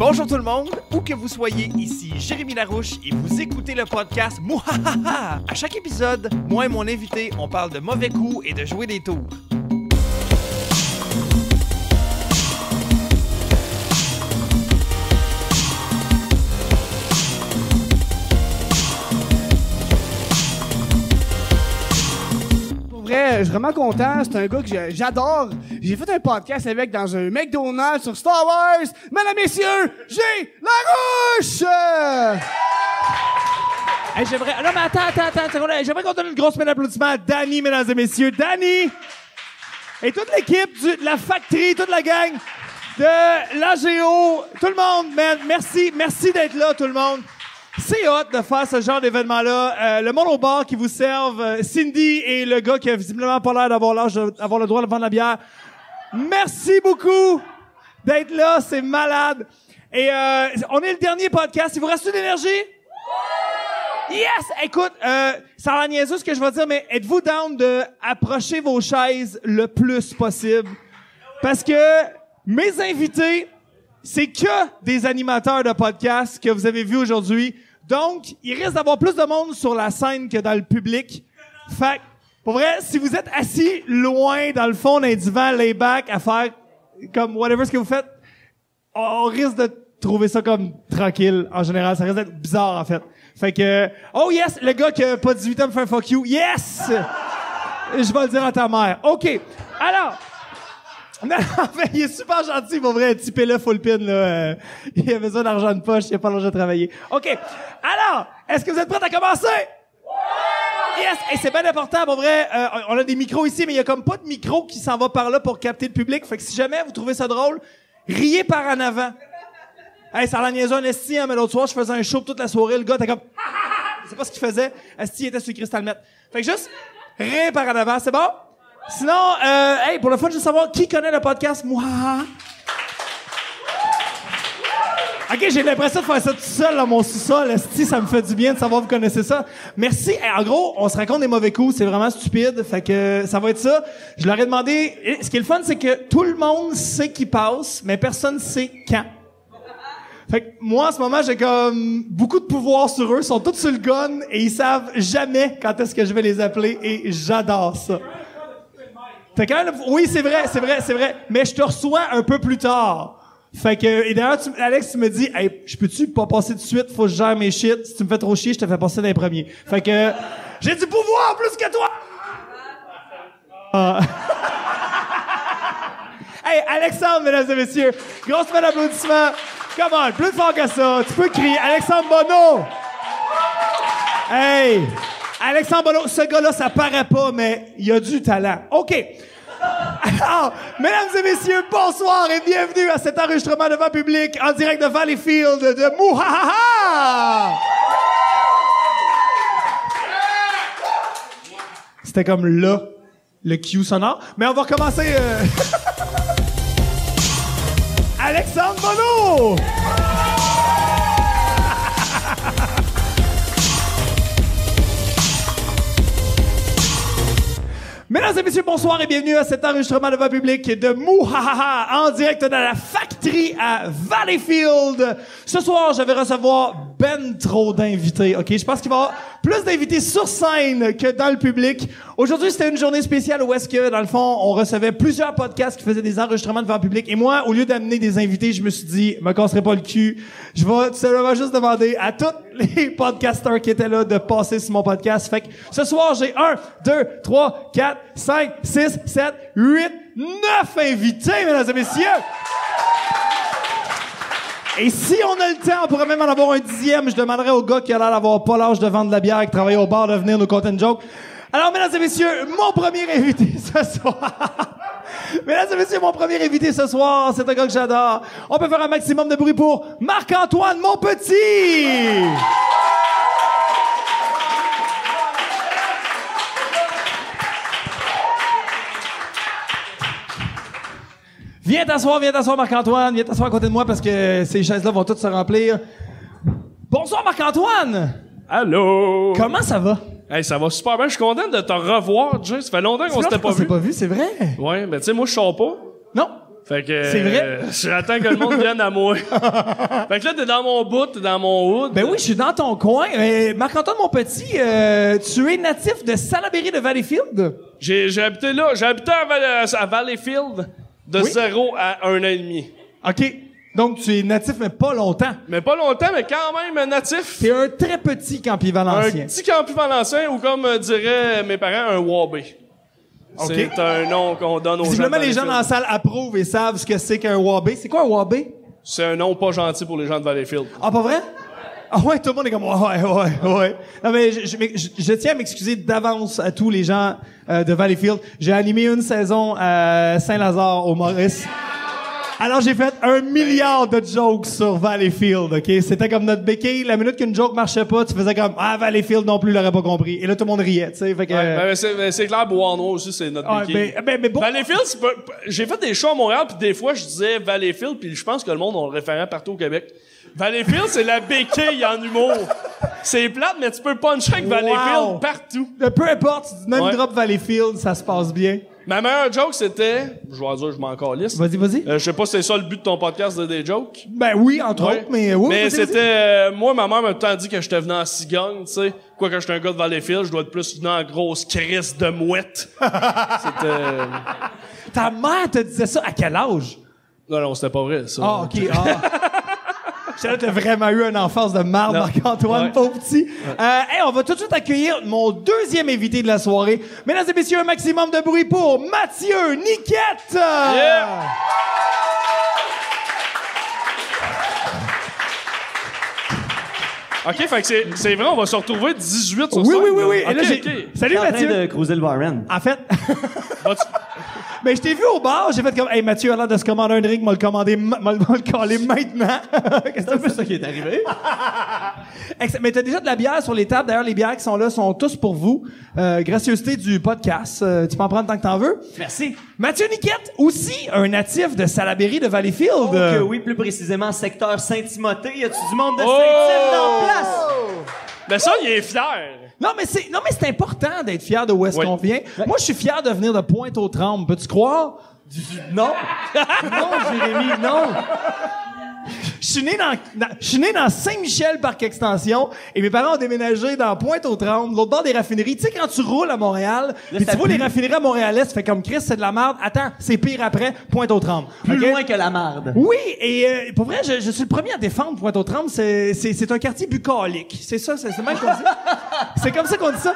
Bonjour tout le monde, où que vous soyez, ici Jérémy Larouche et vous écoutez le podcast Mouhahaha. À chaque épisode, moi et mon invité, on parle de mauvais coups et de jouer des tours. Je suis vraiment content. C'est un gars que j'adore. J'ai fait un podcast avec dans un McDonald's sur Star Wars. Mesdames, messieurs, j'ai Larouche! Hey, j'aimerais... Non, mais attends. J'aimerais qu'on donne une grosse main d'applaudissement à Danny, mesdames et messieurs. Danny! Et toute l'équipe de la Factory, toute la gang de l'AGO. Tout le monde, man, merci d'être là, tout le monde. C'est hot de faire ce genre d'événement-là. Le monde au bar qui vous serve, Cindy et le gars qui a visiblement pas l'air d'avoir le droit de vendre la bière. Merci beaucoup d'être là, c'est malade. Et on est le dernier podcast. Il vous reste de l'énergie? Yes! Écoute, ça a l'air niaiseux ce que je vais dire, mais êtes-vous down de approcher vos chaises le plus possible? Parce que mes invités, c'est que des animateurs de podcast que vous avez vus aujourd'hui. Donc, il risque d'avoir plus de monde sur la scène que dans le public. Fait que, pour vrai, si vous êtes assis loin dans le fond d'un divan lay-back à faire comme whatever ce que vous faites, on risque de trouver ça comme tranquille en général. Ça risque d'être bizarre en fait. Fait que, oh yes, le gars qui a pas 18 ans me fait un fuck you. Yes! Je vais le dire à ta mère. OK. Alors... Non, mais il est super gentil, pour vrai. Typez-le full pin, là. Il a besoin d'argent de poche, il a pas l'âge de travailler. OK. Alors, est-ce que vous êtes prêts à commencer? Ouais! Yes! Et c'est bien important, pour vrai. On a des micros ici, mais il y a comme pas de micro qui s'en va par là pour capter le public. Fait que si jamais vous trouvez ça drôle, riez par en avant. Hey, ça a l'air niaiseux un esti, hein, mais l'autre soir, je faisais un show toute la soirée. Le gars était comme... Je sais pas ce qu'il faisait. Esti, il était sur Crystal Met. Fait que juste, riez par en avant, c'est bon? Sinon, hey, pour le fun, je veux savoir qui connaît le podcast Mouhahaha. OK, j'ai l'impression de faire ça tout seul dans mon sous-sol. Esti, ça me fait du bien de savoir que vous connaissez ça. Merci. Hey, en gros, on se raconte des mauvais coups. C'est vraiment stupide. Fait que ça va être ça. Je leur ai demandé... Et ce qui est le fun, c'est que tout le monde sait qui passe, mais personne ne sait quand. Fait que moi, en ce moment, j'ai comme beaucoup de pouvoir sur eux. Ils sont tous sur le gun et ils savent jamais quand est-ce que je vais les appeler et j'adore ça. T'as quand même... Oui, c'est vrai. Mais je te reçois un peu plus tard. Fait que, et d'ailleurs, Alex, tu me dis, hey, je peux-tu pas passer tout de suite? Faut que je gère mes shit. Si tu me fais trop chier, je te fais passer dans les premiers. Fait que, j'ai du pouvoir plus que toi! Hey, Alexandre, mesdames et messieurs. Grosse main d'applaudissements. Come on, plus fort que ça. Tu peux crier. Alexandre Bonneau. Hey! Alexandre Bonneau, ce gars-là, ça paraît pas, mais il a du talent. OK. Alors, mesdames et messieurs, bonsoir et bienvenue à cet enregistrement devant public en direct de Valleyfield de Mouhahaha! C'était comme là, le cue sonore. Mais on va recommencer... Alexandre Bonneau! Mesdames et messieurs, bonsoir et bienvenue à cet enregistrement devant public de Mouhahaha en direct de la Factory à Valleyfield. Ce soir, je vais recevoir ben trop d'invités, OK? Je pense qu'il va y avoir plus d'invités sur scène que dans le public. Aujourd'hui, c'était une journée spéciale où est-ce que, dans le fond, on recevait plusieurs podcasts qui faisaient des enregistrements devant public. Et moi, au lieu d'amener des invités, je me suis dit, me casserai pas le cul. Je vais tout simplement juste demander à tous les podcasteurs qui étaient là de passer sur mon podcast. Fait que ce soir, j'ai 1, 2, 3, 4, 5, 6, 7, 8, 9 invités, mesdames et messieurs! Et si on a le temps, on pourrait même en avoir un 10e. Je demanderais au gars qui a l'air d'avoir pas l'âge de vendre de la bière, qui travaille au bar, de venir nous conter une joke. Alors, mesdames et messieurs, mon premier invité ce soir... Mesdames et messieurs, mon premier invité ce soir, c'est un gars que j'adore. On peut faire un maximum de bruit pour Marc-Antoine Monpetit! Viens t'asseoir, Marc-Antoine. Viens t'asseoir à côté de moi parce que ces chaises-là vont toutes se remplir. Bonsoir, Marc-Antoine! Allô? Comment ça va? Hey, ça va super bien. Je suis content de te revoir, Jay. Ça fait longtemps qu'on s'était pas vu. C'est vrai? Ouais, mais tu sais, moi, je sors pas. Non. Fait que... C'est vrai? J'attends que le monde vienne à moi. Fait que là, t'es dans mon bout, t'es dans mon hood. Ben oui, je suis dans ton coin. Marc-Antoine, mon petit, tu es natif de Salaberry de Valleyfield? J'ai habité là. J'ai habité à Valleyfield de 0 à 1 an et demi. OK. Donc, tu es natif, mais pas longtemps. Mais pas longtemps, mais quand même natif. T'es un très petit Campi Valencien. Un petit Campi Valencien ou comme diraient mes parents, un Wabé. OK. C'est un nom qu'on donne aux gens. Visiblement, de les gens dans la Valleyfield. salle approuvent et savent ce que c'est qu'un Wabé. C'est quoi un Wabé? C'est un nom pas gentil pour les gens de Valleyfield. Ah, pas vrai? Ah ouais, tout le monde est comme ouais. Non, mais je tiens à m'excuser d'avance à tous les gens de Valleyfield. J'ai animé une saison à Saint-Lazare au Maurice. Alors, j'ai fait 1 milliard de jokes sur Valleyfield, OK? C'était comme notre béquille. La minute qu'une joke marchait pas, tu faisais comme, Valleyfield non plus l'aurait pas compris. Et là, tout le monde riait, tu sais. Fait que... Ouais, c'est clair, Beauharnois aussi, c'est notre béquille. mais bon. Valleyfield, j'ai fait des shows à Montréal, puis des fois, je disais Valleyfield, puis je pense que le monde a le référent partout au Québec. Valleyfield, c'est la béquille en humour. C'est plate, mais tu peux puncher avec Valleyfield partout. Peu importe, tu dis name drop Valleyfield, ça se passe bien. Ma meilleure joke, c'était... Je vais dire, je m'en calisse. Vas-y. Je sais pas si c'est ça le but de ton podcast de des jokes. Ben oui, entre autres, mais oui. Mais vas-y. c'était... moi, ma mère m'a tout le temps dit que j'étais venu en cigogne, tu sais. Quoique j'étais un gars de Valleyfield, je dois être plus venu en grosse crisse de mouette. C'était... Ta mère te disait ça à quel âge? Non, c'était pas vrai, ça. Ah, OK. T'as vraiment eu une enfance de marde, Marc-Antoine, Ouais. pauvre petit. Hey, on va tout de suite accueillir mon deuxième invité de la soirée. Mesdames et messieurs, un maximum de bruit pour Mathieu Niquette! Yeah! OK, fait que c'est vrai, on va se retrouver 18 sur 5. Oui. Et OK, là, OK. Salut, Je suis en train Mathieu. de cruiser le Warren. En fait... Vas-tu- Mais je t'ai vu au bar, j'ai fait comme, hey, Mathieu a l'air de se commander un drink, m'a le commandé, m'a le coller maintenant. Qu'est-ce que C'est un peu ça qui est arrivé. Mais t'as déjà de la bière sur les tables. D'ailleurs, les bières qui sont là sont tous pour vous. Gracieuseté du podcast. Tu peux en prendre tant que t'en veux. Merci. Mathieu Niquette, aussi un natif de Salaberry de Valleyfield. Oh que oui, plus précisément, secteur Saint-Timothée. Y a-tu du monde de Saint-Timothée dans la place? Mais ça, il est fier. Non, mais c'est important d'être fier de où est-ce Oui. qu'on vient. Moi, je suis fier de venir de Pointe-aux-Trembles. Peux-tu croire? Non. Non, Jérémy, non. Je suis né dans Saint-Michel, parc extension, et mes parents ont déménagé dans Pointe-aux-Trembles, l'autre bord des raffineries. Tu sais, quand tu roules à Montréal, puis ça tu vois pue. les raffineries à Montréal-Est, tu fais comme Chris, c'est de la merde. Attends, c'est pire après, Pointe-aux-Trembles. Plus OK? loin que la marde. Oui, et pour vrai, je suis le premier à défendre Pointe-aux-Trembles. C'est un quartier bucolique. C'est ça, c'est même qu'on dit. C'est comme ça qu'on dit ça.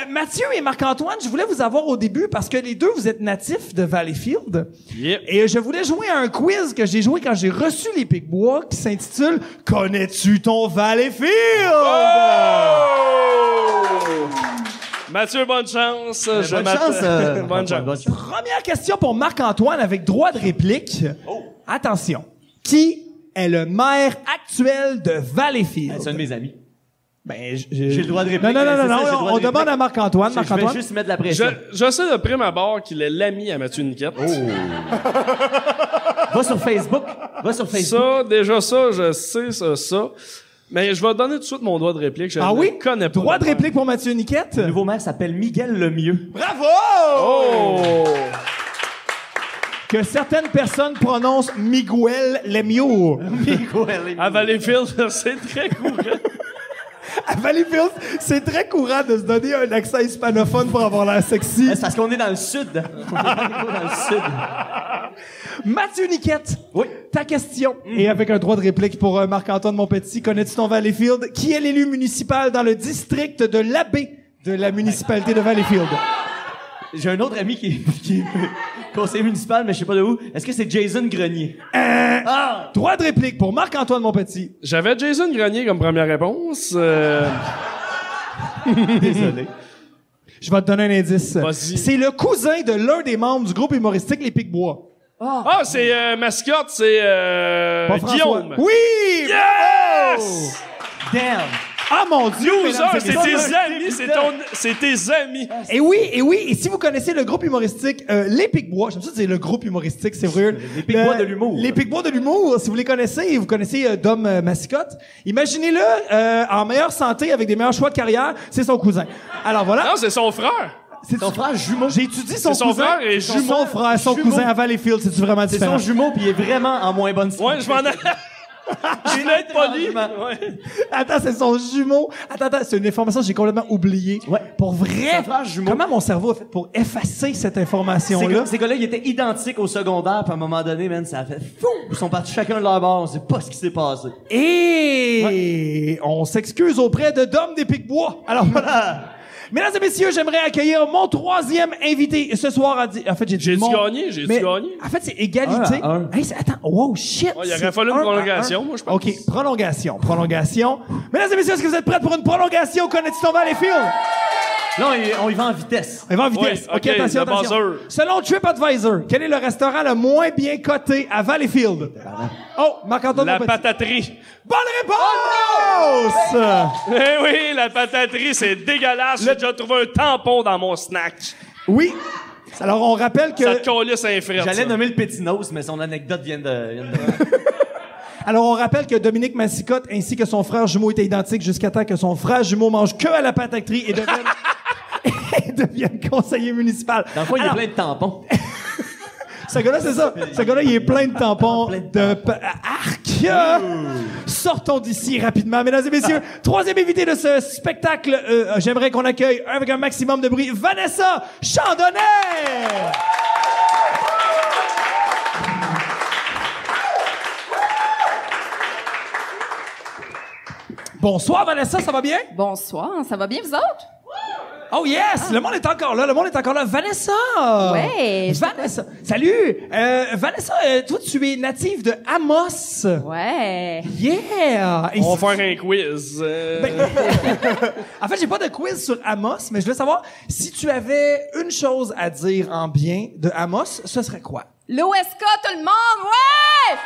Mathieu et Marc-Antoine, je voulais vous avoir au début parce que les deux, vous êtes natifs de Valleyfield. Yep. Et je voulais jouer à un quiz que j'ai joué quand j'ai reçu les Picbois qui s'intitule « Connais-tu ton Valleyfield? Mathieu, bonne chance. Je Bonne m'attends- chance. Bonne chance. Bonne chance. Première question pour Marc-Antoine avec droit de réplique. Attention. Qui est le maire actuel de Valleyfield? C'est un de mes amis. Ben, J'ai le droit de réplique. Non, c'est ça, j'ai le non, droit on de demande réplique. à Marc-Antoine. Je vais Marc-Antoine. juste mettre de la pression. Je sais de prime abord qu'il est l'ami à Mathieu Niquette. Va sur Facebook. Va sur Facebook. Ça, déjà ça, je sais ça. Mais je vais donner tout de suite mon droit de réplique. Je Ah ne oui? connais pas. Droit de réplique pour Mathieu Niquette? Le nouveau maire s'appelle Miguel Lemieux. Bravo! Oh! Que certaines personnes prononcent Miguel Lemieux. À Valleyfield, c'est très courant. À Valleyfield, c'est très courant de se donner un accent hispanophone pour avoir l'air sexy. C'est parce qu'on est dans le sud. On est dans le sud. Mathieu Niquette, Oui. ta question. Et avec un droit de réplique pour Marc-Antoine Monpetit, connais-tu ton Valleyfield? Qui est l'élu municipal dans le district de l'Abbé de la municipalité de Valleyfield? J'ai un autre ami qui est conseiller municipal, mais je sais pas de où. Est-ce que c'est Jason Grenier? Droit de réplique pour Marc-Antoine Monpetit. J'avais Jason Grenier comme première réponse. Désolé. Je vais te donner un indice. Vas-y. C'est le cousin de l'un des membres du groupe humoristique Les Picbois. Ah, c'est mascotte, c'est Pas François. Guillaume. Oui! Yes! Damn! Ah mon Dieu! Loser, mesdames et c'est messieurs. tes amis, c'est tes amis. Et oui, et si vous connaissez le groupe humoristique Les Picbois, j'aime ça dire le groupe humoristique, c'est vrai. Les Picbois de l'humour. Les Picbois de l'humour, si vous les connaissez et vous connaissez Dom Mascotte, imaginez-le en meilleure santé avec des meilleurs choix de carrière, c'est son cousin. Alors voilà. Non, c'est son frère. C'est Son frère jumeau. J'ai étudié son C'est son cousin. frère et son jumeau. frère, son Jumeau. cousin à Valleyfield. C'est-tu vraiment C'est différent? son jumeau, puis il est vraiment en moins bonne santé. Ouais, je m'en ai... Je voulais être poli. Étrangement. Ouais. Attends, c'est son jumeau. Attends, c'est une information que j'ai complètement oubliée. Ouais. Pour vrai. Son frère jumeau. Comment mon cerveau a fait pour effacer cette Ces information-là? gars- Ces gars-là, ils étaient identiques au secondaire, puis à un moment donné, man, ça a fait fou. Ils sont partis chacun de leur bord, on sait pas ce qui s'est passé. Et on s'excuse auprès de Dom des Pics-Bois. Alors voilà. Mesdames et messieurs, j'aimerais accueillir mon troisième invité ce soir. En fait, j'ai dit J'ai-tu mon... gagné? J'ai-tu Mais, gagné? En fait, c'est égalité. 1-1. Hey, attends, wow, shit. Il aurait c'est fallu une 1-1. prolongation, moi, je pense. OK, prolongation. Mesdames et messieurs, est-ce que vous êtes prêts pour une prolongation? Connais-tu Valleyfield? Là, on y va en vitesse. On va en vitesse. Oui, OK, OK, attention, le attention. buzzer. Selon TripAdvisor, quel est le restaurant le moins bien coté à Valleyfield? Oh, Marc-Antoine La Monpetit. pataterie. Bonne réponse! Eh oui, la pataterie, c'est dégueulasse. J'ai déjà trouvé un tampon dans mon snack. Oui. Alors, on rappelle que... Ça te calisse un frère. J'allais ça. nommer le Pétinos, mais son anecdote vient de... Alors, on rappelle que Dominique Massicotte ainsi que son frère jumeau étaient identiques jusqu'à temps que son frère jumeau mange que à la pataterie et devienne... et devienne conseiller municipal. Dans le fond, il y a Alors, plein de tampons. ce gars-là, c'est ça. Ce gars-là, il est plein de tampons Arc! Sortons d'ici rapidement, mesdames et messieurs. Troisième invité de ce spectacle, j'aimerais qu'on accueille avec un maximum de bruit Vanessa Chandonnet! Bonsoir Vanessa, ça va bien? Bonsoir, ça va bien vous autres? Oh yes! Le monde est encore là, Vanessa! Ouais, je Vanessa! Salut! Vanessa, toi, tu es native de Amos. Ouais. Yeah! Et On va faire un quiz. en fait, j'ai pas de quiz sur Amos, mais je voulais savoir si tu avais une chose à dire en bien de Amos, ce serait quoi? L'OSK, tout le monde, ouais!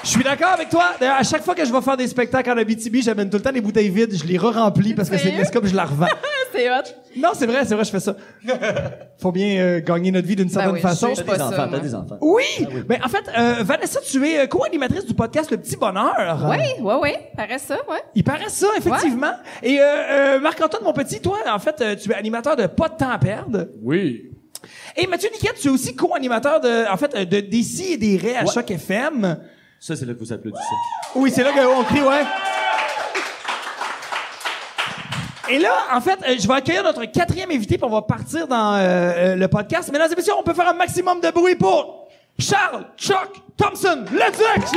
Je suis d'accord avec toi. D'ailleurs, à chaque fois que je vais faire des spectacles en Abitibi, j'amène tout le temps des bouteilles vides, je les re-remplis parce que c'est de Sérieux? l'esca puis je la revends. C'est hot. Non, c'est vrai, je fais ça. Faut bien gagner notre vie d'une certaine oui, façon. je sais T'as des pas enfants, ça, t'as moi. des enfants. Oui! Ben, en fait, Vanessa, tu es co-animatrice du podcast Le Petit Bonheur. Oui, paraît ça, ouais. Il paraît ça, effectivement. Et Marc-Antoine, mon petit, toi, en fait, tu es animateur de Pas de temps à perdre. Oui. Et Mathieu Niquette, tu es aussi co-animateur de Des Si et des Raies à Choc FM. Ça, c'est là que vous applaudissez. Oui, c'est là qu'on crie, ouais. Et là, en fait, je vais accueillir notre quatrième invité, puis on va partir dans le podcast. Mesdames et messieurs, on peut faire un maximum de bruit pour Charles Chuck Thompson, le Duc!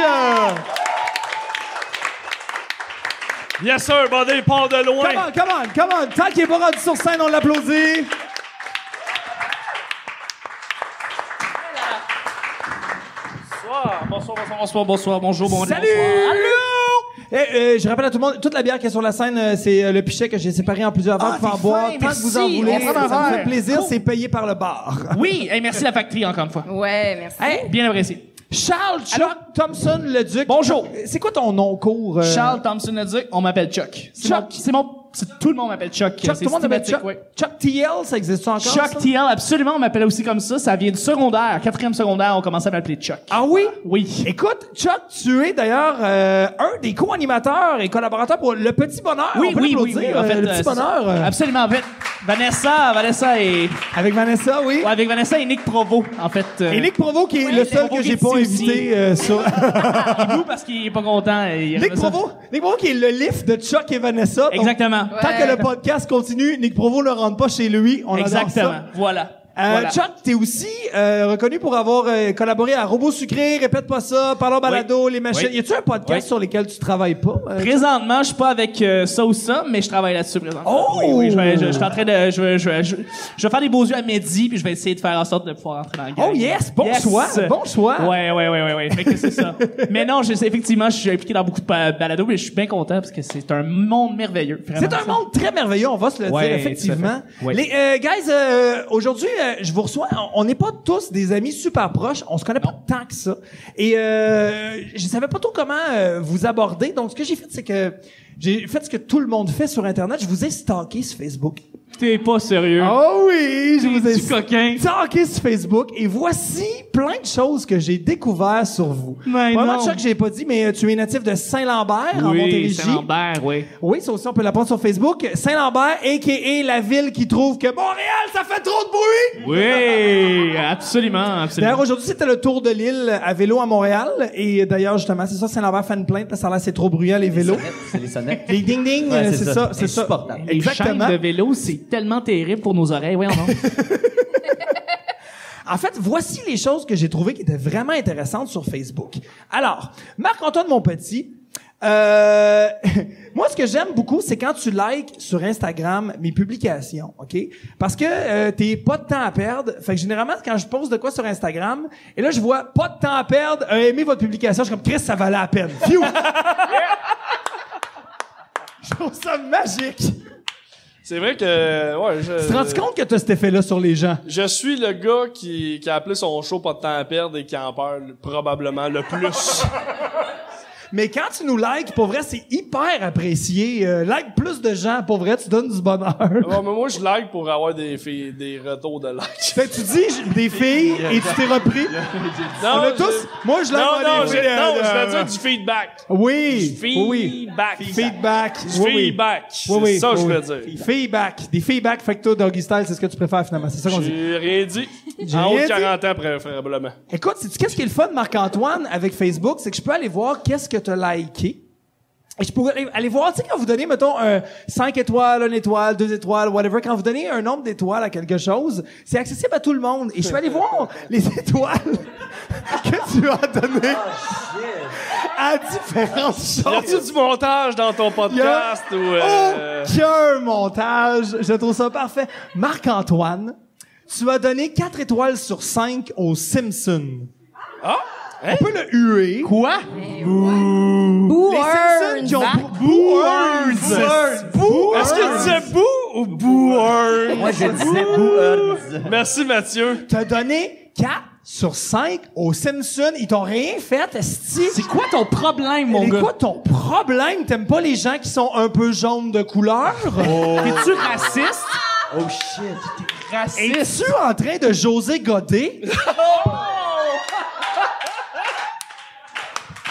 Yes, sir, buddy, part de loin. Come on. Tant qu'il est pas rendu sur scène, on l'applaudit. Bonsoir, bonjour, Salut! Allô! Je rappelle à tout le monde, toute la bière qui est sur la scène, c'est le pichet que j'ai séparé en plusieurs verres pour en boire. Tant que vous en voulez, On prend un ça me fait verre. plaisir, c'est payé par le bar. Oui, hey, merci la factory encore une fois. Ouais, merci. Hey, Bien apprécié. Charles Chuck Thompson, le Duc. Bonjour. C'est quoi ton nom court? Charles Thompson le Duc, on m'appelle Chuck. Tout le monde m'appelle Chuck. Chuck, C'est tout le monde appelle systématique, Chuck. ouais. Chuck TL, ça existe encore? Chuck ça? TL, absolument, on m'appelait aussi comme ça. Ça vient du secondaire. 4e secondaire, on commençait à m'appeler Chuck. Ah oui? Oui. Écoute, Chuck, tu es d'ailleurs un des co-animateurs et collaborateurs pour Le Petit Bonheur. Oui, On peut oui. l'applaudir, En fait, Le Petit c'est ça. Bonheur. Absolument. En fait, Vanessa et... Avec Vanessa, oui. Ouais, avec Vanessa et Nick Provo, en fait. Et Nick Provo, qui est le seul Provo que qui j'ai est pas ici invité sur... Il boue parce qu'il est pas content. Et il Nick aimerait ça. Provo qui est le lift de Chuck et Vanessa. Donc, Exactement. tant Ouais. que le podcast continue, Nick Provo ne rentre pas chez lui. On adore Exactement. ça. Voilà. Voilà. Chuck, t'es aussi reconnu pour avoir collaboré à Robot Sucré, Répète pas ça, Parlons Balado, Les Machines. Oui. Y a-tu un podcast Oui. sur lesquels tu travailles pas? Présentement, je suis pas avec ça ou ça, mais je travaille là-dessus présentement. Oh! Oui, je suis en train de, je vais faire des beaux yeux à midi, puis je vais essayer de faire en sorte de pouvoir entrer dans le game. Oh yes, bon choix. Ouais. Fait que c'est ça. Mais non, effectivement, je suis impliqué dans beaucoup de balados, mais je suis bien content parce que c'est un monde merveilleux. Vraiment, C'est un ça. monde très merveilleux, on va se le Ouais, dire, effectivement. tout à fait. Oui. Les guys, aujourd'hui, je vous reçois. On n'est pas tous des amis super proches. On se connaît pas tant que ça. Et je savais pas trop comment vous aborder. Donc, ce que j'ai fait, c'est que J'ai fait ce que tout le monde fait sur Internet. Je vous ai stalké sur Facebook. T'es pas sérieux. Oh oui, je vous ai du coquin. stalké sur Facebook et voici plein de choses que j'ai découvertes sur vous. Mais Vraiment non. de ça que j'ai pas dit, mais tu es natif de Saint-Lambert, en Oui, Montérégie. Saint-Lambert, oui. Oui, ça aussi, on peut l'apprendre sur Facebook. Saint-Lambert, a.k.a. la ville qui trouve que Montréal, ça fait trop de bruit! Oui, absolument, absolument. D'ailleurs, aujourd'hui, c'était le tour de l'île à vélo à Montréal. Et d'ailleurs, justement, c'est ça, Saint-Lambert fait une plainte parce que ça a l'air c'est trop bruyant, les vélos. C'est les sonnettes. Les ding-ding, Ouais, c'est ça, c'est ça. Insupportable. Les Exactement. chaînes de vélo, c'est tellement terrible pour nos oreilles. Voyons donc. En fait, voici les choses que j'ai trouvées qui étaient vraiment intéressantes sur Facebook. Alors, Marc-Antoine Monpetit, moi, ce que j'aime beaucoup, c'est quand tu likes sur Instagram mes publications, OK? Parce que t'es pas de temps à perdre. Fait que généralement, quand je poste de quoi sur Instagram, et là, je vois pas de temps à perdre, aimez votre publication, je suis comme, Chris, ça valait la peine. Phew! Je trouve ça magique. C'est vrai que, ouais, Tu te rends compte que t'as cet effet-là sur les gens? je suis le gars qui a appelé son show Pas de temps à perdre et qui en parle probablement le plus. Mais quand tu nous likes, pour vrai, c'est hyper apprécié. Like plus de gens, pour vrai, tu donnes du bonheur. Ouais, mais moi, je like pour avoir des retours de likes. Fait que tu dis des filles et tu t'es repris. Non, On a tous. Moi, je like Non, des filles. je veux dire du feedback. Oui. Oui. Feedback. Feedback. Du Oui, oui. feedback. Oui, oui. C'est ça que je Oui, veux oui. dire. Feedback. Des feedback. Fait que toi, Doggy Style, c'est ce que tu préfères finalement. C'est ça qu'on dit. J'ai rien dit. J'ai En haut rien de dit. 40 ans, préférablement. Écoute, sais-tu qu'est-ce qui est le fun, Marc-Antoine, avec Facebook? C'est que je peux aller voir qu'est-ce que tu as liké. Et je pourrais aller voir, tu sais, quand vous donnez, mettons, 5 étoiles, 1 étoile, 2 étoiles, whatever, quand vous donnez un nombre d'étoiles à quelque chose, c'est accessible à tout le monde. Et je suis allé voir les étoiles que tu as données à différentes Y choses. a-tu du montage dans ton podcast ou Aucun montage. Je trouve ça parfait. Marc-Antoine, tu as donné 4 étoiles sur 5 aux Simpsons. Ah? On peut le huer. Quoi? Les Simpsons qui ont Est-ce qu'il disait boo ou booers? Moi, je disais Boo. Merci, Mathieu. T'as donné 4 sur 5 aux Simpsons. Ils t'ont rien fait, esti. C'est quoi ton problème, mon C'est gars? quoi ton problème? T'aimes pas les gens qui sont un peu jaunes de couleur? T'es-tu raciste? Oh shit. Raciste? Es-tu en train de José Godet?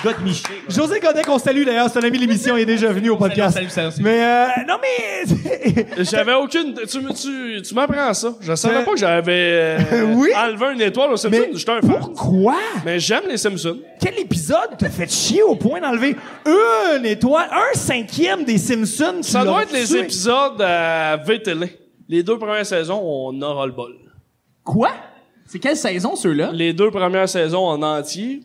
Gars de Miché. José Godet, qu'on salue d'ailleurs, c'est un ami de l'émission, il est déjà venu au podcast. Salut. Mais, non mais... J'avais aucune... Tu m'apprends ça. Je savais pas que j'avais Oui. enlevé une étoile aux Simpsons. mais J'étais un fan. pourquoi? Mais j'aime les Simpsons. Quel épisode t'a fait chier au point d'enlever une étoile, 1/5 des Simpsons? tu Ça doit l'as être les tué. épisodes à VTL. Les 2 premières saisons, on aura le bol. Quoi? C'est quelle saison, ceux-là? Les 2 premières saisons en entier,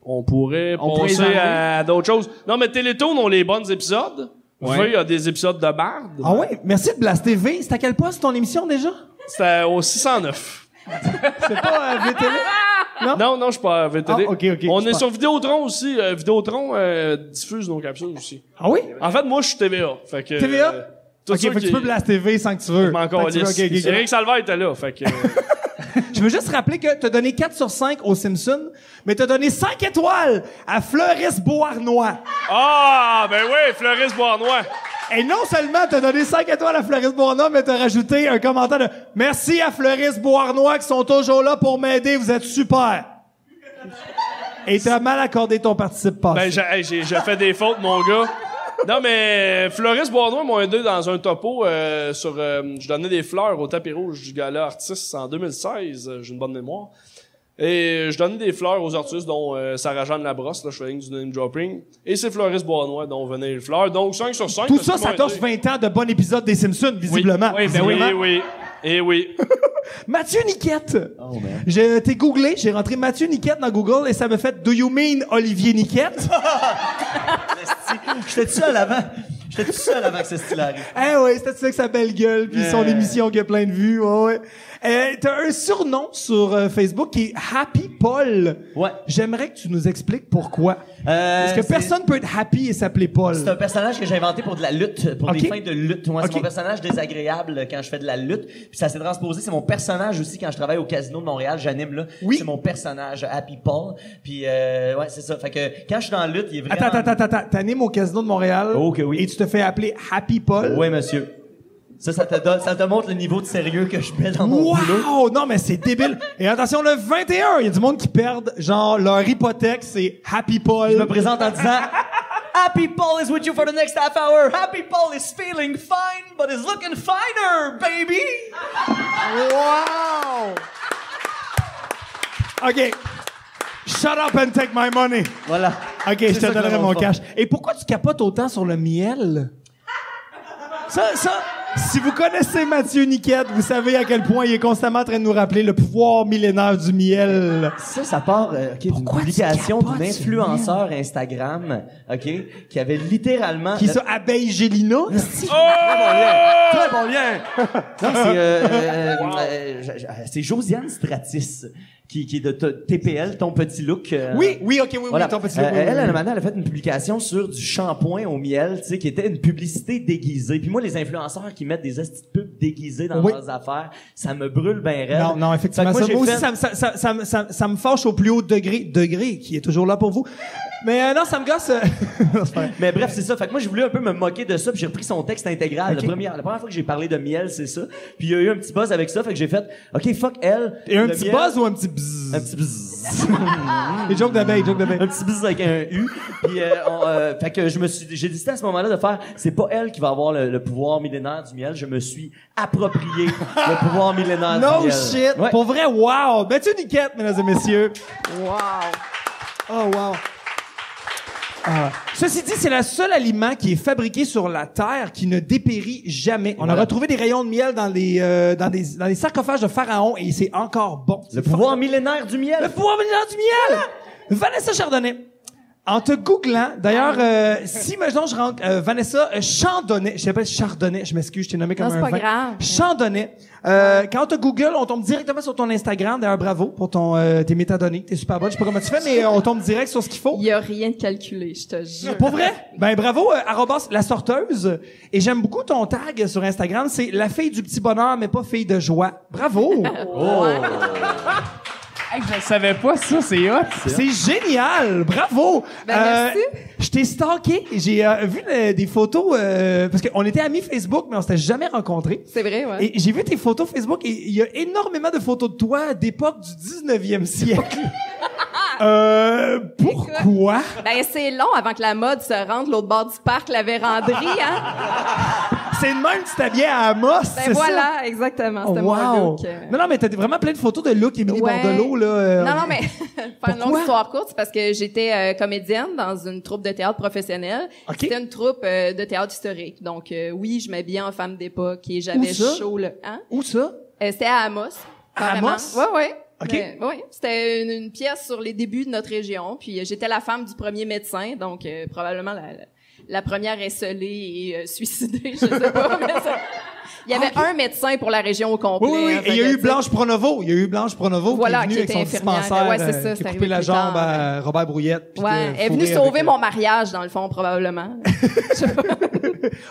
on pourrait pourrait les passer enlever. à d'autres choses. Non, mais Télétoon ont les bons épisodes. Ouais. A des épisodes de barde. Ah oui? Merci de blaster V. C'est à quel poste ton émission déjà? C'était au 609. C'est pas VTL? Non, je suis pas à VTL. Ah, ok, On super. est sur Vidéotron aussi. Vidéotron diffuse nos capsules aussi. Ah oui? En fait, moi, je suis TVA. Fait que, TVA? tout Ok, ça fait que tu peux blaster V sans que tu veux. Je m'en Fait que tu veux, calisse. ok, ok, ok. Eric Salvaire était là. Fait que, Je veux juste rappeler que t'as donné 4 sur 5 aux Simpsons, mais t'as donné 5 étoiles à Fleuris Beauharnois. ah, ben oui, Floris Bournois. Et non seulement t'as donné 5 étoiles à Fleuris Beauharnois, mais t'as rajouté un commentaire de « Merci à Fleuris Beauharnois qui sont toujours là pour m'aider, vous êtes super! » Et t'as mal accordé ton participe passé. Ben, j'ai fait des fautes, mon gars. Non, mais Floris Bournois m'a aidé dans un topo sur... je donnais des fleurs au tapis rouge du gala artiste en 2016. J'ai une bonne mémoire. Et je donnais des fleurs aux artistes, dont Sarah-Jeanne Labrosse. Là, je faisais du name dropping. Et c'est Floris Bournois dont venaient les fleurs. Donc, 5 sur 5. Tout ça, ça torche 20 ans de bon épisode des Simpsons, visiblement. Oui, ben oui. Visiblement. Oui. Et oui. Mathieu Niquette. Oh, man. J'ai été googlé, j'ai rentré Mathieu Niquette dans Google et ça me fait « Do you mean Olivier Niquette? » J'étais tout seul avant que ce style arrive. Eh oui, c'était ça que sa belle gueule, puis son émission qui a plein de vues, ouais. T'as un surnom sur Facebook qui est Happy Paul. Ouais. J'aimerais que tu nous expliques pourquoi. Parce que personne peut être happy et s'appeler Paul. C'est un personnage que j'ai inventé pour de la lutte, pour Ok. des fins de lutte. Moi, Ok. c'est mon personnage désagréable quand je fais de la lutte. Puis ça s'est transposé, c'est mon personnage aussi quand je travaille au Casino de Montréal, j'anime là. Oui. C'est mon personnage, Happy Paul. Puis ouais, c'est ça. Fait que quand je suis dans la lutte, il est vraiment... Attends. T'animes au Casino de Montréal. Oh, que oui. Et tu te fais appeler Happy Paul. Oui, monsieur. Ça te montre le niveau de sérieux que je mets dans mon boulot. Wow! Non, mais c'est débile. Et attention, le 21, il y a du monde qui perd, genre, leur hypothèque, c'est Happy Paul. Je me présente en disant Happy Paul is with you for the next half hour. Happy Paul is feeling fine, but is looking finer, baby. Wow! OK. Shut up and take my money. Voilà. OK, je C'est te ça que donnerai le mon monde cash. Et pourquoi tu capotes autant sur le miel? Ça, si vous connaissez Mathieu Niquette, vous savez à quel point il est constamment en train de nous rappeler le pouvoir millénaire du miel. Ça part d'une Pourquoi tu publication capotes d'une sur influenceur Instagram, OK, qui avait littéralement... Qui ça, Abeille Gélina? Très bon lien! Non, c'est Josiane Stratis, qui est de TPL, Ton Petit Look. Oui, OK, Voilà. ton petit look. Oui, Elle, oui. elle a fait une publication sur du shampoing au miel, tu sais, qui était une publicité déguisée. Puis moi, les influenceurs qui mettent des astuces de pubs déguisées dans Oui. leurs affaires, ça me brûle ben raide. Non, effectivement. Fait que Ça, moi, moi j'ai aussi, fait- ça me fâche au plus haut degré, qui est toujours là pour vous. Mais non, ça me gosse. Non, c'est pas vrai. Mais bref, c'est ça. Fait que moi, j'ai voulu un peu me moquer de ça, puis j'ai repris son texte intégral. Ok. La première fois que j'ai parlé de miel, c'est ça. Puis il y a eu un petit buzz avec ça, fait que j'ai fait, OK, fuck elle. Et un Le petit miel- buzz ou un petit bzzz? Un petit buzz. Les jokes d'abeille. Un petit buzz avec un U. Puis fait que j'ai décidé à ce moment-là de faire, c'est pas elle qui va avoir le pouvoir millénaire du miel, je me suis approprié le pouvoir millénaire du No miel. shit. Ouais. Pour vrai, wow. Mathieu Niquette, mesdames et messieurs. Wow. Oh, wow. Ceci dit, c'est le seul aliment qui est fabriqué sur la Terre qui ne dépérit jamais. On a Voilà. retrouvé des rayons de miel dans les sarcophages de pharaons et c'est encore bon. Le pouvoir millénaire du miel. Le pouvoir millénaire du miel! Vanessa Chardonnay. En te googlant, d'ailleurs, si maintenant je rentre Vanessa Chandonnet, je t'appelle Chardonnay, je m'excuse, je t'ai nommé comme Non, c'est un pas vin. grave. Chandonnet. Quand on te Google, on tombe directement sur ton Instagram. D'ailleurs, bravo pour tes métadonnées. T'es super bonne. Je sais pas comment tu fais, mais on tombe direct sur ce qu'il faut. Il y a rien de calculé, je te jure. Pour vrai? Ben bravo, arrobas la sorteuse. Et j'aime beaucoup ton tag sur Instagram. C'est la fille du petit bonheur, mais pas fille de joie. Bravo! Hey, je savais pas ça, c'est hot. C'est génial! Bravo! Ben, merci. Je t'ai stalké. J'ai vu des photos parce qu'on était amis Facebook, mais on s'était jamais rencontrés. C'est vrai, ouais. Et j'ai vu tes photos Facebook et il y a énormément de photos de toi d'époque du 19e siècle. Pourquoi? Ben, c'est long avant que la mode se rende l'autre bord du parc, la véranderie, hein? C'est de même que tu t'habillais à Amos, c'est Ben ça? voilà, exactement, c'était Wow. mon look. Non, mais t'as vraiment plein de photos de look Émilie Ouais. Bordelot, là. Non, mais faire une longue Pourquoi? histoire courte, c'est parce que j'étais comédienne dans une troupe de théâtre professionnelle. OK. C'était une troupe de théâtre historique. Donc, oui, je m'habillais en femme d'époque et j'avais Où ça? chaud, là. Hein? Où ça? C'était à Amos. À carrément. Amos? Ouais. OK. Oui, c'était une pièce sur les débuts de notre région. Puis j'étais la femme du premier médecin, donc probablement la première esselée et suicidée, je sais pas. Mais il y avait un médecin pour la région au complet. Oui, hein, et il y a fait eu que, Blanche Pronovo. Il y a eu Blanche Pronovo Voilà, qui est venue qui avec son était infirmière. dispensaire, Ouais, c'est ça, qui a c'est coupé arrivé la plus jambe tard. à Robert Brouillette. puis Ouais, qui a elle est venue fourré sauver avec mon mariage, dans le fond, probablement.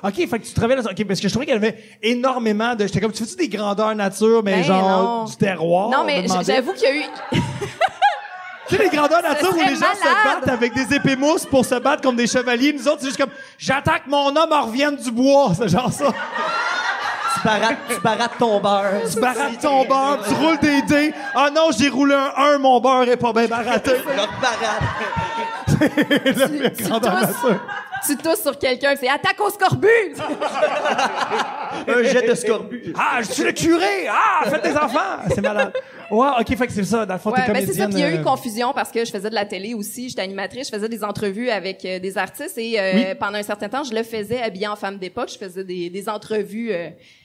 OK, fait que tu travailles là. OK, parce que je trouvais qu'elle avait énormément de... J'étais comme, tu fais-tu des grandeurs nature, mais Ben genre non. du terroir? Non, on mais me demandait. j'avoue qu'il y a eu... Tu sais, les grandeurs nature où serait les gens se malade. battent avec des épées mousses pour se battre comme des chevaliers. Nous autres, c'est juste comme, j'attends que mon homme en revienne du bois. C'est genre ça. Tu barattes ton beurre. Tu barattes ton beurre, tu roules des dés. Ah non, j'ai roulé un, mon beurre est pas bien baratté. Tu tousses sur quelqu'un, c'est attaque au scorbut! Un jet de scorbut. Ah, je suis le curé! Ah, faites des enfants! C'est malade. Ouais, OK, fait que c'est ça. Dans le fond, t'es Ouais, ben c'est ça. comédienne. Puis il y a eu confusion parce que je faisais de la télé aussi. J'étais animatrice, je faisais des entrevues avec des artistes et pendant un certain temps, je le faisais habillée en femme d'époque. Je faisais des entrevues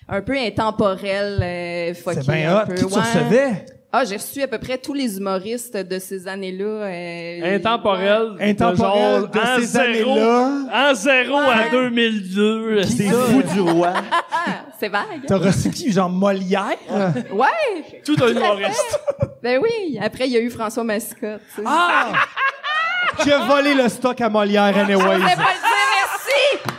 un peu intemporelles, fuckées. C'est bien un hot. peu. Qui tu Ouais. recevais? Ah, j'ai reçu à peu près tous les humoristes de ces années-là. Intemporel. Intemporel de ces années-là. En 0 à 2002. C'est fou du roi. C'est vague. T'as reçu qui? Genre Molière? Ouais! Tout un humoriste. Ben oui. Après, il y a eu François Mascotte. Tu sais. Ah! Qui a volé le stock à Molière, Je anyways. voulais pas le dire, merci!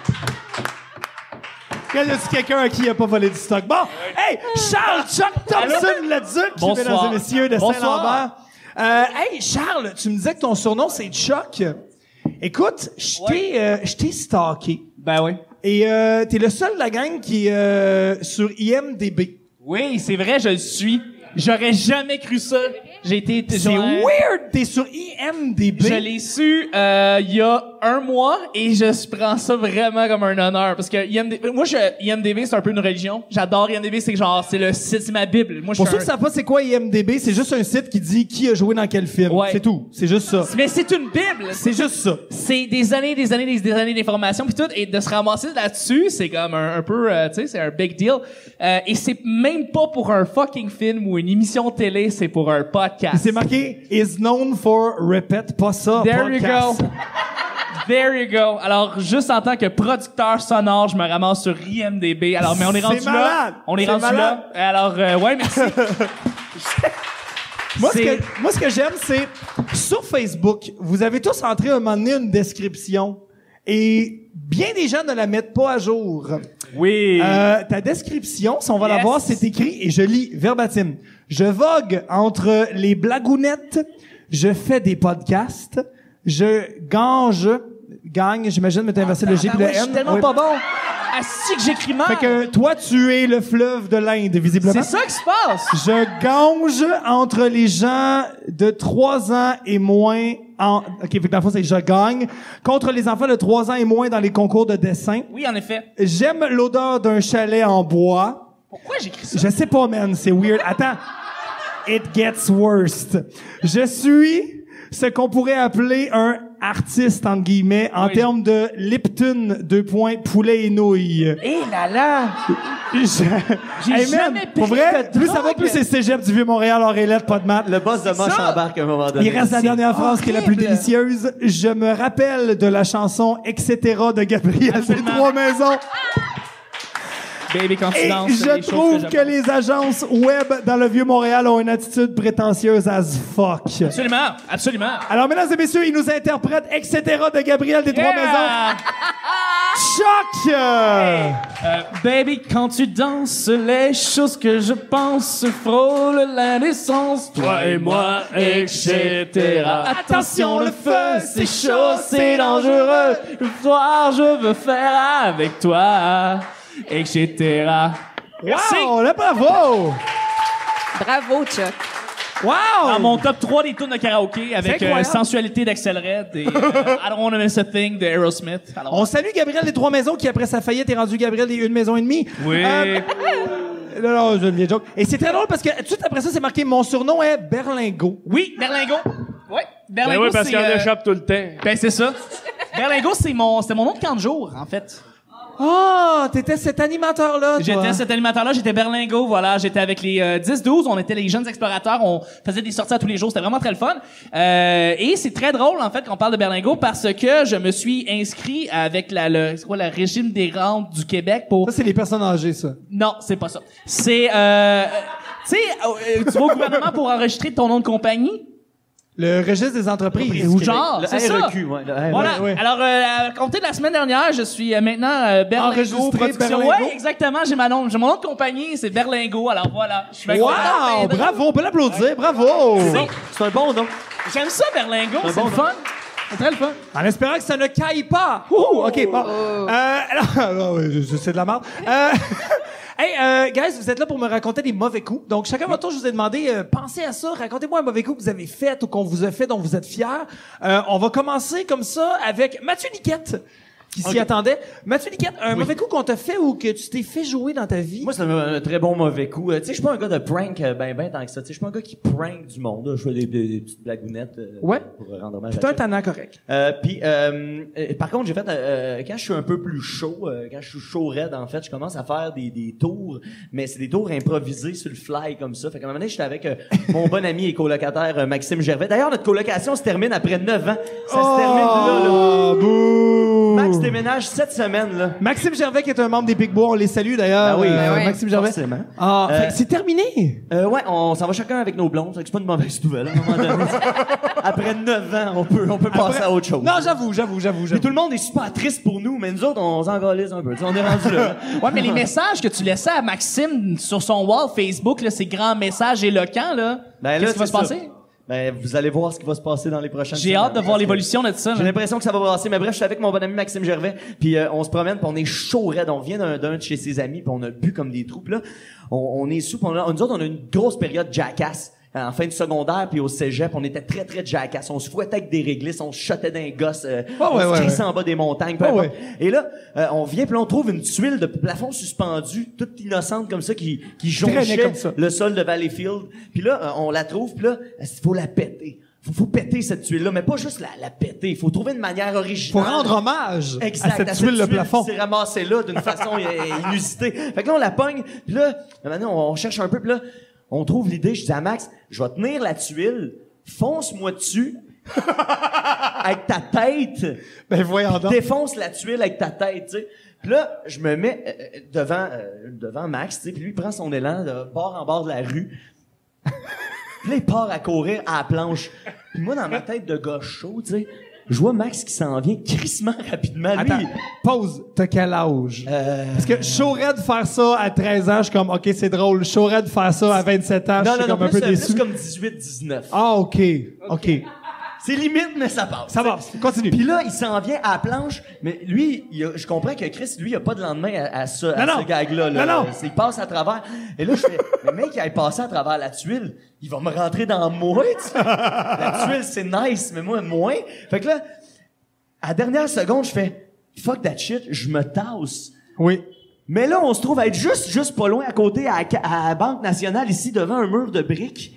Quel est-ce quelqu'un à qui il a pas volé du stock? Bon, hey, Charles Chuck Thompson, le duc, Bonsoir. mesdames et messieurs, de Bonsoir. Saint-Lambert. Hey, Charles, tu me disais que ton surnom, c'est Chuck. Écoute, je t'ai stalké. Ben oui. Et t'es le seul de la gang qui est sur IMDb. Oui, c'est vrai, je le suis. J'aurais jamais cru ça. J'ai été... C'est weird, t'es sur IMDb. Je l'ai su il y a un mois et je prends ça vraiment comme un honneur parce que IMDb c'est un peu une religion. J'adore IMDb, c'est genre c'est le site, c'est ma bible. Moi je Pour suis ceux qui savent pas c'est quoi IMDb, c'est juste un site qui dit qui a joué dans quel film. Ouais. C'est tout. C'est juste ça. Mais c'est une bible. C'est juste ça. C'est des années d'informations puis tout et de se ramasser là-dessus, c'est comme un peu tu sais, c'est un big deal. Et c'est même pas pour un fucking film ou une émission télé, c'est pour un podcast. C'est marqué is known for répète pas ça. There you podcast. go. There you go. Alors, juste en tant que producteur sonore, je me ramasse sur IMDb. Alors, mais on est rendu C'est malade. là. On est C'est rendu malade. là. Alors, ouais, merci. Moi, C'est- ce que j'aime, c'est sur Facebook, vous avez tous entré un moment donné une description et bien des gens ne la mettent pas à jour. Oui. Ta description, si on va la Yes. voir, c'est écrit et je lis verbatim. Je vogue entre les blagounettes, je fais des podcasts, je gagne, j'imagine, mais t'as inversé le G puis le Je suis N. tellement Oui. pas bon. Asti que j'écris mal. Fait que toi, tu es le fleuve de l'Inde, visiblement. C'est ça qui se passe. Je gange entre les gens de 3 ans et moins OK, fait que dans le fond, c'est que je gagne. Contre les enfants de 3 ans et moins dans les concours de dessin. Oui, en effet. J'aime l'odeur d'un chalet en bois. Pourquoi j'écris ça? Je sais pas, man, c'est weird. Attends. It gets worst. Je suis ce qu'on pourrait appeler un artiste, entre guillemets, en Oui, termes de Lipton, poulet et nouilles. Eh là là! J'ai Hey, man, jamais pour pris vrai, de plus ça va, drogue. plus c'est cégep du Vieux-Montréal, Aurélette, pas de maths. Le boss de Moche ça. embarque à un moment donné. Il reste la dernière phrase qui est la plus horrible. délicieuse. Je me rappelle de la chanson Etc. de Gabriel des Absolument. Trois Maisons. Baby, quand tu Et danses, c'est je les choses trouve que j'aime. les agences web dans le Vieux-Montréal ont une attitude prétentieuse as fuck. Absolument, absolument. Alors, mesdames et messieurs, ils nous interprètent Etc. de Gabriel des Trois Maisons. Yeah! Choc! Baby, quand tu danses, les choses que je pense frôlent l'indécence. Toi et moi, etc. Attention, le feu, c'est chaud, c'est dangereux. Le soir, je veux faire avec toi, etc. Merci. Wow, là, bravo! Bravo, Chuck. Wow! Dans mon top 3 des tunes de karaoké avec C'est incroyable. Sensualité d'Axel Red et I Don't Wanna Miss a Thing de Aerosmith. Alors, On salue Gabriel des Trois Maisons qui, après sa faillite, est rendu Gabriel des Une Maison et Demie. oui. Non, je viens joke. Et c'est très drôle parce que tout de suite après ça, c'est marqué mon surnom est Berlingo. Oui, Berlingo. Oui, Ben Berlingo, oui, parce c'est, qu'il en échappe tout le temps. Ben, c'est ça. Berlingo, c'était mon nom de camp de jour, en fait. Ah, t'étais cet animateur-là, toi. J'étais cet animateur-là, j'étais Berlingo, voilà. J'étais avec les 10-12, on était les jeunes explorateurs, on faisait des sorties à tous les jours, c'était vraiment très le fun. Et c'est très drôle, en fait, qu'on parle de Berlingo parce que je me suis inscrit avec le régime des rentes du Québec pour... Ça, c'est les personnes âgées, ça. Non, c'est pas ça. C'est, tu sais, tu vas au gouvernement pour enregistrer ton nom de compagnie. Le registre des entreprises. Ou du genre, Le c'est ça. REQ, ouais. le REQ. Voilà. ouais. Alors, à compter de la semaine dernière, je suis maintenant Berlingo Enregistré Production. Berlingo. Ouais, exactement. J'ai mon nom de compagnie, c'est Berlingo. Alors voilà. Je suis bien content. Wow, bravo, on peut l'applaudir, bravo! C'est un bon nom. J'aime ça, Berlingo. C'est bon le fun. C'est très le fun. En espérant que ça ne caille pas. Ouh, OK, bon. Alors, c'est de la merde. Hey, guys, vous êtes là pour me raconter des mauvais coups. Donc, chacun votre tour, je vous ai demandé, pensez à ça, racontez-moi un mauvais coup que vous avez fait ou qu'on vous a fait dont vous êtes fiers. On va commencer comme ça avec Mathieu Niquette, qui s'y attendait. Mathieu Niquette, un mauvais coup qu'on t'a fait ou que tu t'es fait jouer dans ta vie? Moi, c'est un très bon mauvais coup. Tu sais, je suis pas un gars de prank ben tant que ça. Tu sais, je suis pas un gars qui prank du monde. Là. Je fais des petites blagounettes Ouais. pour rendre hommage Putain, à t'en as correct. Puis, par contre, j'ai fait quand je suis un peu plus chaud, quand je suis chaud raide, en fait, je commence à faire des tours, mais c'est des tours improvisés sur le fly comme ça. Fait qu'à un moment donné, j'étais avec mon bon ami et colocataire Maxime Gervais. D'ailleurs, notre colocation se termine après 9 ans. Ça se termine là. Bouh! Max déménage déménage cette semaine, là. Maxime Gervais, qui est un membre des Picbois, on les salue d'ailleurs. Ben oui, oui. Maxime Gervais. Forcément. Ah, fait que c'est terminé. Ouais, on s'en va chacun avec nos blondes. C'est pas une mauvaise nouvelle, à un moment donné. Après 9 ans, on peut passer à autre chose. Non, j'avoue. Mais tout le monde est super triste pour nous, mais nous autres, on s'en galise un peu. T'sais, on est rendu là. Ouais, mais les messages que tu laissais à Maxime sur son wall Facebook, là, ces grands messages éloquents, là, Ben là, qu'est-ce qui va c'est se passer? Ben, vous allez voir ce qui va se passer dans les prochaines J'ai hâte de semaines, voir parce que l'évolution de ça. J'ai là. l'impression que ça va brasser, mais bref, je suis avec mon bon ami Maxime Gervais, puis on se promène, puis on est chaud raide. On vient d'un de chez ses amis, puis on a bu comme des trous. Puis là, on est sous, puis nous autres, on a une grosse période jackass. En fin de secondaire, puis au cégep, on était très, très jackass. On se fouettait avec des réglisses, on se shotait d'un gosse, on se crissait en bas des montagnes, peu importe. Et là, on vient, puis là, on trouve une tuile de plafond suspendue, toute innocente comme ça, qui jonchait comme ça. le sol de Valleyfield. Puis là, on la trouve, puis là, il faut la péter. Faut péter cette tuile-là, mais pas juste la péter. Il faut trouver une manière Faut originale. rendre hommage Exact, à cette tuile de plafond. qui s'est ramassée là d'une façon inusitée. Fait que là, on la pogne, puis là, maintenant, on cherche un peu, puis là, on trouve l'idée. Je dis à Max, je vais tenir la tuile, fonce-moi dessus, avec ta tête. Ben voyons donc. Défonce la tuile avec ta tête, tu sais. Puis là, je me mets devant Max, tu sais, puis lui, il prend son élan de bord en bord de la rue. Puis là, il part à courir à la planche. Puis moi, dans ma tête de gars chaud, tu sais, je vois Max qui s'en vient crissement rapidement. Lui, Attends, pause. T'as quel âge? Parce que j'aurais de faire ça à 13 ans, je suis comme, OK, c'est drôle. J'aurais de faire ça à 27 ans, je suis comme un peu déçu. plus comme 18-19. Ah, OK. C'est limite, mais ça passe. Ça va, continue. Puis là, il s'en vient à la planche, mais lui, je comprends que Chris, lui, il a pas de lendemain à ce gag-là. Là. Non. Il passe à travers. Et là, je fais, mais mec, il a passé à travers la tuile, il va me rentrer dans moi, tu sais. La tuile, c'est nice, mais moi, moins. Fait que là, à la dernière seconde, je fais, fuck that shit, je me tasse. Oui. Mais là, on se trouve à être juste pas loin, à côté, à la Banque Nationale, ici, devant un mur de briques.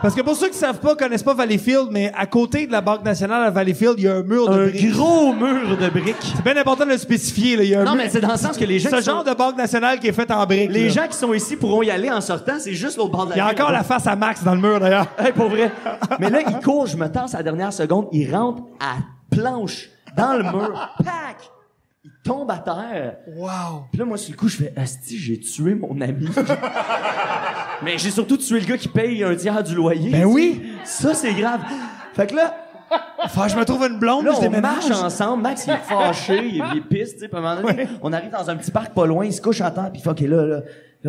Parce que pour ceux qui savent pas, connaissent pas Valleyfield, mais à côté de la Banque Nationale à Valleyfield, il y a un mur de briques. Un gros mur de briques. C'est bien important de le spécifier, là. Il y a un Non, mur. mais c'est dans le sens que les gens... Ce genre de Banque Nationale qui est faite en briques. Les là. gens qui sont ici pourront y aller en sortant, c'est juste l'autre bord de la Il y a rue, encore là-bas. la face à Max dans le mur, d'ailleurs. Hey, pour vrai. Mais là, il court, je me tasse à la dernière seconde, il rentre à planche, dans le mur, pac! Il tombe à terre. Wow. Puis là, moi, sur le coup, je fais, asti, j'ai tué mon ami. Mais j'ai surtout tué le gars qui paye un tiers du loyer. Ben oui. Ça, c'est grave. Fait que là, Enfin, je me trouve une blonde, là, je on déménage. marche ensemble. Max, il est fâché, il est pisse, tu sais. Puis à un moment donné, on arrive dans un petit parc pas loin, il se couche à terre, puis il fait, OK, là,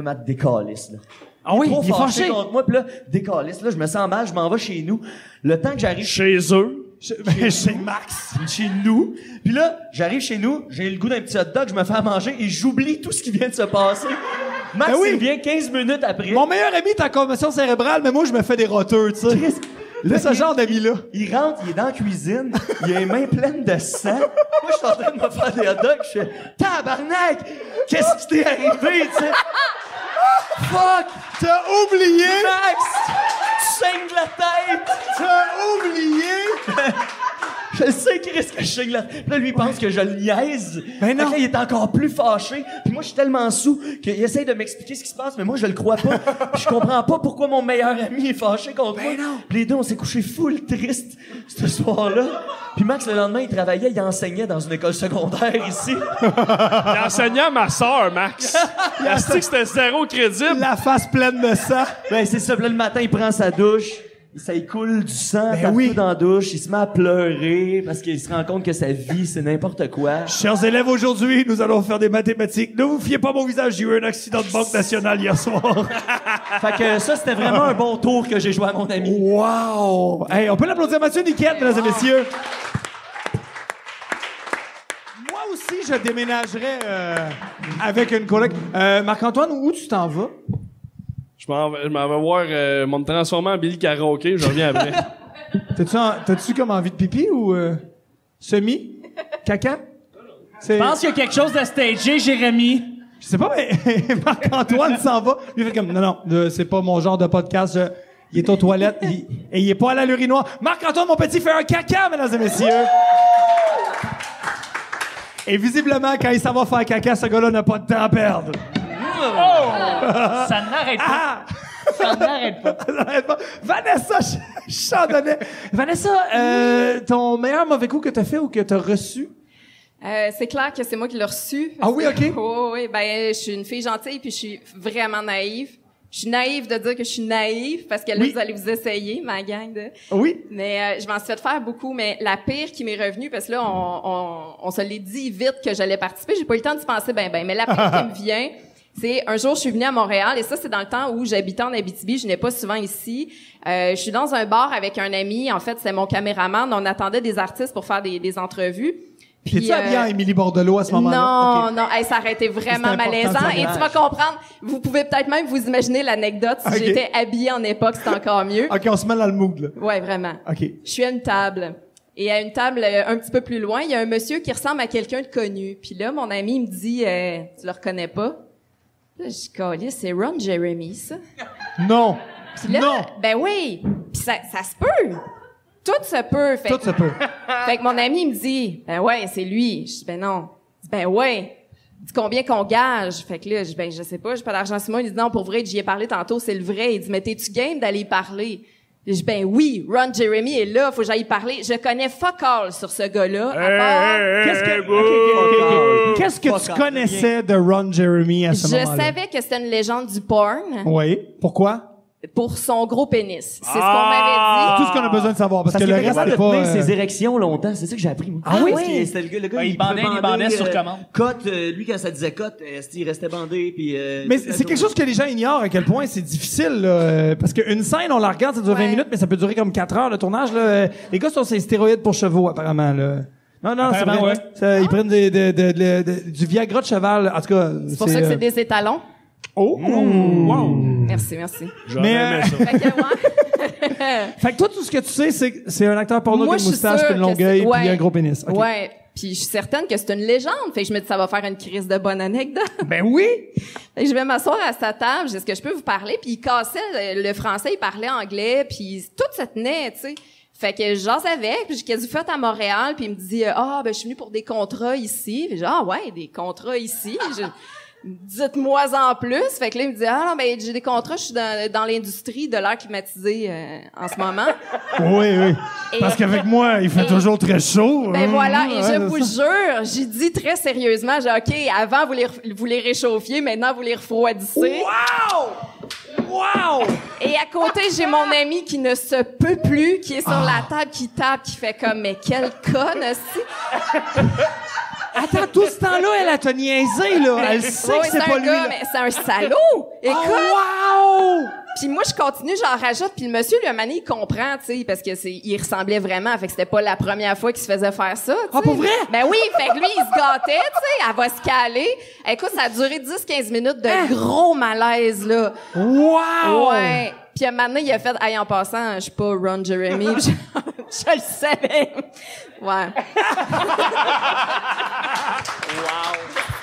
Matt décalisse, là. Ah oui, Trop il est fâché fâché. contre moi, puis là, décalisse, là, je me sens mal, je m'en vais chez nous. Le temps que j'arrive Chez eux. Chez Max. chez nous, puis là, j'arrive chez nous, j'ai le goût d'un petit hot dog, je me fais à manger et j'oublie tout ce qui vient de se passer. Max, Ben oui. il vient 15 minutes après. Mon meilleur ami est en commotion cérébrale, mais moi, je me fais des roteux, tu sais. Chris, C'est ce genre d'ami-là. Il rentre, il est dans la cuisine, il a les mains pleines de sang. Moi, je suis en train de me faire des hot dogs, je fais « Tabarnak! Qu'est-ce qui t'est arrivé, tu sais? » Fuck! T'as oublié! Max! Tu saignes de la tête! T'as oublié! Je le sais, Chris, que je saigne la tête. Puis là, lui, il pense que je le niaise. Ben non. Fait que là, il est encore plus fâché. Puis moi, je suis tellement sous qu'il essaye de m'expliquer ce qui se passe, mais moi, je le crois pas. Puis je comprends pas pourquoi mon meilleur ami est fâché contre moi. Puis les deux, on s'est couchés full triste ce soir-là. Puis Max, le lendemain, il travaillait, il enseignait dans une école secondaire ici. Il enseignait à ma sœur, Max. Il a dit que c'était zéro crédible. La face pleine de sang. Ben, c'est ça. Puis là, le matin, il prend sa douche. Ça y coule du sang partout oui. dans la douche. Il se met à pleurer parce qu'il se rend compte que sa vie, c'est n'importe quoi. Chers élèves, aujourd'hui, nous allons faire des mathématiques. Ne vous fiez pas à mon visage, j'ai eu un accident de Banque Nationale hier soir. Fait que ça, c'était vraiment un bon tour que j'ai joué à mon ami. Wow! Hey, on peut l'applaudir à Mathieu Niquette, mesdames et messieurs. Moi aussi, je déménagerais avec une collègue. Marc-Antoine, où tu t'en vas? Je m'en vais voir me transformer en Billy Karaoke, je reviens après. T'as-tu comme envie de pipi ou semi? Caca? Je pense qu'il y a quelque chose de stagé, Jérémy. Je sais pas, mais Marc-Antoine s'en va. Lui, il fait comme, non, c'est pas mon genre de podcast. Il est aux toilettes et il est pas à la l'urinoir. Marc-Antoine, mon petit, fait un caca, mesdames et messieurs. Et visiblement, quand il s'en va faire caca, ce gars-là n'a pas de temps à perdre. Ça n'arrête pas. Ah! Ça n'arrête pas. Ça n'arrête pas. Vanessa Chandonnet. Vanessa, ton meilleur mauvais coup que t'as fait ou que t'as reçu? C'est clair que c'est moi qui l'ai reçu. Ah oui, OK. Oui, ben, je suis une fille gentille puis je suis vraiment naïve. Je suis naïve de dire que je suis naïve parce que là, vous allez vous essayer, ma gang de... Oui. Mais je m'en suis fait faire beaucoup. Mais la pire qui m'est revenue, parce que là, on se l'est dit vite que j'allais participer. J'ai pas eu le temps d'y penser ben. Mais la pire qui me vient, c'est un jour, je suis venue à Montréal et ça, c'est dans le temps où j'habitais en Abitibi. Je n'ai pas souvent ici. Je suis dans un bar avec un ami. En fait, c'est mon caméraman. On attendait des artistes pour faire des entrevues. T'es-tu habillée en Émilie Bordelot à ce moment-là? Non, Okay. non, hey, ça aurait été vraiment C'était important, malaisant. ça. Et tu vas comprendre, vous pouvez peut-être même vous imaginer l'anecdote. Si Okay. j'étais habillée en époque, c'était encore mieux. OK, on se met dans le mood, là. Ouais, vraiment. OK. Je suis à une table. Et à une table un petit peu plus loin, il y a un monsieur qui ressemble à quelqu'un de connu. Puis là, mon ami il me dit, tu le reconnais pas? Là, je dis, calisse, c'est Ron Jeremy, ça. Non. Puis là, Non. ben oui. Puis ça se peut. Tout se peut. Fait Tout se peut. Fait que mon ami, il me dit, ben ouais, c'est lui. Je dis, ben non. Il dit, ben ouais. Il dit, combien qu'on gage? Fait que là, je dis, ben je sais pas, j'ai pas d'argent sur moi. Il dit, non, pour vrai, j'y ai parlé tantôt, c'est le vrai. Il dit, mais t'es-tu game d'aller y parler? Je dis, ben oui, Ron Jeremy est là, faut que j'aille y parler. Je connais fuck all sur ce gars-là. À part... Qu'est-ce que tu connaissais de Ron Jeremy à ce Je moment-là? savais que c'était une légende du porn Oui. Pourquoi? pour son gros pénis. C'est ce qu'on m'avait Tout ce qu'on a besoin de savoir, parce que le reste, capable c'est de pas... tenir ses érections longtemps, c'est ça que j'ai appris, moi. Ah oui? Parce que c'était le gars, il bandait, pouvait il bandait bander, sur commande. Cote, lui, quand ça disait cote, il restait bandé, puis... Mais c'est quelque chose que les gens ignorent, à quel point c'est difficile, là, parce qu'une scène, on la regarde, ça dure 20 minutes, mais ça peut durer comme 4 heures, le tournage, là. Les gars sont sur les stéroïdes pour chevaux, apparemment, là. Non, c'est vrai. Apparemment, ouais. Ça, ils prennent du Viagra de cheval, en tout cas. C'est pour ça que c'est des étalons. Oh! Wow! Merci. Mais, aimé ça. Fait que, ouais. Fait que toi, tout ce que tu sais, c'est que c'est un acteur porno Moi, qui a je une suis moustache, sûre puis une que longueuil, c'est- puis un gros pénis. OK. Ouais. Puis je suis certaine que c'est une légende. Fait que je me dis, ça va faire une crise de bonne anecdote. Ben oui! Fait que je vais m'asseoir à sa table. Est-ce que je peux vous parler? Puis il cassait le français, il parlait anglais, puis tout se tenait, tu sais. Fait que j'ose avec, puis j'ai quasi fait à Montréal, puis il me dit, ben je suis venu pour des contrats ici. Puis j'ai dit, ouais, des contrats ici. Dites-moi en plus. Fait que là, il me dit, non, ben j'ai des contrats, je suis dans l'industrie de l'air climatisé en ce moment. Oui. Et- Parce qu'avec moi, il fait et- toujours très chaud. Ben voilà, et Ouais, je c'est vous ça. jure, j'ai dit très sérieusement, j'ai OK, avant vous les réchauffiez, maintenant vous les refroidissez. Wow! Et à côté, j'ai mon ami qui ne se peut plus, qui est sur la table, qui tape, qui fait comme, mais quelle conne, aussi. Attends, tout ce temps-là, elle a te niaisé, là. Elle sait que c'est pas un lui. gars, là. mais c'est un salaud. Écoute. Oh, wow! Puis moi, je continue, j'en rajoute, puis le monsieur, lui, à un moment donné, il comprend, tu sais, parce que il ressemblait vraiment, fait que c'était pas la première fois qu'il se faisait faire ça, tu sais. Ah, pour vrai? Ben oui, fait que lui, il se gâtait, tu sais, elle va se caler. Écoute, ça a duré 10-15 minutes de gros malaise, là. Wow! Ouais. Puis un moment donné, il a fait, en passant, je suis pas Ron Jeremy. Je le savais. Ouais.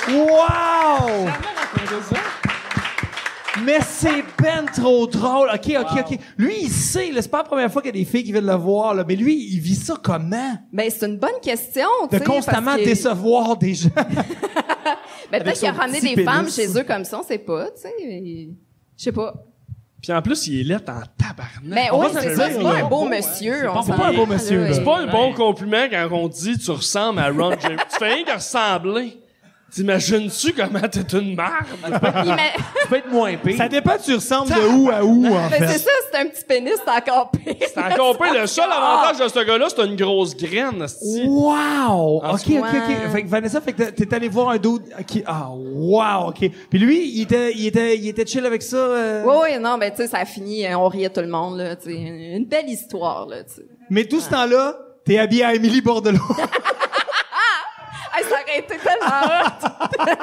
Wow! Mais c'est ben trop drôle. OK. Lui, il sait, là, c'est pas la première fois qu'il y a des filles qui viennent le voir, là, mais lui, il vit ça comment? Ben, c'est une bonne question, tu De sais. constamment parce que- décevoir des gens. Ben, peut-être qu'il a son ramené petit des femmes pénis. chez eux comme ça, on sait pas, tu sais. Je sais pas. Puis en plus, il est laid en tabarnak. Mais On oui, va se c'est le ça, dire, c'est pas là. un beau monsieur. C'est pas un beau monsieur, là. C'est pas un bon compliment quand on dit tu ressembles à Ron Jeremy. Tu fais rien que ressembler. T'imagines-tu comment t'es une merde? Tu peux être moins pire. Ça dépend, tu ressembles de où à où, en Mais c'est fait. ça, c'est un petit pénis, c'est encore pire. C'est encore pire. Le seul avantage de ce gars-là, c'est une grosse graine, esti. Wow! OK. Ouais. Fait que Vanessa, fait que t'es allé voir un dude qui... Ah, wow, OK. Puis lui, il était chill avec ça? Oui, non, ben tu sais, ça a fini, on riait tout le monde, là, tu sais. Une belle histoire, là, tu sais. Mais tout ce temps-là, t'es habillé à Émilie Bordelot. Hey, ça aurait été tellement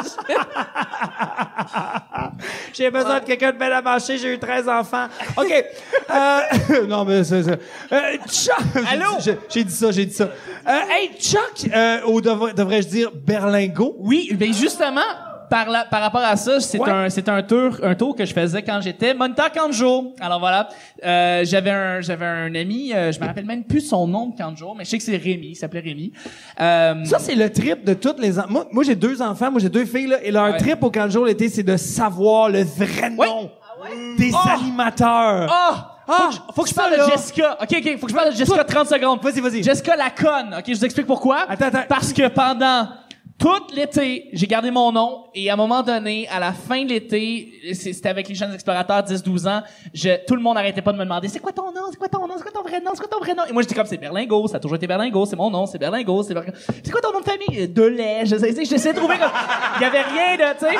J'ai besoin de quelqu'un de belle à manger, j'ai eu 13 enfants. OK. Non, mais c'est ça. Chuck! Allô? J'ai dit ça. Hey, Chuck, ou devrais-je dire Berlingo? Oui, ben justement, par rapport à ça, c'est Ouais. un tour que je faisais quand j'étais moniteur Kanjo. Alors voilà, j'avais un ami, je me rappelle même plus son nom de Kanjo, mais je sais que c'est Rémi, il s'appelait Rémi. Ça, c'est le trip de toutes les... Moi, j'ai 2 enfants, moi, j'ai 2 filles, là, et leur Ouais. trip au camp de jour l'été, c'est de savoir le vrai nom des animateurs. Faut que je parle de Jessica. OK, faut que je parle de Jessica 30 secondes. Vas-y. Jessica la conne. OK, je vous explique pourquoi. Attends. Parce que pendant tout l'été, j'ai gardé mon nom et à un moment donné, à la fin de l'été, c'était avec les jeunes explorateurs 10-12 ans, tout le monde arrêtait pas de me demander c'est quoi ton nom, c'est quoi ton nom, c'est quoi ton vrai nom, c'est quoi ton vrai nom. Et moi j'étais comme c'est Berlingo, ça a toujours été Berlingo, c'est mon nom, c'est Berlingo, c'est quoi ton nom de famille? Delay, j'essayais de trouver comme il y avait rien de, tu sais.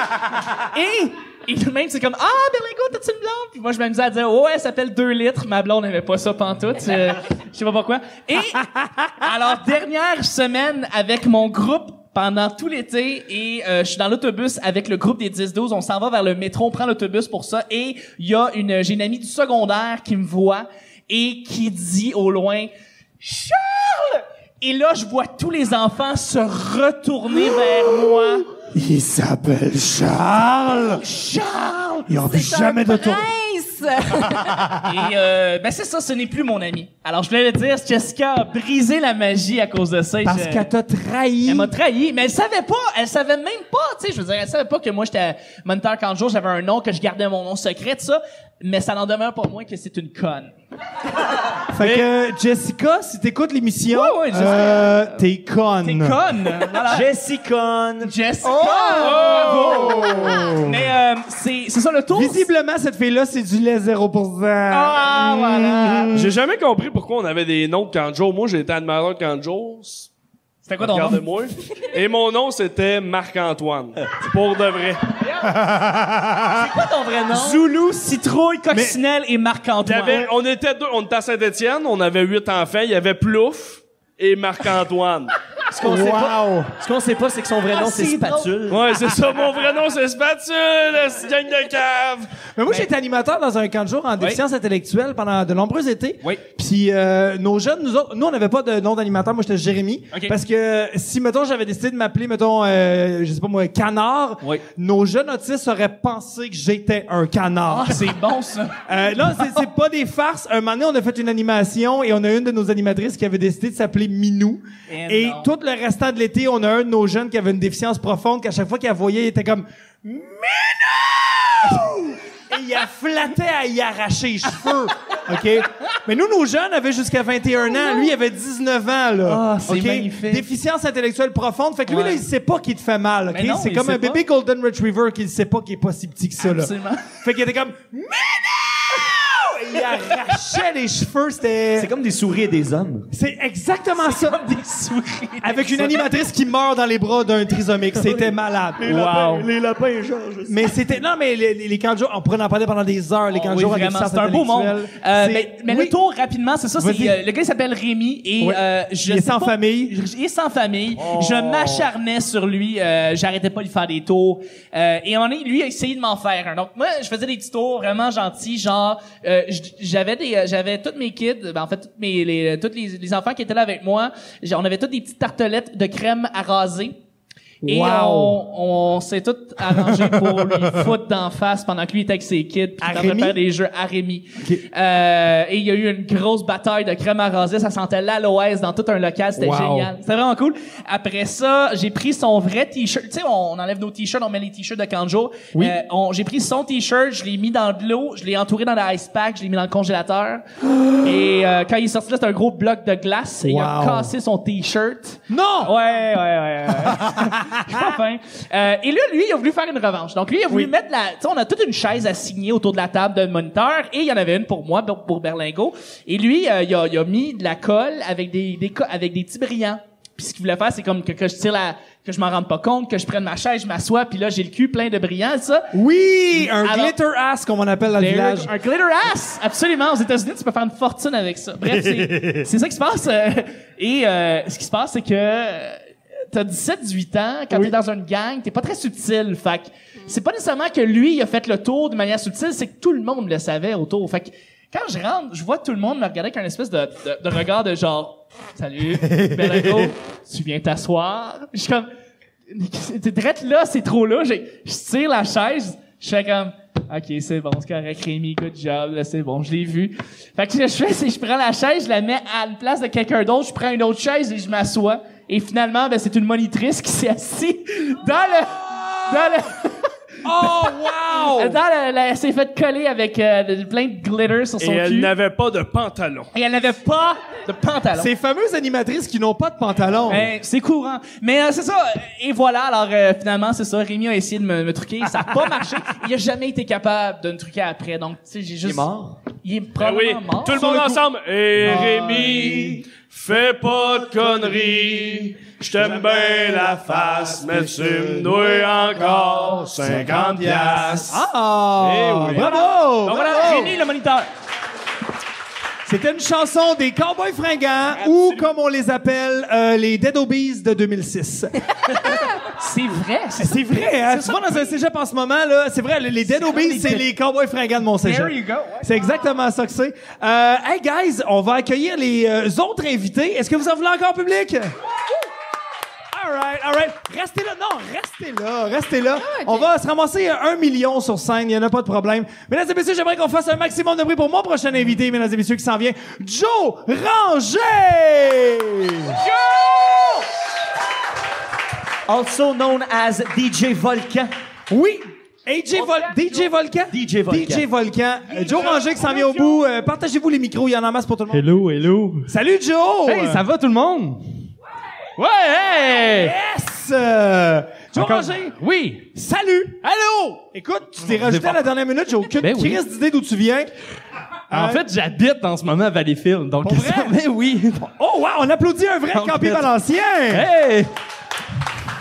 Et le même c'est comme Berlingo, t'as-tu une blonde? Puis moi je m'amusais à dire ouais, elle s'appelle 2 litres, ma blonde n'aimait pas ça pantoute, je sais pas pourquoi. Et alors dernière semaine avec mon groupe pendant tout l'été et je suis dans l'autobus avec le groupe des 10-12, on s'en va vers le métro, on prend l'autobus pour ça et j'ai une amie du secondaire qui me voit et qui dit au loin Charles! Et là je vois tous les enfants se retourner vers moi. Il s'appelle Charles! Charles! Ils ont vu jamais de tour. Et c'est ça, ce n'est plus mon ami. Alors je voulais le dire, Jessica a brisé la magie à cause de ça. Parce qu'elle t'a trahi. Elle m'a trahi, mais elle savait même pas, tu sais, je veux dire, elle savait pas que moi j'étais moniteur quand jour, j'avais un nom, que je gardais mon nom secret, tout ça, mais ça n'en demeure pas moins que c'est une conne. Fait que Jessica, si t'écoutes l'émission, t'es conne. T'es conne. Voilà. Jessica. Bravo. Mais c'est ça le tour. Visiblement, cette fille-là, c'est du lait 0%. Ah, voilà. J'ai jamais compris pourquoi on avait des noms de Kanjo. Moi, j'ai été animateur de Kanjo. C'était quoi ton nom? Regardez-moi. Et mon nom, c'était Marc-Antoine. Pour de vrai. C'est quoi ton vrai nom? Zoulou, Citrouille, Coccinelle et Marc-Antoine. On était deux. On était à Saint-Étienne. On avait 8 enfants. Il y avait Plouf et Marc-Antoine. Ce qu'on sait pas, c'est que son vrai nom, c'est Spatule. Ouais, c'est ça. Mon vrai nom, c'est Spatule. C'est gang de cave. Mais moi, j'ai été animateur dans un camp de jour en déficience intellectuelle pendant de nombreux étés. Oui. Puis nos jeunes, nous on n'avait pas de nom d'animateur. Moi, j'étais Jérémy. Okay. Parce que si, mettons, j'avais décidé de m'appeler, mettons, je sais pas moi, Canard, nos jeunes autistes auraient pensé que j'étais un canard. Ah, c'est bon, ça. Non, c'est pas des farces. Un moment donné, on a fait une animation et on a une de nos animatrices qui avait décidé de s'appeler Minou. Et tout le restant de l'été, on a un de nos jeunes qui avait une déficience profonde, qu'à chaque fois qu'il la voyait, il était comme Minou! Et il a flatté à y arracher les cheveux. OK? Mais nous, nos jeunes avaient jusqu'à 21 ans. Lui, il avait 19 ans, là. Ah, c'est magnifique. Déficience intellectuelle profonde. Fait que lui, là, il sait pas qu'il te fait mal, OK? Non, c'est comme un bébé Golden Retriever qui ne sait pas qu'il est pas si petit que ça, là. Absolument. Fait qu'il était comme Minou! Et il arrachait les cheveux, c'était... C'est comme des souris et des hommes. C'est exactement ça. Comme des souris. Avec une animatrice qui meurt dans les bras d'un trisomique. C'était malade. Les lapins changent. Mais c'était... Non, mais les camps de jour, on pourrait en parler pendant des heures, les camps de jour avec vraiment, c'est un beau monde. Mais oui. le tour, rapidement, c'est ça. C'est, le gars, il s'appelle Rémi et il est sans famille. Il est sans famille. Je m'acharnais sur lui. J'arrêtais pas de lui faire des tours. Et à un moment donné, lui, il a essayé de m'en faire un. Donc, moi, je faisais des petits tours vraiment gentils, genre... j'avais toutes mes kids, en fait tous les enfants qui étaient là avec moi, on avait toutes des petites tartelettes de crème à raser. Et on s'est tout arrangé pour lui foutre d'en face pendant que lui était avec ses kids puis qu'il était faire des jeux à Rémi. Okay. Et il y a eu une grosse bataille de crème à raser, ça sentait l'aloès dans tout un local, c'était génial. C'était vraiment cool. Après ça, j'ai pris son vrai t-shirt. Tu sais, on enlève nos t-shirts, on met les t-shirts de Kanjo. Oui. J'ai pris son t-shirt, je l'ai mis dans de l'eau, je l'ai entouré dans l'ice pack, je l'ai mis dans le congélateur. Et quand il est sorti là, c'était un gros bloc de glace et il a cassé son t-shirt. Non! Ouais. Enfin. Et là, lui, il a voulu faire une revanche. Donc, lui, il a voulu mettre tu sais, on a toute une chaise assignée autour de la table de moniteur et il y en avait une pour moi, pour Berlingo. Et lui, il a mis de la colle avec des petits brillants. Puis ce qu'il voulait faire, c'est comme que je tire que je m'en rende pas compte, que je prenne ma chaise, je m'assois, puis là, j'ai le cul plein de brillants, ça. Oui! Glitter ass, comme on appelle dans le village. Un glitter ass! Absolument. Aux États-Unis, tu peux faire une fortune avec ça. Bref, c'est ça qui se passe. Ce qui se passe, c'est que t'as 17-18 ans, quand t'es dans une gang, t'es pas très subtil. Fait que c'est pas nécessairement que lui, il a fait le tour de manière subtile, c'est que tout le monde le savait autour. Fait que quand je rentre, je vois tout le monde me regarder avec un espèce de regard de genre, salut, Berlingo, tu viens t'asseoir? Je suis comme, t'es drette là, c'est trop là. Je tire la chaise, je fais comme, OK, c'est bon, c'est correct, Rémi, good job, là, c'est bon, je l'ai vu. Fait que ce que je fais, c'est que je prends la chaise, je la mets à la place de quelqu'un d'autre, je prends une autre chaise et je m'assois. Et finalement, c'est une monitrice qui s'est assise dans le Oh, wow! Elle s'est fait coller avec plein de glitter sur son Et cul. elle n'avait pas de pantalon. Et elle n'avait pas de pantalon. Ces fameuses animatrices qui n'ont pas de pantalon. Ben, c'est courant. Mais c'est ça. Et voilà, alors finalement, c'est ça. Rémi a essayé de me truquer. Ça n'a pas marché. Il a jamais été capable de me truquer après. Donc, tu sais, j'ai juste... Il est mort? Il est Ben probablement oui, mort. tout le monde ensemble. Et Rémi, fais pas de conneries. Je t'aime bien la face, mais tu me dois encore 50 piastres. Ah! Eh oui. Bravo! Donc voilà, Bravo! Rémi, le moniteur. C'était une chanson des Cowboys fringants ou, comme on les appelle, les Dead Obies de 2006. C'est vrai. C'est vrai, hein? Tu vas dans un cégep en ce moment, là. C'est vrai, les Dead Obies, c'est les Cowboys fringants de mon cégep. There you go. Ouais. C'est exactement ça que c'est. Hey, guys, on va accueillir les autres invités. Est-ce que vous en voulez encore, public? All right. Restez là. Non, restez là. okay. On va se ramasser 1 million sur scène. Il n'y en a pas de problème. Mesdames et messieurs, j'aimerais qu'on fasse un maximum de bruit pour mon prochain invité, mesdames et messieurs, qui s'en vient. Joe Ranger! Also known as DJ Volcan. Oui. DJ Volcan? DJ Volcan. DJ Volcan. Joe Ranger qui s'en vient au bout. Partagez-vous les micros. Il y en a en masse pour tout le monde. Hello. Salut, Joe! Hey, ça va tout le monde? Ouais, hey! Yes! Joe Ranger! Oui. Salut! Allô! Écoute, tu t'es rajouté à la dernière minute, j'ai aucune Ben oui. crise d'idée d'où tu viens. En fait, j'habite en ce moment à Valleyfield, donc Pour vrai? mais oui. Oh wow, on applaudit un vrai En Campé fait. Valencien! Hey!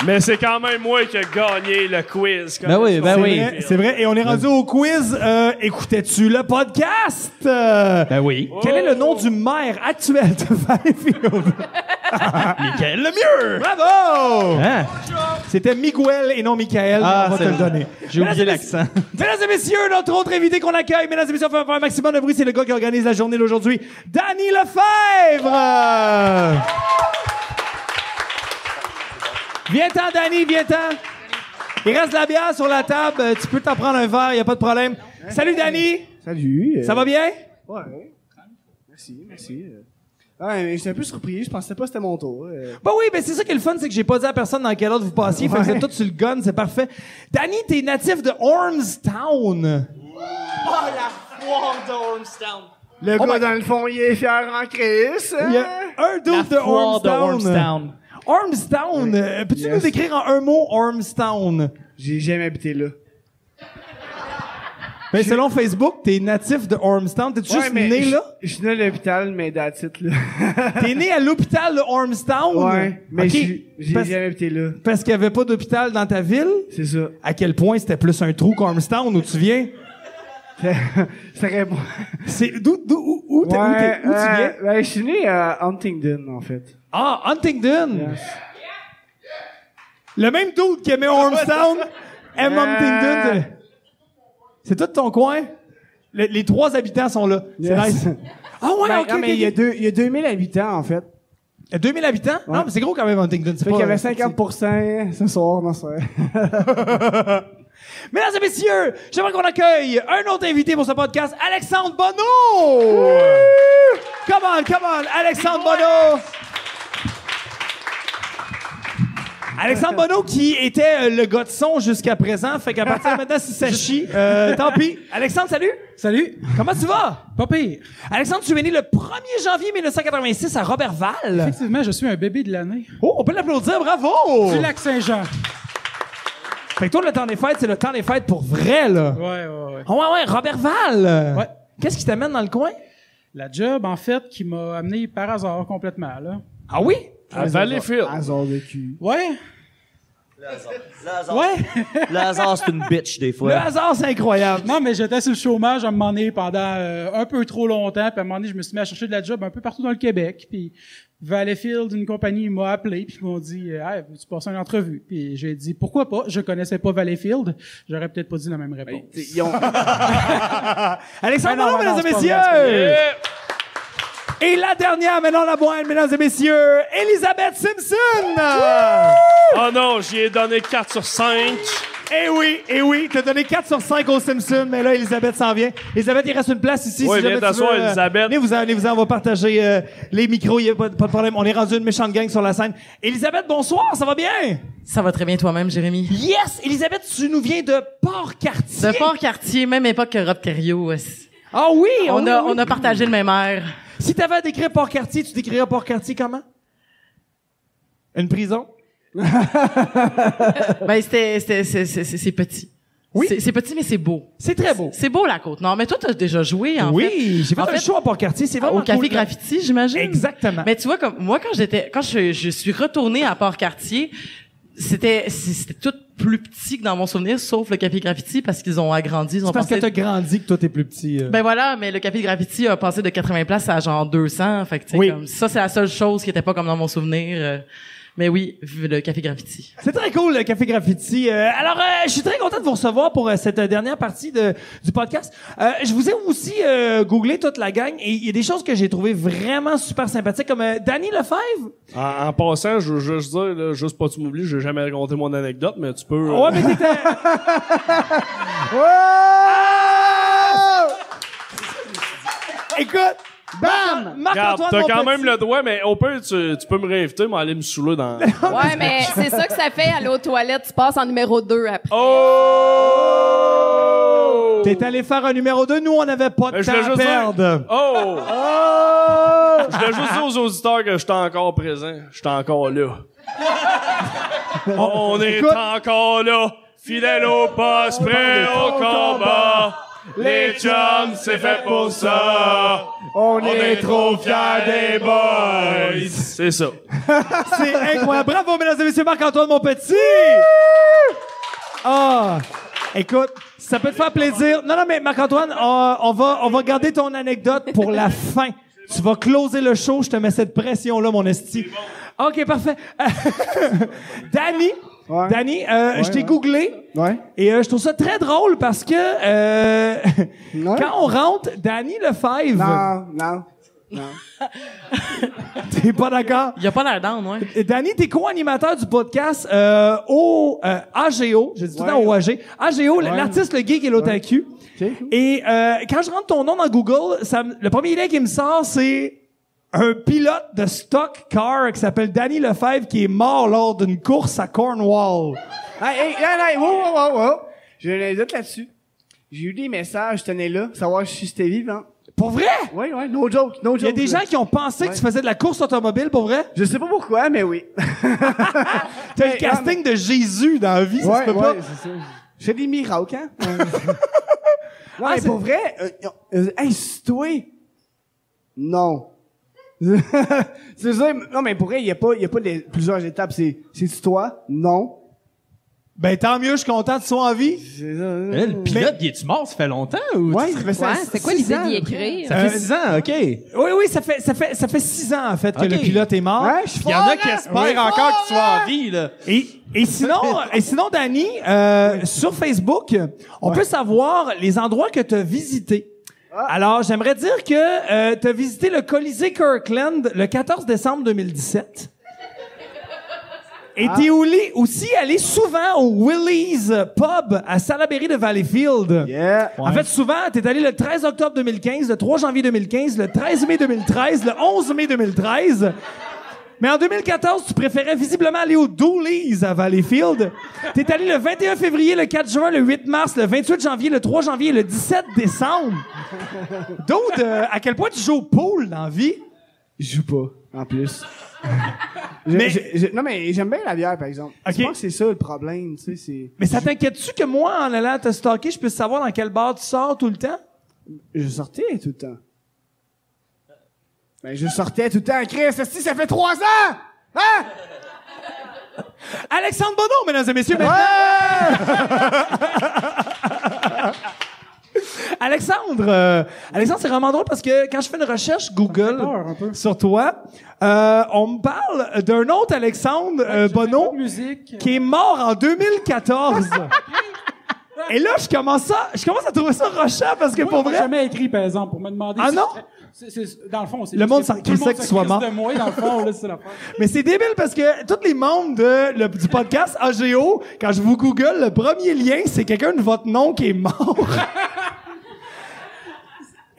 Mais c'est quand même moi qui ai gagné le quiz. Ben oui, ben C'est oui. vrai, c'est vrai. Et on est rendu au quiz. Écoutais-tu le podcast? Ben oui. Quel est le nom du maire actuel de Valleyfield? Michael Lemieux! Bravo! Hein? C'était Miguel et non Michael. Ah, on va te c'est le donner. J'ai oublié l'accent. Mesdames et messieurs, notre autre invité qu'on accueille, mesdames et messieurs, on va faire un maximum de bruit, c'est le gars qui organise la journée d'aujourd'hui, Danny Lefebvre! Viens-t'en, Danny, viens-t'en. Il reste de la bière sur la table, tu peux t'en prendre un verre, y a pas de problème. Salut, Danny! Salut. Ça va bien? Ouais. Merci. Ouais, mais j'étais un peu surpris. Je pensais pas que c'était mon tour. Bah oui, ben c'est ça qui est le fun, c'est que j'ai pas dit à personne dans quel ordre vous passiez. Fait que vous êtes tous sur le gun, c'est parfait. Danny, t'es natif de Ormstown. Le gars, dans le fond, il est fier en Chris. Il y a un dude de Ormstown. Ormstown. Peux-tu nous décrire en un mot Ormstown? J'ai jamais habité là. Ben, selon Facebook, t'es natif de Ormstown. T'es juste né là? Je suis né à l'hôpital, mais that's it, là. T'es né à l'hôpital de Ormstown? Ouais, mais Ok. j'ai Parce- jamais habité là. Parce qu'il y avait pas d'hôpital dans ta ville? C'est ça. À quel point c'était plus un trou qu'Ormstown où tu viens? Ça serait bon. C'est où tu viens? Ben, je suis né à Huntingdon, en fait. Ah, Huntingdon! Yes. Le même dude qui aimait Ormstown aime Huntingdon. C'est tout ton coin? Les 3 habitants sont là. C'est Yes. nice. Ah ouais, Ben, ok, non, mais ok. il y a 2000 habitants, en fait. Il y a 2000 habitants? Ouais. Non, mais c'est gros quand même, Huntingdon. C'est Fait pas, qu'il y avait 50% ce soir, non, c'est vrai. Mesdames et messieurs, j'aimerais qu'on accueille un autre invité pour ce podcast, Alexandre Bonneau! Come on, Alexandre Bonneau! Alexandre Bonneau qui était le gars de son jusqu'à présent, fait qu'à partir de maintenant, si ça chie, tant pis. Alexandre, salut! Salut. Comment tu vas? Pas pire. Alexandre, tu es né le 1er janvier 1986 à Robertval. Effectivement, je suis un bébé de l'année. Oh, on peut l'applaudir, bravo! Du Lac-Saint-Jean. Fait que toi, le temps des fêtes, c'est le temps des fêtes pour vrai, là. Ouais. Oh, ouais, Robertval! Ouais. Qu'est-ce qui t'amène dans le coin? La job, en fait, qui m'a amené par hasard complètement, là. Ah oui? À Valleyfield. Hasard de cul. Ouais. Le hasard. Ouais. Le hasard, c'est une bitch, des Le fois. hasard, c'est incroyable. Non, mais j'étais sur le chômage à un moment donné pendant un peu trop longtemps. Puis à un moment donné, je me suis mis à chercher de la job un peu partout dans le Québec. Puis Valleyfield, une compagnie m'a appelé puis ils m'ont dit hey, veux-tu passer une entrevue? Puis j'ai dit pourquoi pas? Je connaissais pas Valleyfield. J'aurais peut-être pas dit la même réponse. Ils ont... Alexandre Bonneau, non, mesdames et c'est pas messieurs! vrai, Et la dernière, maintenant la boîte, mesdames et messieurs, Elisabeth Simpson! Oh non, j'y ai donné 4 sur 5. Eh oui, t'as donné 4 sur 5 aux Simpsons, mais là, Elisabeth s'en vient. Elisabeth, il reste une place ici. Oui, si jamais viens tu t'asseoir, veux, Elisabeth. Venez-vous-en, on va partager les micros, il n'y a pas de problème. On est rendu une méchante gang sur la scène. Elisabeth, bonsoir, ça va bien? Ça va très bien toi-même, Jérémy. Yes! Elisabeth, tu nous viens de Port-Cartier. De Port-Cartier, même époque que Rob Cario. Ah oui! On a partagé le même air. Si t'avais à décrire Port-Cartier, tu décrirais Port-Cartier comment? Une prison? Ben, c'est petit. Oui. C'est petit, mais c'est beau. C'est très beau. C'est beau, la Côte-Nord. Mais toi, t'as déjà joué, en fait. Oui, j'ai fait un show à Port-Cartier, c'est vraiment au Café cool. Graffiti, j'imagine. Exactement. Mais tu vois, comme moi, quand je suis retournée à Port-Cartier, c'était tout plus petit que dans mon souvenir, sauf le Café Graffiti, parce qu'ils ont agrandi. Ils ont C'est parce que passé... t'as grandi que toi t'es plus petit. Ben voilà, mais le Café Graffiti a passé de 80 places à genre 200. Fait que, tu sais, Oui. comme, ça, c'est la seule chose qui était pas comme dans mon souvenir. Mais oui, le Café Graffiti. C'est très cool, le Café Graffiti. Alors, je suis très content de vous recevoir pour cette dernière partie du podcast. Je vous ai aussi googlé toute la gang et il y a des choses que j'ai trouvées vraiment super sympathiques, comme Danny Lefebvre. En passant, je veux juste dire, là, juste pas tu m'oublies, j'ai jamais raconté mon anecdote, mais tu peux... Ouais, mais t'étais... Écoute, Bam! Regarde, Marc-Antoine t'as quand Monpetit. même le droit, mais au pire, tu peux me réinviter, mais aller me saouler dans... Ouais, mais c'est ça que ça fait, aller aux toilettes. Tu passes en numéro 2 après. Oh! T'es allé faire un numéro 2, nous on n'avait pas de Mais je temps voulais à juste perdre. dire... Oh! Je voulais juste dire aux auditeurs que j'étais encore présent. J'étais encore là. On est encore là. Fidèle au poste, prêt au combat. Les chums, c'est fait pour ça. On est trop fiers des boys. C'est ça. C'est incroyable. Bravo, mesdames et messieurs, Marc-Antoine Monpetit! Ah! Écoute, ça peut te faire plaisir. Non, mais Marc-Antoine, on va garder ton anecdote pour la fin. Tu vas closer le show, je te mets cette pression-là, mon esti. OK, parfait. Danny, Ouais. Danny, je t'ai googlé. Ouais. Et je trouve ça très drôle parce que Ouais. quand on rentre, Danny Lefebvre... Non. T'es pas d'accord? Il y a pas l'air down, ouais. Danny, t'es co-animateur du podcast au AGO. Je dis tout le temps au AG. AGO, l'artiste, le geek et l'otaku. Okay, cool. Et quand je rentre ton nom dans Google, le premier lien qui me sort, c'est un pilote de stock car qui s'appelle Danny Lefebvre qui est mort lors d'une course à Cornwall. Hey, wow. J'ai une anecdote là-dessus. J'ai eu des messages, je tenais là, savoir si j'étais vivant. Pour vrai? Oui, no joke. Il y a des gens qui ont pensé que tu faisais de la course automobile, pour vrai? Je sais pas pourquoi, mais oui. T'as le casting de Jésus dans la vie, ça se peut pas. c'est ça. Je fais des miracles, hein? Non, mais c'est- pour vrai, hey, c'est toi? Non. C'est ça, non, mais pour vrai, il y a pas plusieurs étapes. C'est toi? Non. Ben, tant mieux, je suis content que tu sois en vie. C'est ça. Le pilote, il est-tu mort? Ça fait longtemps? Ou Ouais, ça fait ça. Ouais, c'est quoi l'idée d'y écrire? Ça fait 6 ans, OK. Oui, ça fait 6 ans, en fait, que Ok. le pilote est mort. Ouais, je suis Il y en a fort, qui hein? espèrent Oui. encore qu'il soit en vie, là. Et sinon, Danny, sur Facebook, on peut savoir les endroits que tu as visités. Alors, j'aimerais dire que tu as visité le Colisée Kirkland le 14 décembre 2017. Et t'es aussi allé souvent au Willie's Pub à Salaberry de Valleyfield. Yeah. En fait, souvent, t'es allé le 13 octobre 2015, le 3 janvier 2015, le 13 mai 2013, le 11 mai 2013. Mais en 2014, tu préférais visiblement aller au Dooley's à Valleyfield. T'es allé le 21 février, le 4 juin, le 8 mars, le 28 janvier, le 3 janvier et le 17 décembre. Dude, à quel point tu joues au pool dans la vie? Je joue pas, en plus. Mais- Non, mais j'aime bien la bière, par exemple. Ok. Je pense que c'est ça le problème, tu sais, c'est... Mais ça t'inquiète-tu que moi, en allant te stalker, je puisse savoir dans quel bar tu sors tout le temps? Je sortais tout le temps. Ben, je sortais tout le temps. Chris, ça fait 3 ans! Hein? Alexandre Bonneau, mesdames et messieurs. Alexandre, c'est vraiment drôle parce que quand je fais une recherche Google peur, un peu. sur toi, on me parle d'un autre Alexandre Bonneau Musique. qui est mort en 2014. Et là, je commence à trouver ça rochant parce que Moi, pour on m'a vrai, jamais écrit, par exemple, pour me demander... Ah si- non? Dans le fond, c'est... Le monde juste s'en que tout le crissait monde que se tu sois crisse mort. de moi, dans le fond, là, c'est l'affaire. mais c'est débile parce que tous les membres du podcast AGO, quand je vous Google, le premier lien, c'est quelqu'un de votre nom qui est mort.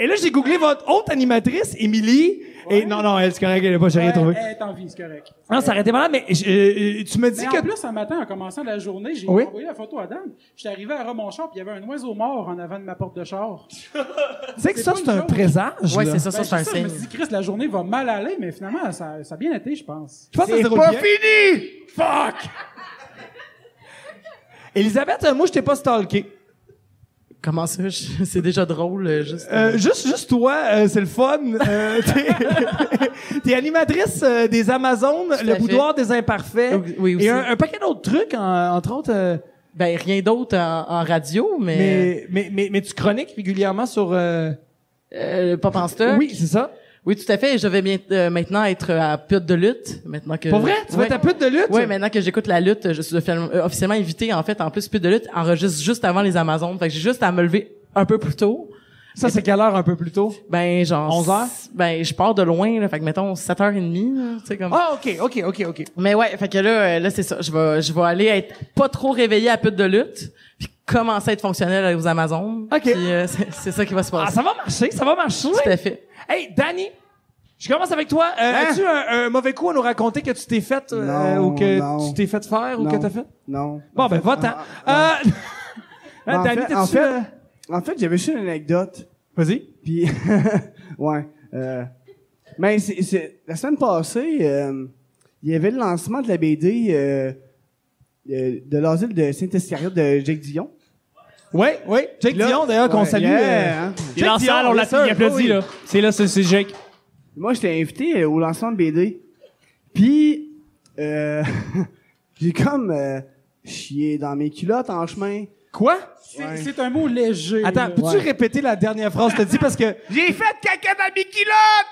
Et là, j'ai googlé votre autre animatrice, Émilie, Et non, elle, c'est correct, elle a pas, j'ai rien trouvé. Elle est en vie, c'est correct. Non, ça aurait été malade, mais tu me dis Mais que... en plus, un matin, en commençant la journée, j'ai Oui. envoyé la photo à Dan. J'étais arrivé à Romonchard, puis il y avait un oiseau mort en avant de ma porte de char. Tu sais que ça, pas c'est une un joke. présage, Ouais, là. c'est ça, c'est un Je signe. me suis dit, Chris, la journée va mal aller, mais finalement, ça a bien été, je pense. Je pense que ça se C'est déroule pas bien. fini! Fuck! Élisabeth, moi, je t'ai pas stalké. Comment ça? C'est déjà drôle, juste. Juste toi, c'est le fun. T'es animatrice des Amazones, Tout à le fait. boudoir des imparfaits. Oui, aussi. Et un paquet d'autres trucs, entre autres. Ben, rien d'autre en radio, mais Mais tu chroniques régulièrement sur. Pop en stock. Oui, c'est ça. Oui, tout à fait. Je vais bien maintenant être à pute de lutte. Maintenant que. Pour vrai? Tu vas Ouais. être à pute de lutte? Oui, maintenant que j'écoute la lutte, je suis officiellement invité. En fait, en plus, pute de lutte enregistre juste avant les Amazones. Fait que j'ai juste à me lever un peu plus tôt. Ça, c'est quelle heure un peu plus tôt? Ben, genre. 11 heures? Ben, je pars de loin, là. Fait que mettons 7h30, là, tu sais, comme. Ah, OK. Mais ouais, fait que là, c'est ça. Je vais aller être pas trop réveillé à pute de lutte, puis commencer à être fonctionnel aux Amazones. OK. Puis c'est ça qui va se Ah, passer. ça va marcher. Tout à fait. Hey, Danny, je commence avec toi. As-tu un mauvais coup à nous raconter que tu t'es fait, Non, ou que non. tu t'es fait faire, ou Non. que t'as fait? Non. Bon, ben, va-t'en. Danny, En fait, j'avais juste une anecdote. Vas-y. Puis, ouais. Mais la semaine passée, il y avait le lancement de la BD de l'asile de Saint-Escariote de Jake Dion. Oui. Jake Là- Dion, d'ailleurs, qu'on Ouais, salue. yeah, hein. Il est dans la Dion, salle, on bien sûr. l'applaudit, Oui. là. C'est Jake. Moi, j'étais invité au lancement de BD. Puis, j'ai comme chié dans mes culottes en chemin. Quoi? C'est un mot léger. Attends, là. peux-tu répéter la dernière phrase que t'as dit? Parce que J'ai fait caca dans mes culottes!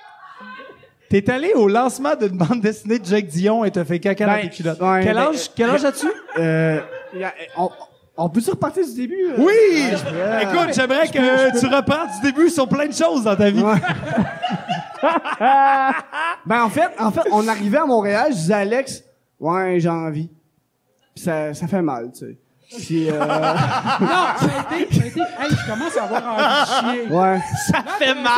t'es allé au lancement d'une bande dessinée de Jake Dion et t'as fait caca dans Ben, tes culottes. ouais, Quel ben, âge as-tu? On peut-se repartir du début? Oui! Ouais. Écoute, j'aimerais que tu repars du début sur plein de choses dans ta vie. Ouais. Ben, en fait, on arrivait à Montréal, je disais à Alex, ouais, j'ai envie. Puis ça fait mal, tu sais. Puis, Non, ça a été, hey, je commence à avoir envie de chier. ouais. Ça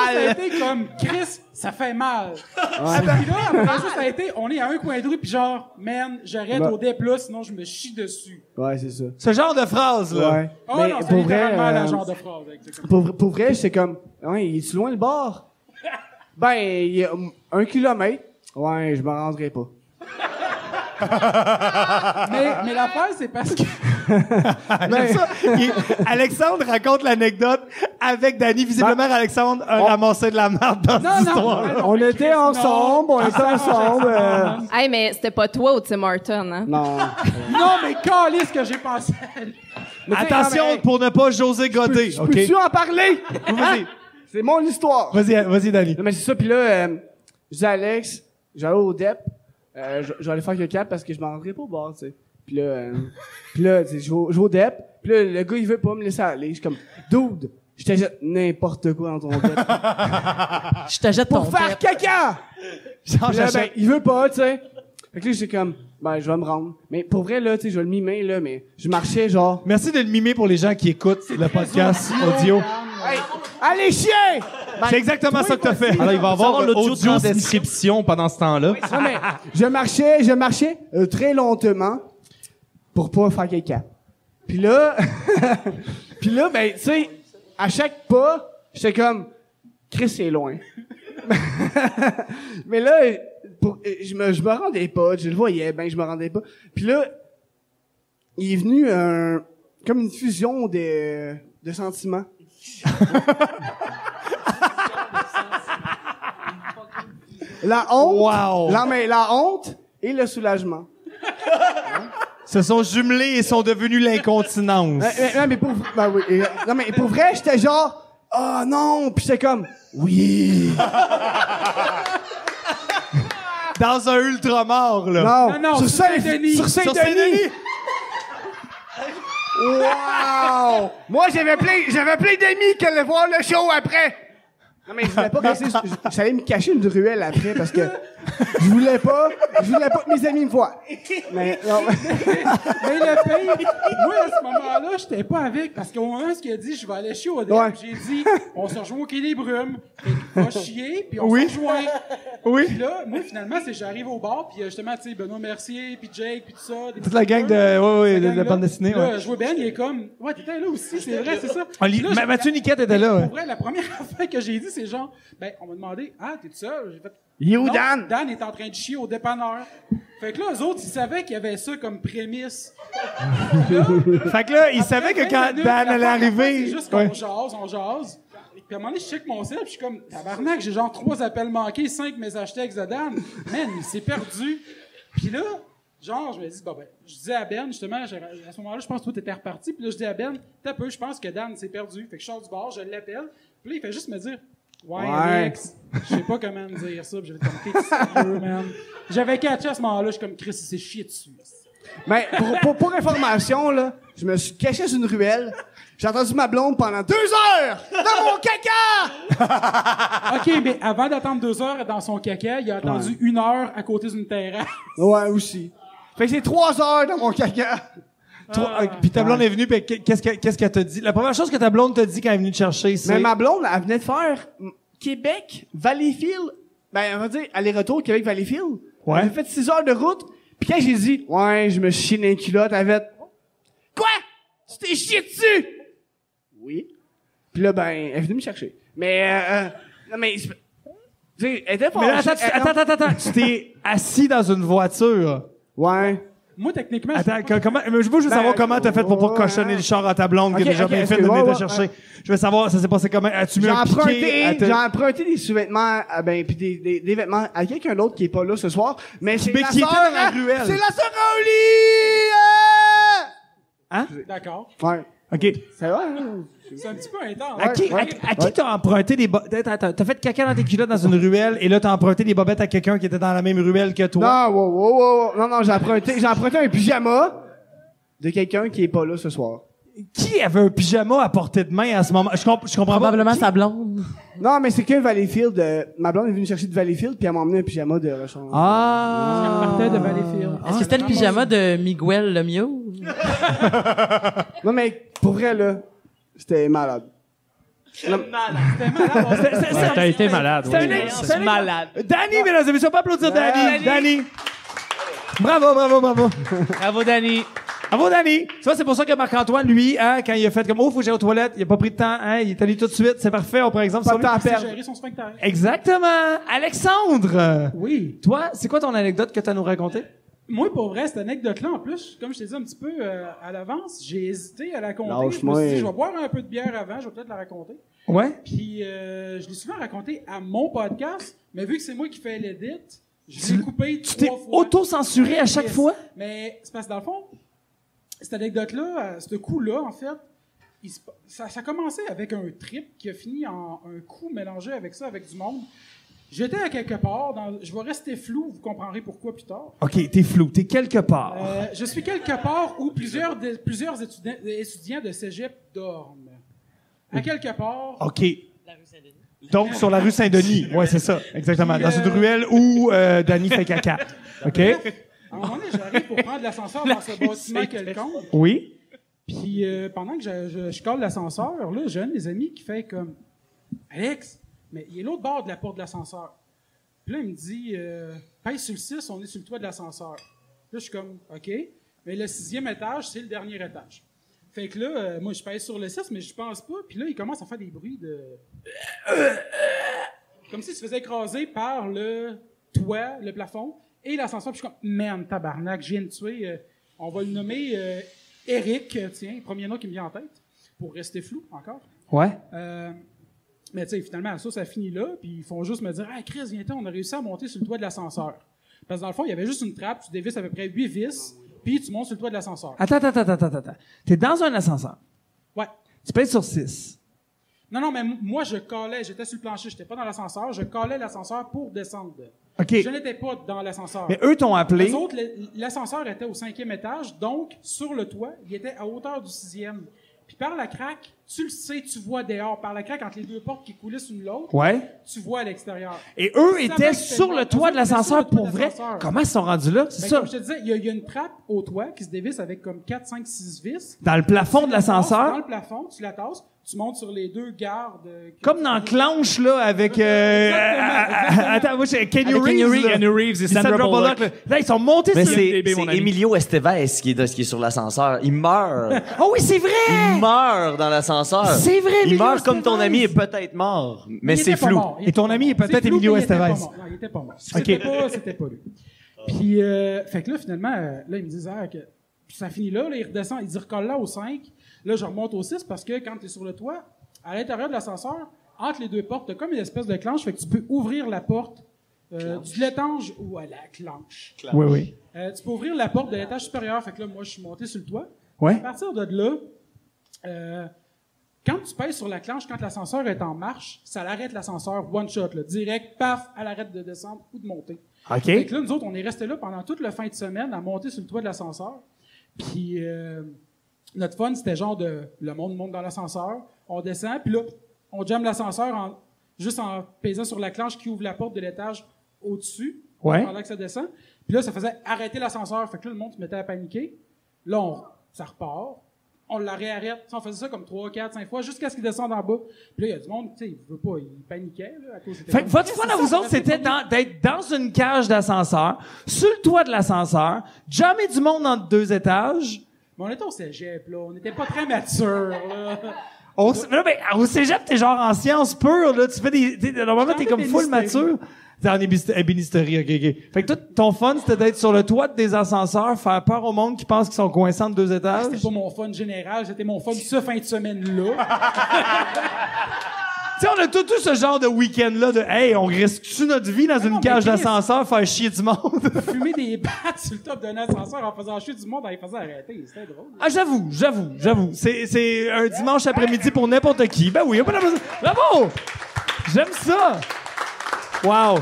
a été comme, Chris, ça fait mal. Puis là, après ça, ça a été, on est à un coin de rue, puis genre, man, j'arrête Ben. au DEP là, sinon je me chie dessus. Ouais, c'est ça. Ce genre de phrase, là. Ouais. Oh Mais non, c'est pour vrai, littéralement le genre de phrase. exactement. pour vrai, j'étais comme, ouais, il est-tu loin le bar? Ben, il y a 1 kilomètre. Ouais, je me rendrai pas. Mais l'affaire, c'est parce que... J'aime ça. Alexandre raconte l'anecdote avec Danny. Visiblement, Alexandre a ramassé de la merde dans Non, cette non, histoire-là. On était ensemble, Hey, mais c'était pas toi au Tim Hortons, hein? Non. Non, mais calisse que j'ai pensé à lui. Mais tu sais, Attention non, mais, pour ne pas José goder, OK? peux-tu en parler? Vas-y. C'est mon histoire. Vas-y, Danny. Non, mais c'est ça, puis là, je dis à Alex, j'allais au DEP, je vais aller faire caca parce que je m'en rendrai pas au bar, tu sais. Puis là, tu sais, je vais au DEP, puis là, le gars, il veut pas me laisser aller. Je suis comme, dude, je te jette n'importe quoi dans ton DEP. Je te jette ton Pour faire pep. caca! Genre, Puis là, ben, j'achète. il veut pas, tu sais. Fait que là, j'étais comme, ben, je vais me rendre. Mais pour vrai, là, tu sais, je vais le mimer, là, mais je marchais, genre, Merci de le mimer pour les gens qui écoutent le podcast audio. hey, allez, chien! C'est exactement ça que t'as fait. Alors, il va y avoir l'audio audio transcription pendant ce temps-là. Non, mais je marchais très lentement pour pas faire caca. Puis là, ben, tu sais, à chaque pas, j'étais comme, Chris, c'est loin. Mais là, je me rendais pas, je le voyais, ben, je me rendais pas. Puis là, il est venu comme une fusion de sentiments. La honte, Wow. la honte et le soulagement. Se sont jumelés et sont devenus l'incontinence. Non, mais pour, ben oui, non, mais pour vrai, j'étais genre, oh non, puis j'étais comme, oui. Dans un ultramar, là. Non, sur Saint-Denis. Sur Sur Saint-Denis. Saint-Denis. Wow. Moi, j'avais plein d'amis qui allaient voir le show après. Non, mais je voulais pas rester. J'allais me cacher une ruelle après parce que je voulais pas que mes amis me voient. Mais, non. Mais le pire, moi, à ce moment-là, j'étais pas avec, parce qu'au moment, ce qu'il a dit, je vais aller chier au début, j'ai dit, on se rejoint au Quai des Brumes, et va chier, puis on se rejoint. Oui. Puis là, moi, finalement, j'arrive au bar, puis justement, tu sais, Benoît Mercier, puis Jake, puis tout ça. Toute la gang de bande dessinée, là, je vois Ben, il est comme, ouais, t'étais là aussi, c'est vrai, c'est ça. Mathieu Niquette était là, Pour vrai, la première affaire que j'ai dit, c'est genre, ben, on m'a demandé, t'es tout seul? J'ai fait, You, non, Dan! Dan est en train de chier au dépanneur. Fait que là, eux autres, ils savaient qu'il y avait ça comme prémisse. Fait que là, ils savaient que quand Dan allait arriver... C'est juste qu'on jase. Puis à un moment donné, je check mon sel, puis je suis comme, tabarnak, j'ai genre 3 appels manqués, 5 messages textes de Dan. Man, il s'est perdu. Puis là, genre, je me dis, bon, ben, je disais à Ben, justement, à ce moment-là, je pense que toi, t'étais reparti. Puis là, je dis à Ben, t'as peu, je pense que Dan s'est perdu. Fait que je sors du bar, je l'appelle. Puis là, il fait juste me dire, ouais. Alex, je sais pas comment me dire ça. Puis j'avais comme, t'es sérieux, man. J'avais catché à ce moment-là, je suis comme, Chris, il s'est chié dessus. Mais pour information, là, je me suis caché sur une ruelle. J'ai entendu ma blonde pendant 2 heures dans mon caca! OK, mais avant d'attendre 2 heures dans son caca, il a attendu 1 heure à côté d'une terrasse. Ouais, aussi. Fait que c'est 3 heures dans mon caca. Puis ta blonde est venue, puis qu'est-ce qu'elle t'a dit? La première chose que ta blonde t'a dit quand elle est venue te chercher, c'est... Mais ma blonde, elle venait de faire Québec, Valleyfield. Ben, on va dire aller-retour Québec-Valleyfield. Ouais. Elle a fait 6 heures de route. Puis quand j'ai dit, ouais, je me suis chié dans les culottes, elle avait... Quoi? Tu t'es chié dessus? Oui. Puis là, ben, elle est venue me chercher. Mais, non, mais, tu sais, elle était pas... Mais là, attends. Tu t'es assis dans une voiture. Ouais. Moi, techniquement... Attends, comment... Je veux savoir comment t'as fait pour pas cochonner le char à ta blonde qui est déjà bien fait de venir te chercher. Je veux savoir, ça s'est passé comment? As-tu mis un piqué? J'ai emprunté des sous-vêtements, puis des vêtements à quelqu'un d'autre qui est pas là ce soir. Mais c'est la qui était sœur, dans la ruelle. C'est la sœur à Oli! Hein? D'accord. Ouais. OK. C'est vrai, hein? C'est un petit peu intense. À qui t'as emprunté des bobettes? T'as fait caca dans tes culottes dans une ruelle, et là, t'as emprunté des bobettes à quelqu'un qui était dans la même ruelle que toi? Non, wow. Non, j'ai emprunté un pyjama de quelqu'un qui est pas là ce soir. Qui avait un pyjama à portée de main à ce moment? Je comprends Probablement pas. sa blonde. Non, mais c'est que Valleyfield, ma blonde est venue chercher de Valleyfield, puis elle m'a emmené un pyjama de Rochon. Ah! Elle partait de Valleyfield. Est-ce que c'était le pyjama de Miguel Lemieux? Non, mais pour vrai, là, c'était malade. T'as été malade. C'est malade. Danny, mesdames et messieurs, on peut applaudir Danny. Bravo. Bravo, Danny. Bravo, Danny. Tu vois, c'est pour ça que Marc-Antoine, lui, hein, quand il a fait comme, faut que j'aille aux toilettes, il a pas pris de temps, hein, il est allé tout de suite, c'est parfait, on prend exemple sur lui. Pas de temps à perdre. Gérer son sphincter. Exactement. Alexandre. Oui. Toi, c'est quoi ton anecdote que t'as à nous raconter? Moi, pour vrai, cette anecdote-là, en plus, comme je t'ai dit un petit peu à l'avance, j'ai hésité à la raconter. Je me Lâche-moi. suis dit, je vais boire un peu de bière avant, je vais peut-être la raconter. Ouais. Puis, je l'ai souvent raconté à mon podcast, mais vu que c'est moi qui fais l'édit, je l'ai coupé Tu t'es 3 fois. auto-censuré à chaque Yes. fois? Mais c'est parce que dans le fond, cette anecdote-là, ce coup-là, en fait, ça a commencé avec un trip qui a fini en un coup mélangé avec ça, avec du monde. J'étais à quelque part, je vais rester flou, vous comprendrez pourquoi plus tard. OK, t'es flou, t'es quelque part. Je suis quelque part où plusieurs étudiants de cégep dorment. À quelque part. OK. Donc, sur la rue Saint-Denis. Ouais, c'est ça. Exactement. Dans une ruelle où Danny fait caca. OK? À un moment donné, j'arrive pour prendre l'ascenseur dans ce bâtiment quelconque. Oui. Puis pendant que je colle l'ascenseur, là, j'ai un des amis qui fait comme Alex, mais il est l'autre bord de la porte de l'ascenseur. Puis là, il me dit pèse sur le 6, on est sur le toit de l'ascenseur. Là, je suis comme OK. Mais le 6e étage, c'est le dernier étage. Fait que là, moi, je pèse sur le 6, mais je pense pas. Puis là, il commence à faire des bruits de comme s'il se faisait écraser par le toit, le plafond, et l'ascenseur. Puis je suis comme, man, tabarnak, je viens de tuer. On va le nommer Eric, tiens, premier nom qui me vient en tête, pour rester flou encore. Ouais. Mais tu sais, finalement, ça finit là, puis ils font juste me dire, ah, Chris, viens-t'en, on a réussi à monter sur le toit de l'ascenseur. Parce que dans le fond, il y avait juste une trappe, tu dévisses à peu près 8 vis, puis tu montes sur le toit de l'ascenseur. Attends. T'es dans un ascenseur. Ouais. Tu pèses sur 6. Non, mais moi, j'étais sur le plancher, j'étais pas dans l'ascenseur, je collais l'ascenseur pour descendre. OK. Je n'étais pas dans l'ascenseur. Mais eux t'ont appelé. Les autres, l'ascenseur était au 5e étage, donc, sur le toit, il était à hauteur du 6e. Puis par la craque, tu le sais, tu vois dehors. Par la craque, entre les deux portes qui coulissent une l'autre, Ouais. tu vois à l'extérieur. Et eux Ils étaient savaient que sur c'était le bon. toit de Eux autres étaient sur l'ascenseur le toit pour de vrai. l'ascenseur. Comment ils sont rendus là? C'est Ben, ça? comme je te disais, il y a une trappe au toit qui se dévisse avec comme 4, 5, 6 vis. Dans le plafond de Tu la tasses l'ascenseur? Dans le plafond, tu la tasses, tu montes sur les deux gardes. Comme dans Clanche, là, avec... Exactement. Attends, moi, c'est Kenny Avec Kenny Reeves, Reeves, là. Kenny Reeves et Puis Sandra Bullock. là. Là, ils sont montés Mais sur... c'est mon ami. Emilio Estevez qui est sur l'ascenseur. Il meurt. Oh oui, c'est vrai! Il meurt dans l'ascenseur. C'est vrai, Il Emilio meurt comme ton Estevez. ami est peut-être mort. Mais Il c'est était pas flou. mort. Il Et ton était pas ami est mort. peut-être C'est flou, Emilio mais il était pas Estevez. mort. Non, il était pas mort. Ok. C'était pas lui. Puis, fait que là, finalement, là, il me disait que ça finit là, il redescend, il dit recolle là au 5. Là, je remonte au 6 parce que quand tu es sur le toit, à l'intérieur de l'ascenseur, entre les deux portes, t'as comme une espèce de clenche, fait que tu peux ouvrir la porte du l'étage ou à la clenche. Oui, oui. Tu peux ouvrir la porte de l'étage supérieur. Fait que là, moi, je suis monté sur le toit. Ouais. À partir de là, quand tu pèses sur la clenche, quand l'ascenseur est en marche, ça l'arrête l'ascenseur one shot, là, direct, paf, elle arrête de descendre ou de monter. Fait OK. que là, nous autres, on est restés là pendant toute la fin de semaine à monter sur le toit de l'ascenseur. Puis notre fun, c'était genre le monde monte dans l'ascenseur, on descend, puis là, on jamme l'ascenseur juste en pesant sur la clenche qui ouvre la porte de l'étage au-dessus Ouais. pendant que ça descend. Puis là, ça faisait arrêter l'ascenseur. Fait que là, le monde se mettait à paniquer. Là, ça repart. On la réarrête. On faisait ça comme 3, 4, 5 fois jusqu'à ce qu'il descende en bas. Puis là, il y a du monde, tu sais, il veut pas, il paniquait, là, à cause de Fait que votre fun à vous autres, c'était d'être dans une cage d'ascenseur, sur le toit de l'ascenseur, jammer du monde entre deux étages. Mais on était au cégep, là. On n'était pas très matures, là. Au cégep, t'es genre en sciences pures, là. Tu fais normalement, t'es J'étais en comme full ébénisterie. mature. T'es en ébénisterie, ok. Fait que toi, ton fun, c'était d'être sur le toit des ascenseurs, faire peur au monde qui pense qu'ils sont coincés entre deux étages. C'était pas mon fun général, c'était mon fun ce fin de semaine-là. Tu sais, on a tout eu ce genre de week-end-là de, hey, on risque-tu notre vie dans une non, cage mais Chris- d'ascenseur, faire chier du monde? Fumer des battes sur le top d'un ascenseur en faisant chier du monde en les faisant arrêter. C'était drôle. Ah, j'avoue. C'est un dimanche après-midi pour n'importe qui. Ben oui, y a pas d'impression. Bravo! J'aime ça! Wow!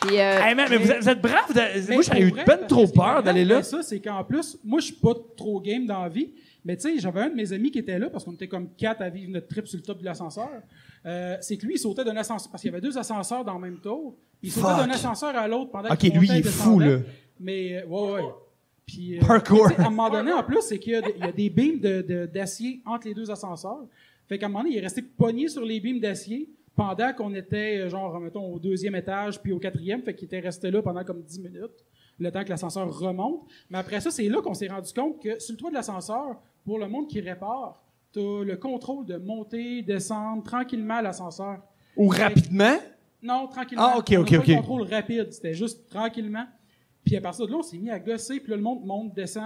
Puis, Hey, man, mais vous êtes brave. Moi, j'aurais eu pour vrai, ben trop parce que peur d'aller là. Ça, c'est qu'en plus, moi, je suis pas trop game dans la vie. Mais tu sais, j'avais un de mes amis qui était là, parce qu'on était comme 4 à vivre notre trip sur le top de l'ascenseur. C'est que lui, il sautait d'un ascenseur, parce qu'il y avait 2 ascenseurs dans le même tour. Il sautait Fuck. d'un ascenseur à l'autre pendant Ok, qu'il lui, montait il et est fou, descendait. là. Mais, ouais. Puis, Parkour. tu sais, à un moment donné, en plus, c'est qu'il y a des beams d'acier entre les 2 ascenseurs. Fait qu'à un moment donné, il est resté pogné sur les beams d'acier pendant qu'on était, genre, mettons, au 2e étage puis au 4e. Fait qu'il était resté là pendant comme 10 minutes, le temps que l'ascenseur remonte. Mais après ça, c'est là qu'on s'est rendu compte que sur le toit de l'ascenseur, pour le monde qui répare, t'as le contrôle de monter, descendre tranquillement l'ascenseur. Ou rapidement. Non, tranquillement. Ah, ok. On a pas le contrôle rapide, c'était juste tranquillement. Puis à partir de là, on s'est mis à gosser, puis là, le monde monte, descend,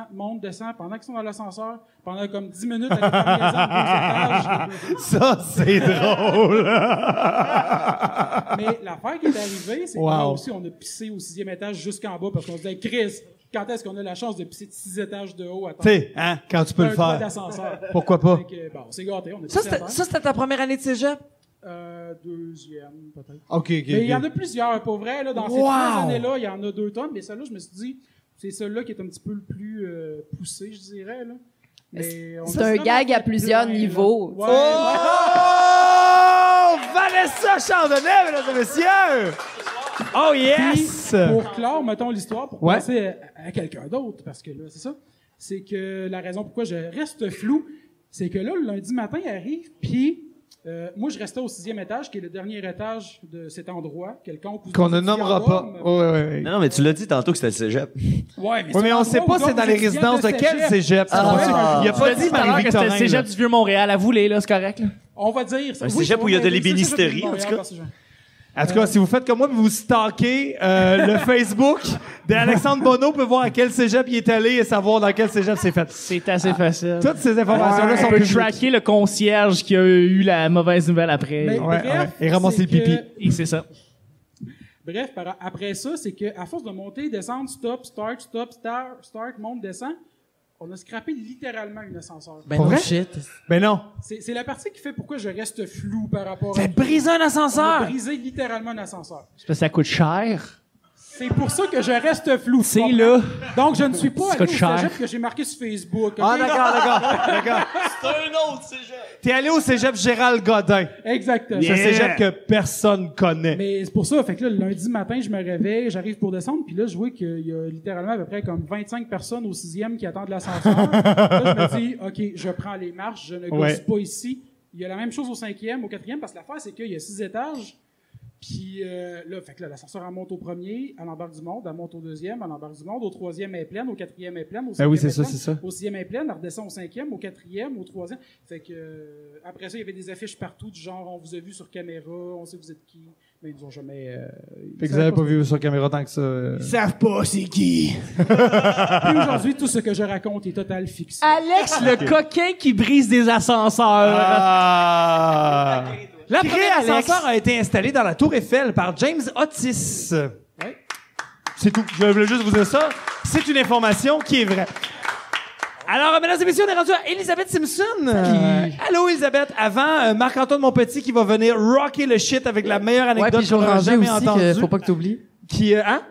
pendant qu'ils sont dans l'ascenseur, pendant comme 10 minutes avec les étages. Ça, c'est drôle. Mais l'affaire qui est arrivée, c'est que là aussi, on a pissé au 6e étage jusqu'en bas, parce qu'on se disait, Chris, quand est-ce qu'on a la chance de pisser de 6 étages de haut à Tu sais, hein, quand tu peux le un toit faire. d'ascenseur. Pourquoi pas? Fait que, bon, on s'est gâtés, on a Ça, pissé à terre. c'était ta première année de cégep? 2e, peut-être. OK. Mais il y en a plusieurs, pour vrai. Là, dans ces Wow! 3 années-là, il y en a 2 tonnes. Mais celle-là, je me suis dit, c'est celle-là qui est un petit peu le plus poussé, je dirais. Là. Mais on c'est a un vraiment gag à fait plusieurs plein, là. niveaux. Ouais, Oh! Vanessa Chardonnay, mesdames et messieurs! Oh yes! Puis, pour clore, mettons l'histoire, pour Ouais. passer à quelqu'un d'autre, parce que là, c'est ça. C'est que la raison pourquoi je reste flou, c'est que là, le lundi matin, il arrive, puis moi, je restais au 6e étage, qui est le dernier étage de cet endroit, quelconque. où Qu'on ne vous nommera dites pas. Gardôme. Ouais. Non, mais tu l'as dit tantôt que c'était le cégep. Ouais, Oui, mais on sait pas c'est dans les résidences de quel cégep. Ah. Il a pas dit Tout à l'heure que c'était Marie-Victorin. le cégep du Vieux-Montréal. Avouez, là, c'est correct, là. On va dire ça. Un cégep où il y a de l'ébénisterie, en tout cas. En tout cas, si vous faites comme moi, vous stalkez le Facebook d'Alexandre Bonneau, peut voir à quel cégep il est allé et savoir dans quel cégep c'est fait. C'est assez facile. Toutes ces informations-là On sont peut publiques. tracker le concierge qui a eu la mauvaise nouvelle après. Mais Ouais, bref, ouais. Et ramasser c'est le pipi. que- Et c'est ça. Bref, après ça, c'est qu'à force de monter, descendre, stop, start, monte, descend, on a scrappé littéralement une ascenseur. Ben Pour non, vrai? shit. Mais non. C'est la partie qui fait pourquoi je reste flou par rapport T'as à... brisé un On a ascenseur. brisé littéralement un ascenseur. C'est parce que ça coûte cher. C'est pour ça que je reste flou. C'est là. Donc, je ne suis pas allé coûte au cher. cégep que j'ai marqué sur Facebook. Ah, ok? d'accord. C'est un autre cégep. T'es allé au cégep Gérald Godin. Exactement. Ce cégep que personne connaît. Mais c'est pour ça, fait que là, le lundi matin, je me réveille, j'arrive pour descendre, puis là, je vois qu'il y a littéralement à peu près comme 25 personnes au 6e qui attendent l'ascenseur. Là, je me dis, OK, je prends les marches, je ne gosse pas ici. Il y a la même chose au 5e, au 4e, parce que l'affaire, c'est qu'il y a 6 étages. Puis là, fait que là, l'ascenseur, elle monte au premier, elle embarque du monde, elle monte au deuxième, elle embarque du monde, au 3e, elle est pleine, au 4e, elle est pleine, au 5e, oui, c'est elle est ça, pleine, c'est ça. au 6e, elle est pleine, elle redescend au 5e, au 4e, au 3e. Fait que, après ça, il y avait des affiches partout, du genre, on vous a vu sur caméra, on sait vous êtes qui. Mais ils nous ont jamais... Fait que vous avez pas vu sur caméra tant que ça. Ils savent pas c'est qui. Puis aujourd'hui, tout ce que je raconte est total fiction. Alex, le coquin qui brise des ascenseurs. Ah! La Crée, première Alex. ascenseur a été installé dans la Tour Eiffel par James Otis. Ouais. C'est tout. Je voulais juste vous dire ça. C'est une information qui est vraie. Alors, mesdames et messieurs, on est rendu à Elisabeth Simpson. Allô, Elisabeth. Avant, Marc-Antoine Monpetit qui va venir rocker le shit avec la meilleure Ouais, anecdote puis qu'on Joe a Ranger jamais aussi, entendue. faut pas que t'oublies. Qui, hein?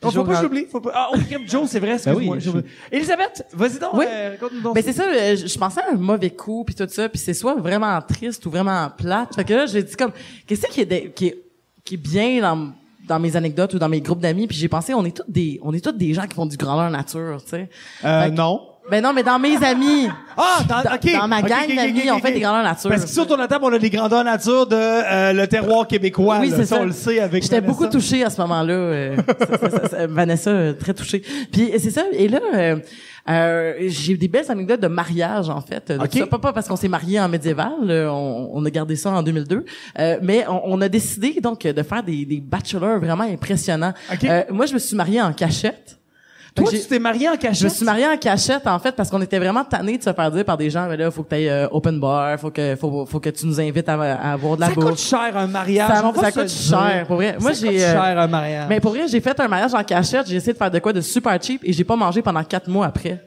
Oh, faut Joe pas que Ranger. j'oublie. Faut pas... Ah, oh, crème, Joe, c'est vrai, excuse-moi. Elisabeth, vas-y donc, Oui. raconte-nous donc. Ben c'est ça, je pensais à un mauvais coup puis tout ça, puis c'est soit vraiment triste ou vraiment plate. Fait que là, j'ai dit comme qu'est-ce qui est bien dans mes anecdotes ou dans mes groupes d'amis, puis j'ai pensé on est tous des gens qui font du grandeur nature, tu sais. Fait que- non. Ben non, mais dans mes amis, Ah, OK. dans ma OK, gang OK, d'amis, OK, on fait OK. des grandeurs nature. Parce que sur la table, on a des grandeurs nature de le terroir québécois. Oui, là. c'est ça. On le sait avec J'étais Vanessa. beaucoup touchée à ce moment-là. Vanessa, très touchée. Puis c'est ça. Et là, j'ai des belles anecdotes de mariage, en fait. De OK. tout ça. Pas parce qu'on s'est marié en médiéval. On a gardé ça en 2002. Mais on a décidé donc de faire des bachelors vraiment impressionnants. OK. Moi, je me suis mariée en cachette. Toi, Fait que tu t'es marié en cachette? je me suis mariée en cachette, en fait, parce qu'on était vraiment tannés de se faire dire par des gens, mais là, faut que t'ailles open bar, faut que tu nous invites à avoir de la Ça bouffe. coûte cher un mariage. Ça on va ça se coûte le dire. cher, pour vrai. Moi, Ça coûte j'ai cher un mariage. mais pour vrai, j'ai fait un mariage en cachette, j'ai essayé de faire de quoi de super cheap et j'ai pas mangé pendant 4 mois après.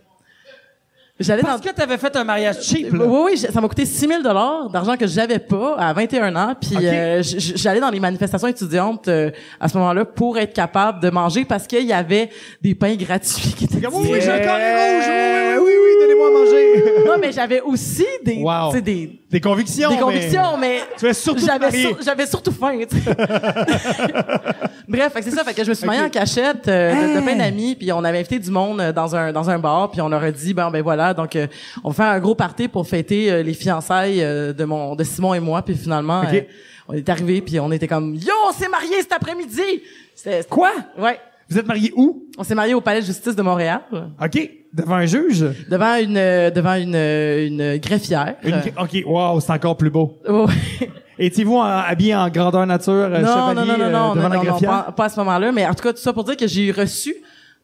J'allais Parce dans que t'avais fait un mariage cheap, là. oui, ça m'a coûté 6 000 $ d'argent que j'avais pas à 21 ans. Puis OK. j'allais dans les manifestations étudiantes à ce moment-là pour être capable de manger parce qu'il y avait des pains gratuits qui étaient Oui, j'ai un carré rouge. distribués. Oui, donnez-moi à manger. Non, mais j'avais aussi des, Wow. tu sais, des Des convictions. convictions, mais Tu es surtout marié. j'avais surtout faim, tu sais. Bref, fait que c'est ça, fait que je me suis mariée en cachette de plein d'amis, puis on avait invité du monde dans un bar, puis on leur a dit ben voilà, donc on fait un gros party pour fêter les fiançailles de Simon et moi, puis finalement OK. on est arrivé puis on était comme yo, on s'est mariés cet après-midi. Quoi? Ouais. Vous êtes mariés où? On s'est mariés au Palais de justice de Montréal OK. Devant un juge? devant une greffière. OK. Wow, c'est encore plus beau. Ouais. Étiez-vous habillé en grandeur nature, Non, chevalier, devant la greffière? pas à ce moment-là, mais en tout cas, tout ça pour dire que j'ai reçu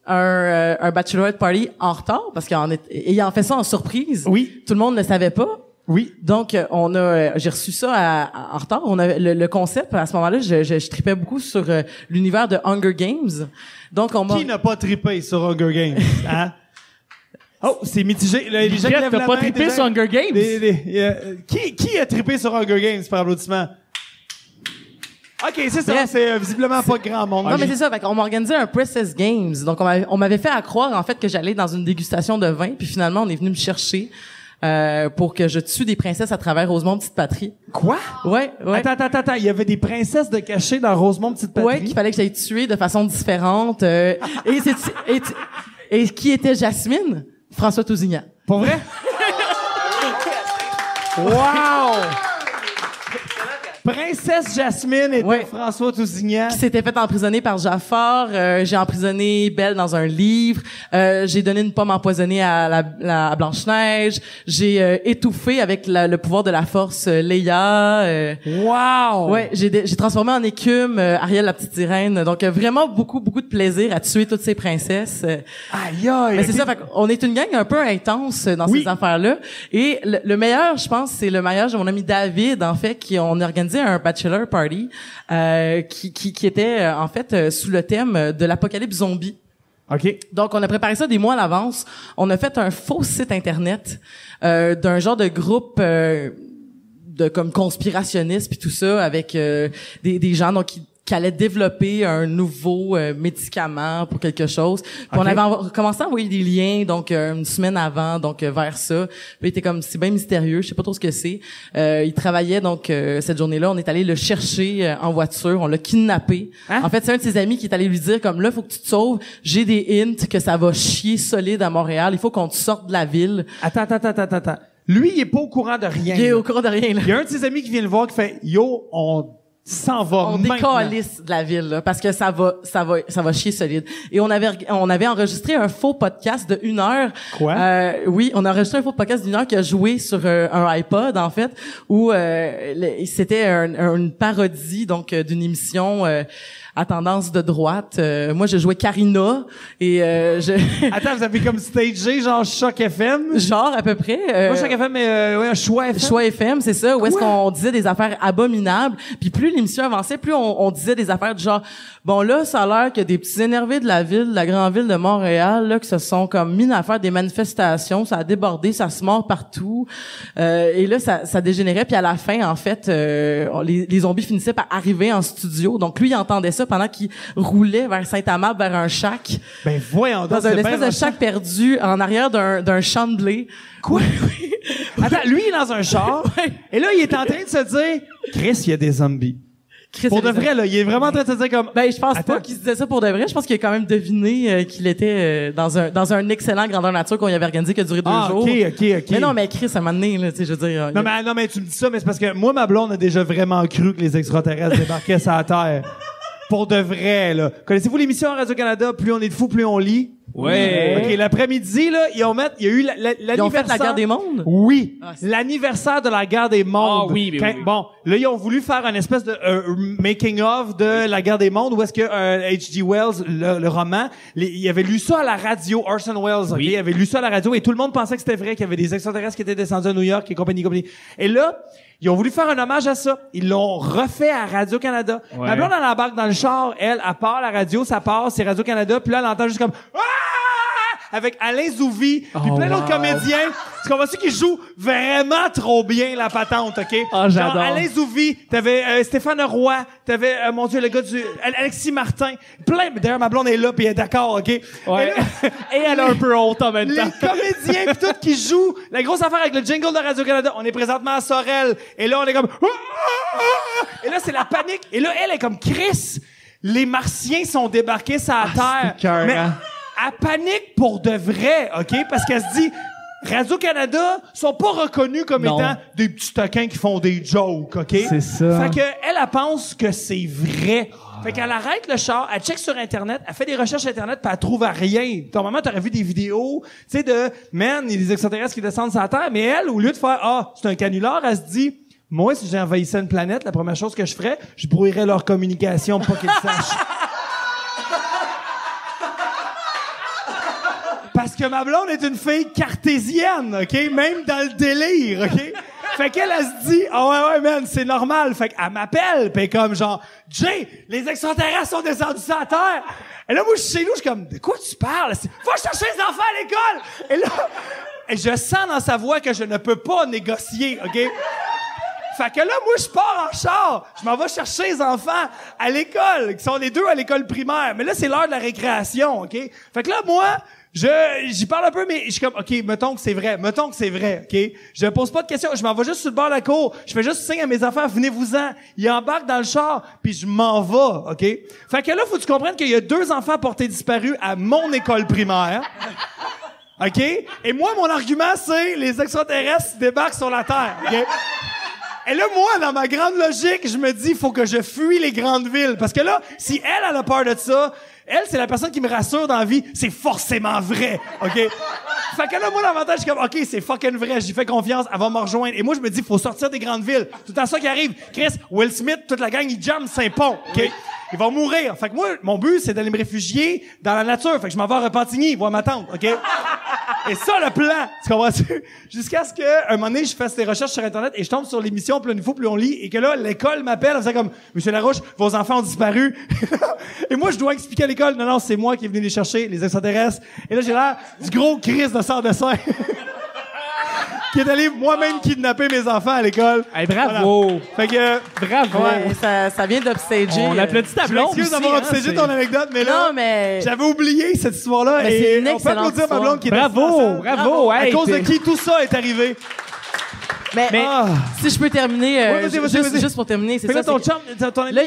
un bachelorette party en retard, parce qu'ayant fait ça en surprise, Oui. tout le monde ne savait pas. Oui. Donc, j'ai reçu ça en retard. On avait le concept, à ce moment-là, je tripais beaucoup sur l'univers de Hunger Games. Donc, on m'a... Qui n'a pas trippé sur Hunger Games? Hein? Oh, c'est mitigé. Les gens Jeff, lèvent t'as la pas main, trippé déjà. sur Hunger Games? Qui a trippé sur Hunger Games par applaudissement? OK, c'est ça. Bref. C'est visiblement pas grand monde. Non, mais c'est ça. Fait qu'on m'a organisé un Princess Games. Donc, on m'avait fait à croire, en fait, que j'allais dans une dégustation de vin. Puis finalement, on est venu me chercher pour que je tue des princesses à travers Rosemont Petite Patrie. Quoi? Ouais. Attends. Il y avait des princesses de cachées dans Rosemont Petite Patrie. Ouais, qu'il fallait que j'aille tuer de façon différente. Et qui était Jasmine? François Tousignan. Pour vrai? Wow! Princesse Jasmine et Ouais. François Tousignan. Qui s'était fait emprisonner par Jafar. J'ai emprisonné Belle dans un livre. J'ai donné une pomme empoisonnée à Blanche-Neige. J'ai étouffé avec le pouvoir de la force Leia. Wow! Ouais, j'ai transformé en écume Ariel la petite sirène. Donc vraiment beaucoup de plaisir à tuer toutes ces princesses. Aïe, aïe. Mais c'est ça, fait qu'on est une gang un peu intense dans Oui. ces affaires-là. Et le meilleur, je pense, c'est le mariage de mon ami David, en fait, on a organisé un bachelor party qui était en fait sous le thème de l'apocalypse zombie. OK. Donc, on a préparé ça des mois à l'avance. On a fait un faux site internet d'un genre de groupe de comme conspirationnistes puis tout ça avec des gens donc qui allait développer un nouveau médicament pour quelque chose. Puis on avait commencé à envoyer des liens, donc une semaine avant, donc vers ça. Puis il était comme, c'est bien mystérieux, je sais pas trop ce que c'est. Il travaillait, donc cette journée-là, on est allé le chercher en voiture, on l'a kidnappé. Hein? En fait, c'est un de ses amis qui est allé lui dire comme, là, faut que tu te sauves, j'ai des hints que ça va chier solide à Montréal, il faut qu'on te sorte de la ville. Attends. Lui, il est pas au courant de rien. Il est au courant de rien, là. Il y a un de ses amis qui vient le voir qui fait, yo, on s'en va on décalisse de la ville là, parce que ça va chier solide. Et on avait enregistré un faux podcast de 1 heure. Quoi? Oui, on a enregistré un faux podcast d'1 heure qui a joué sur un iPod en fait, où c'était une parodie donc d'une émission à tendance de droite. Moi, je jouais Karina et Attends, vous avez comme stagé genre Choc FM? Genre à peu près. Pas Choc FM, mais ouais, Choix FM. Choix FM, c'est ça. Où est-ce qu'on disait des affaires abominables. Puis plus l'émission avançait, plus on disait des affaires du genre, bon là, ça a l'air que des petits énervés de la ville, de la grande ville de Montréal, là, qui se sont comme mis à faire des manifestations, ça a débordé, ça se mord partout. Et là, ça dégénérait. Puis à la fin, en fait, les zombies finissaient par arriver en studio. Donc lui, il entendait ça pendant qu'il roulait vers Saint-Amable, vers un shack. Ben voyons donc, dans un espèce de shack perdu en arrière d'un champ de blé. Quoi? Oui. Attends, lui, il est dans un char. Ouais. Et là, il est en train de se dire, Chris, il y a des zombies. Pour de vrai, là, il est vraiment en train de se dire comme... Ben, je pense pas qu'il se disait ça pour de vrai. Je pense qu'il a quand même deviné qu'il était dans un excellent grandeur nature qu'on y avait organisé qui a duré 2 jours. OK. Mais non, mais Chris, à un moment donné, là, tu sais, je veux dire... Non, mais tu me dis ça, mais c'est parce que moi, ma blonde a déjà vraiment cru que les extraterrestres débarquaient sur la Terre. Pour de vrai, là. Connaissez-vous l'émission à Radio-Canada, Plus on est de fous, plus on lit? Ouais. OK, l'après-midi, là, il y a eu l'anniversaire... Ils ont fait la guerre des mondes? Oui. l'anniversaire de la guerre des mondes. Ah oui, oui. Bon, là, ils ont voulu faire une espèce de making-of de la guerre des mondes où est-ce que H.G. Wells, le roman, il avait lu ça à la radio, Orson Welles, OK? Il avait lu ça à la radio et tout le monde pensait que c'était vrai, qu'il y avait des extraterrestres qui étaient descendus à New York et compagnie. Et là, ils ont voulu faire un hommage à ça. Ils l'ont refait à Radio-Canada. Ouais. Ma blonde, elle embarque dans le char. Elle part à la radio, ça part, c'est Radio-Canada. Puis là, elle entend juste comme... Ah! Avec Alain Zouvi, puis plein d'autres comédiens. Tu comprends-tu qu'ils jouent vraiment trop bien la patente, OK? j'adore. Genre, Alain Zouvi, t'avais Stéphane Roy, t'avais, mon Dieu, le gars du... Alexis Martin. D'ailleurs, ma blonde est là, puis elle est d'accord, OK? Ouais. Et elle a un peu honte en même temps. Les comédiens pis tout qui jouent. La grosse affaire avec le jingle de Radio-Canada. On est présentement à Sorel. Et là, on est comme... Et là, c'est la panique. Et là, elle est comme, Chris, les Martiens sont débarqués sur la Terre. Mais elle panique pour de vrai, OK? Parce qu'elle se dit... Radio-Canada sont pas reconnus comme étant des petits taquins qui font des jokes, OK? C'est ça. Fait que elle pense que c'est vrai. Fait qu'elle arrête le char, elle check sur Internet, elle fait des recherches Internet, puis elle trouve rien. Normalement, t'aurais vu des vidéos, tu sais, de « Man, il y a des extraterrestres qui descendent sur la Terre », mais elle, au lieu de faire « Ah, c'est un canular », elle se dit « Moi, si j'envahissais une planète, la première chose que je ferais, je brouillerais leur communication pour pas qu'ils le sachent. » Parce que ma blonde est une fille cartésienne, OK? Même dans le délire, OK? Fait qu'elle, elle se dit, ouais, man, c'est normal. Fait qu'elle m'appelle, pis comme genre, Jay, les extraterrestres sont descendus sur la Terre. Et là, moi, je suis chez nous, je suis comme, de quoi tu parles? Va chercher les enfants à l'école! Et là, je sens dans sa voix que je ne peux pas négocier, OK? Fait que là, moi, je pars en char. Je m'en vais chercher les enfants à l'école, qui sont les deux à l'école primaire. Mais là, c'est l'heure de la récréation, OK? Fait que là, moi, j'y parle un peu, mais je suis comme, OK, mettons que c'est vrai, OK? Je pose pas de questions, je m'en vais juste sur le bord de la cour, je fais juste signe à mes enfants, venez-vous-en. Ils embarquent dans le char, puis je m'en vais, OK? Fait que là, faut que tu comprennes qu'il y a 2 enfants portés disparus à mon école primaire. OK? Et moi, mon argument, c'est les extraterrestres débarquent sur la Terre, OK? Et là, moi, dans ma grande logique, je me dis, faut que je fuis les grandes villes. Parce que là, si elle a peur de ça, elle, c'est la personne qui me rassure dans la vie, c'est forcément vrai, OK? Fait que là, moi, l'avantage, je suis comme, OK, c'est fucking vrai, j'y fais confiance, elle va me rejoindre. Et moi, je me dis, faut sortir des grandes villes. Tout à ça qui arrive. Chris, Will Smith, toute la gang, ils jamment Saint-Pont, OK? Ils vont mourir. Fait que moi, mon but, c'est d'aller me réfugier dans la nature. Fait que je m'en vais à Repentigny, voir ma tante, OK? Et ça, le plan, tu comprends-tu? Jusqu'à ce que, un moment donné, je fasse des recherches sur Internet et je tombe sur l'émission Plus on est fou, plus on lit, et que là, l'école m'appelle, elle faisait comme, Monsieur Larouche, vos enfants ont disparu. Et moi, je dois expliquer à l'école, non, c'est moi qui est venu les chercher, les extraterrestres. Et là, j'ai l'air du gros Chris de sort de sein. qui est allé moi-même kidnapper mes enfants à l'école. Hey, bravo! Voilà. Fait que... Bravo! Ouais, ça vient d'upstager. On applaudit ta Je blonde m'excuse aussi, d'avoir hein, obsédé c'est- ton anecdote, mais là, Non, mais... j'avais oublié cette histoire-là. Mais c'est Et une on peut excellente applaudir ma histoire. blonde qui est Bravo! assise Bravo! à Hey, cause de t'es- qui tout ça est arrivé. Mais, Ah. si je peux terminer, Ouais, vas-y, vas-y. juste pour terminer, c'est Fait que ça. là, ton c'est- chum, ton ami Là,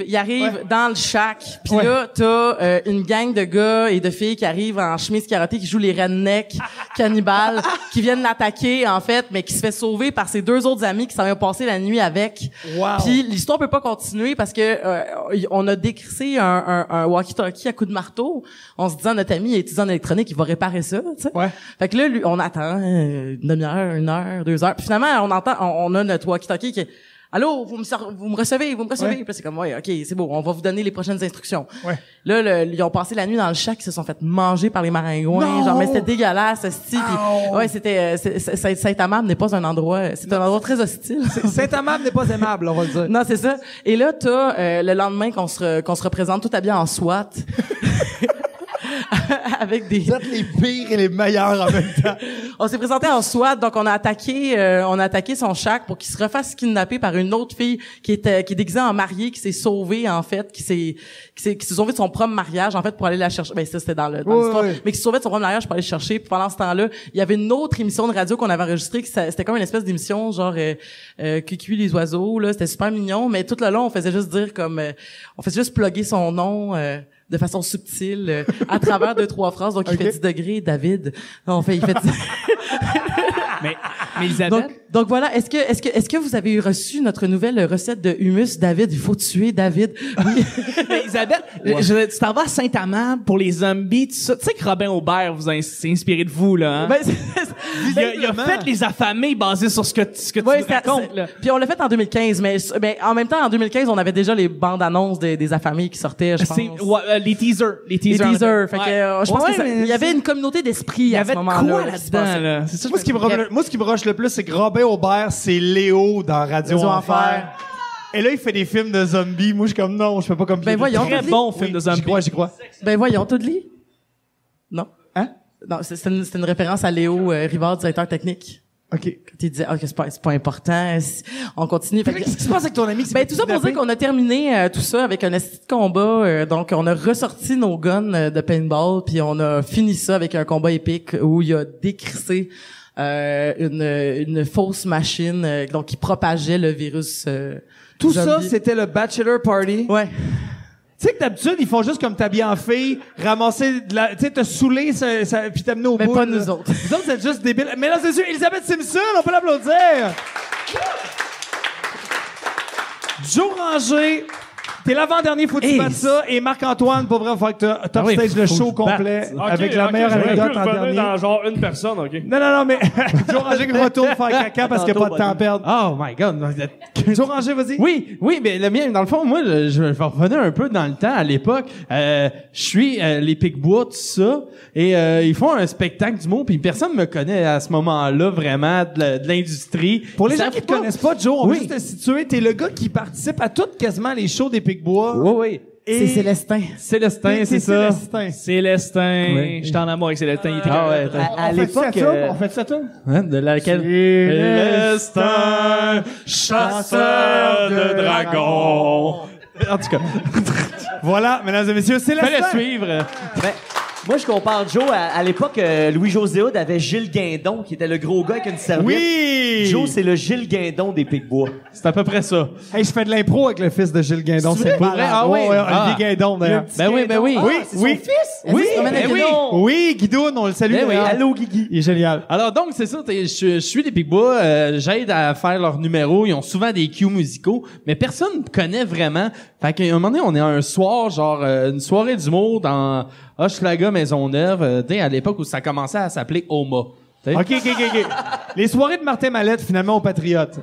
il arrive dans le shack, puis Ouais. là, t'as une gang de gars et de filles qui arrivent en chemise carottée, qui jouent les rednecks cannibales, qui viennent l'attaquer, en fait, mais qui se fait sauver par ses deux autres amis qui s'en vont passer la nuit avec. Wow. Puis l'histoire peut pas continuer parce que on a décrissé un walkie-talkie à coups de marteau. On se disant, notre ami est étudiant en électronique, il va réparer ça, tu sais. Ouais. Fait que là, lui, on attend une demi-heure, 1 heure, 2 heures. Puis finalement, on a notre walkie-talkie qui est allô, vous me recevez? Ouais. Puis là, c'est comme, ouais, ok, c'est beau, on va vous donner les prochaines instructions. Ouais. Là, ils ont passé la nuit dans le shack, ils se sont fait manger par les maringouins. Non! Genre, mais c'était dégueulasse, hostie. Puis, ouais, c'était, Saint-Amand n'est pas un endroit, c'est un endroit très hostile. Saint-Amable n'est pas aimable, on va le dire. Non, c'est ça. Et là, t'as, le lendemain qu'on se représente tout habillé en SWAT. Avec des... Vous êtes les pires et les meilleurs en même temps. On s'est présenté en SWAT, donc on a attaqué son shack pour qu'il se refasse kidnapper par une autre fille qui est déguisée en mariée, qui s'est sauvée en fait, qui s'est sauvée de son propre mariage en fait pour aller la chercher. Ben ça c'était dans l'histoire, ouais. mais qui se sauvait de son propre mariage pour aller chercher. Puis pendant ce temps-là, il y avait une autre émission de radio qu'on avait enregistrée, c'était comme une espèce d'émission genre Cucu les oiseaux là, c'était super mignon, mais tout le long on faisait juste dire comme on faisait juste plugger son nom. De façon subtile, à travers 2-3 phrases. Donc, il fait 10 degrés, David. Non, il fait 10... Mais Elisabeth? Donc voilà, est-ce que vous avez reçu notre nouvelle recette de hummus, David? Il faut tuer David. Oui. Mais Isabelle, tu t'en vas à Saint-Amand pour les zombies, tout ça. Tu sais que Robin Aubert s'est inspiré de vous, là, hein? Ben, il a fait Les Affamés basé sur ce que tu racontes, là. Puis on l'a fait en 2015, mais en même temps, en 2015, on avait déjà les bandes annonces des affamés qui sortaient, je pense. Les teasers. Les teasers. Fait que, je pense Ouais, que mais il y avait une communauté d'esprit il y à ce avait de moment-là. quoi qui se là-dedans, passait. là? C'est ça, Moi, ce qui me rush le plus, c'est que Robin Aubert, c'est Léo dans Radio Radio Enfer. Enfer. Et là, il fait des films de zombies. Moi, je suis comme, non, je fais pas comme Ben voyons. Très bon film de zombies. J'y crois. Ben voyons, Toudli. Non. Hein? Non, c'est une référence à Léo Rivard, directeur technique. OK. Quand il disait, c'est pas important. On continue. Fait que- Qu'est-ce qui se passe avec ton ami? Ben tout ça pour dire qu'on a terminé tout ça avec un esti de combat. Donc on a ressorti nos guns de paintball puis on a fini ça avec un combat épique où il a décrissé une fausse machine donc qui propageait le virus. Tout ça, zombie. c'était le bachelor party. Ouais. Tu sais que d'habitude, ils font juste comme t'habiller en fille, ramasser de la... Tu sais, te saouler, puis t'amener au Mais bout. pas là. nous autres. Vous autres, vous êtes juste débiles. Mesdames et messieurs, Elisabeth Simpson, on peut l'applaudir. Joe Ranger, t'es l'avant-dernier, faut que tu fasses ça. Et Marc-Antoine, pour vrai, faut que tu top oui, stage le faut show que je batte. complet avec la meilleure anecdote en dernier. dans genre une personne, OK? Non, mais Joe Ranger qui retourne faire caca parce qu'il n'y a pas de temps à perdre. Oh my God. Joe Ranger, vas-y. Oui, mais le mien, dans le fond, moi, je vais revenir un peu dans le temps, à l'époque. Je suis les Pic-Bois, tout ça, et ils font un spectacle d'humour, puis personne me connaît à ce moment-là, vraiment, de l'industrie. Pour les Ils gens savent qui te connaissent pas, Joe, on Oui. va juste te situer. T'es le gars qui participe à toutes quasiment les shows des Pic-Bois. Oui. C'est Célestin. Célestin, c'est ça. Célestin. Célestin. J'étais en amour avec Célestin. Il était Ah ouais, À l'époque, On fait ça, toi? hein, de laquelle? Célestin, chasseur de dragons. En tout cas, Voilà, mesdames et messieurs, c'est la fallait suivre. Ben, moi, je compare Joe à l'époque, Louis-José Hood avait Gilles Guindon, qui était le gros gars avec une serviette. Oui! Joe, c'est le Gilles Guindon des Pic-Bois. C'est à peu près ça. Hey, je fais de l'impro avec le fils de Gilles Guindon. C'est pas vrai? Ah oui? Olivier Ah. Guindon, d'ailleurs. Ben oui. Oui, c'est oui. son fils? Oui, Est-ce que c'est oui. Guindon? Oui, Guidoune, on le salue. Ben oui, d'ailleurs. Allô, Guigui. Il est génial. Alors donc, c'est ça, je suis des Pic-Bois, j'aide à faire leurs numéros, ils ont souvent des cues musicaux, mais personne ne connaît vraiment. Fait qu'à un moment donné, on est un soir, genre une soirée d'humour dans Hochelaga Maisonneuve, tu sais, à l'époque où ça commençait à s'appeler Oma. T'sais. OK. Les soirées de Martin Mallette, finalement, aux Patriotes.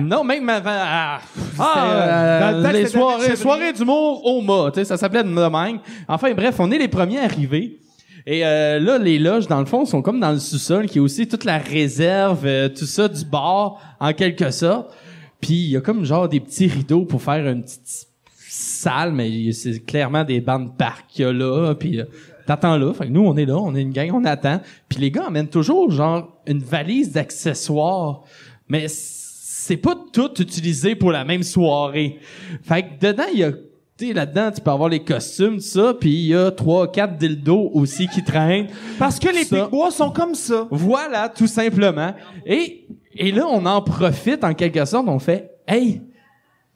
Non, même avant. dans le temps que les c'était David Chevrier. soirées d'humour Oma, tu sais, ça s'appelait de même. Enfin bref, on est les premiers arrivés. Et là, les loges, dans le fond, sont comme dans le sous-sol, qui est aussi toute la réserve, tout ça, du bar, en quelque sorte. Puis il y a comme genre des petits rideaux pour faire une petite salle, mais c'est clairement des bancs de parc qu'il y a là. Puis t'attends là. Fait que nous, on est là, on est une gang, on attend. Puis les gars amènent toujours, genre, une valise d'accessoires. Mais c'est pas tout utilisé pour la même soirée. Fait que dedans, il y a, tu sais, là-dedans, tu peux avoir les costumes, tout ça, puis il y a 3-4 dildos aussi qui traînent. Parce que les Ça. Picbois sont comme ça. Voilà, tout simplement. Et là, on en profite, en quelque sorte, on fait, hey,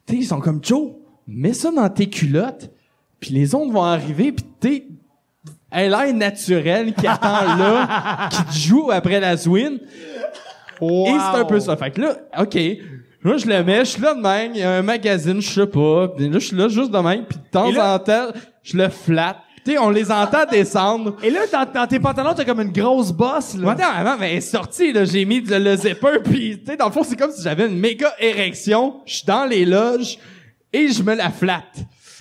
tu sais, ils sont comme Joe, mets ça dans tes culottes, puis les autres vont arriver, puis t'es l'air naturel qui attend là, qui te joue après la swing. Wow. Et c'est un peu ça. Fait que là, OK, là, je le mets, je suis là de même, il y a un magazine, je sais pas, puis là, je suis là juste de même, puis de temps en temps, je le flatte. Tu sais, on les entend descendre. Et là, dans tes pantalons, t'as comme une grosse bosse, là. Attends, avant, mais elle est sortie, là, j'ai mis le zipper, puis tu sais, dans le fond, c'est comme si j'avais une méga érection, je suis dans les loges, et je me la flatte.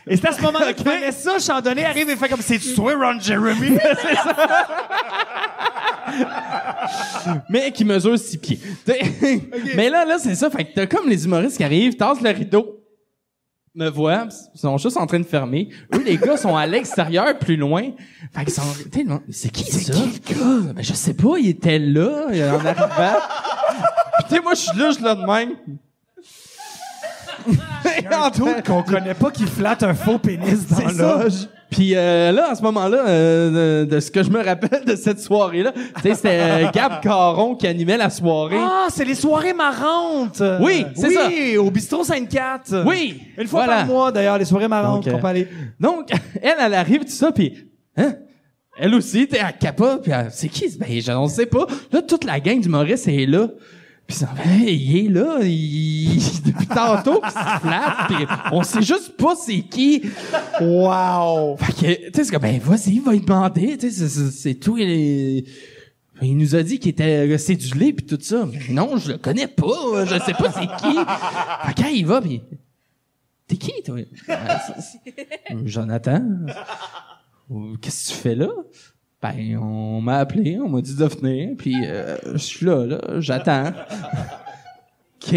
Et c'est à ce moment-là que Vanessa Chandonnet arrive et fait comme c'est toi, Ron Jeremy. C'est ça. Mais qui mesure 6 pieds. Mais là, c'est ça. Fait que t'as comme les humoristes qui arrivent, tassent le rideau, me voient, ils sont juste en train de fermer. Eux, les gars sont à l'extérieur, plus loin. Fait qu'ils sont, tu sais, c'est qui ça? Qui le gars? Ben, je sais pas, il était là, en arrivant. Pis tu sais, moi, je suis là de même. Un tout qu'on connaît pas qui flatte un faux pénis dans la loge. Puis là, à ce moment-là, de ce que je me rappelle de cette soirée-là, tu sais, c'était Gab Caron qui animait la soirée. Ah, c'est les soirées marrantes. Oui, c'est ça. Oui, au bistrot Sainte-Cat. Oui. Une fois Voilà. par mois, d'ailleurs, les soirées marrantes Donc, qu'on peut aller. Donc, elle arrive, tout ça, puis hein? Elle aussi, t'es à capote, puis c'est qui? Ben, on sait pas. Là, toute la gang d'humoristes est là. Puis ça, ben, il est là, depuis tantôt, pis c'est flat, pis on sait juste pas c'est qui. Wow! Fait que, tu sais, c'est comme, ben, vas-y, va lui demander, tu sais, c'est tout, il nous a dit qu'il était cédulé pis tout ça. Mais non, je le connais pas, je sais pas c'est qui. Fait que quand il va, pis t'es qui, toi? Jonathan. Qu'est-ce que tu fais là? Ben, on m'a appelé, on m'a dit de venir, puis je suis là, j'attends. OK.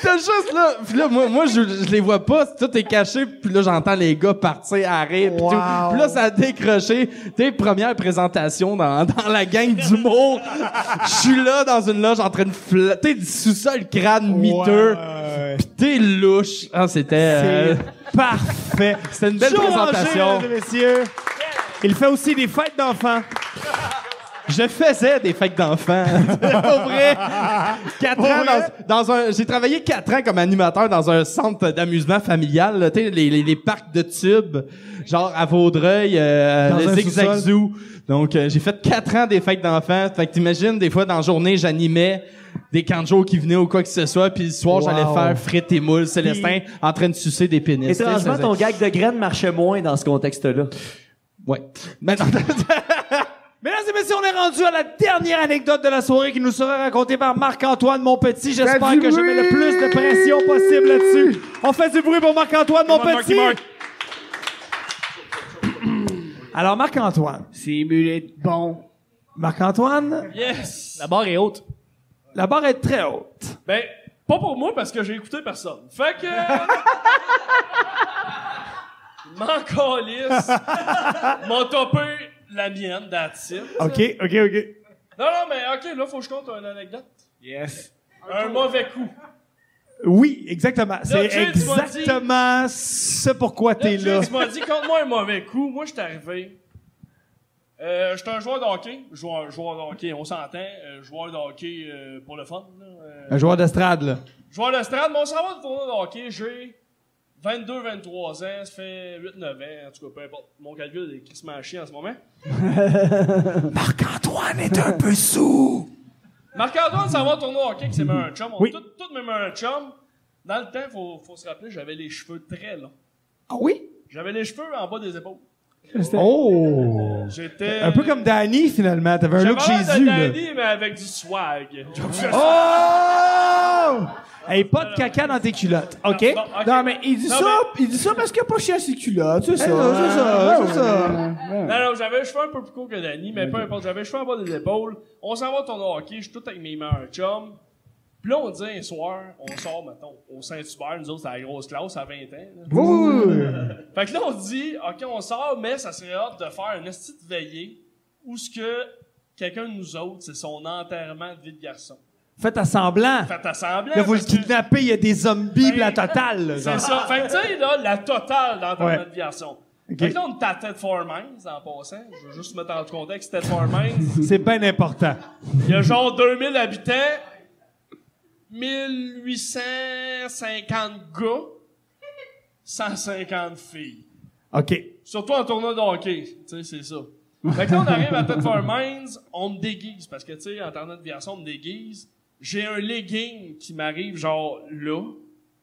T'as juste là, puis là, moi je les vois pas, tout est caché, puis là, j'entends les gars partir à rire, pis tout. Puis là, ça a décroché. Tu sais, première présentation dans la gang d'humour. Je suis là, dans une loge, en train de flatter du sous-sol crâne miteux. Pis t'es louche. Ah, c'était... Parfait. C'était une belle Joe présentation. Ranger, mesdames et messieurs. Il fait aussi des fêtes d'enfants. Je faisais des fêtes d'enfants. Pour vrai. 4 ans dans un... J'ai travaillé 4 ans comme animateur dans un centre d'amusement familial. là. Tu sais, les parcs de tubes, genre à Vaudreuil, le Zigzag Zoo. Donc, j'ai fait 4 ans des fêtes d'enfants. Fait que t'imagines, des fois, dans la journée, j'animais des camps de jour qui venaient ou quoi que ce soit, puis le soir, j'allais faire frites et moules, Célestin en train de sucer des pénis. Étrangement, ton gag de graines marchait moins dans ce contexte-là. Ouais. Maintenant... Mesdames et messieurs, on est rendu à la dernière anecdote de la soirée qui nous sera racontée par Marc-Antoine Monpetit. J'espère que je mets le plus de pression possible là-dessus. On fait du bruit pour Marc-Antoine Monpetit. Alors, Marc-Antoine. C'est mieux d'être bon. Marc-Antoine. Yes! La barre est haute. La barre est très haute. Ben, pas pour moi parce que j'ai écouté personne. Fait que... m'en calisse. M'ont topé la mienne, that's it. OK. Non, mais OK, là, faut que je compte une anecdote. Yes. Un mauvais coup. Oui, exactement. C'est Jay, tu m'as exactement ce pourquoi t'es là. Tu m'as dit, compte-moi un mauvais coup. Moi, je suis arrivé. J'étais un joueur de hockey. Joueur de hockey, on s'entend. Joueur de hockey pour le fun. Là. Un joueur d'estrade, là. Joueur d'estrade, mais on s'en va de tournoi de hockey. J'ai 22-23 ans, ça fait 8-9 ans, en tout cas, peu importe. Mon calcul est crissement chier en ce moment. Marc-Antoine est un peu sous. Marc-Antoine s'en va au tournoi de hockey, qui s'est mis un chum. On Oui. tout même un chum. Dans le temps, faut se rappeler, j'avais les cheveux très longs. Ah oui? J'avais les cheveux en bas des épaules. Oh! J'étais... Un peu comme Danny, finalement. T'avais un look Jésus, là. Danny, mais avec du swag. Oh! Hey, pas de caca dans tes culottes, OK? Non, mais il dit ça parce qu'il a pas chié à ses culottes, c'est ça. C'est ça. Non, j'avais les cheveux un peu plus courts que Danny, mais peu importe, j'avais les cheveux en bas des épaules. On s'en va au tournoi de hockey, je suis tout avec mes meilleurs chums. Puis là, on dit un soir, on sort, mettons, au Saint-Hubert, nous autres, c'est la grosse classe à 20 ans. Là. Fait que là, on dit, OK, on sort, mais ça serait hâte de faire une petite veillée où ce que quelqu'un de nous autres, c'est son enterrement de vie de garçon. Faites à semblant. Faites à semblant. Là, vous le parce que- kidnappez, il y a des zombies, pis la totale. là, C'est genre. ça. Fait que, tu sais, là, la totale d'enterrement Ouais. de garçon. OK. Fait que là, on est à Thetford Mines, en passant. Je veux juste mettre en contexte Thetford Mines. C'est bien important. Il y a genre 2000 habitants, 1850 gars, 150 filles. OK. Surtout en tournoi de hockey, tu sais, c'est ça. Fait que là, on arrive à Thetford Mines, on me déguise, parce que, tu sais, en tournoi de garçon, on me déguise. J'ai un legging qui m'arrive, genre, là.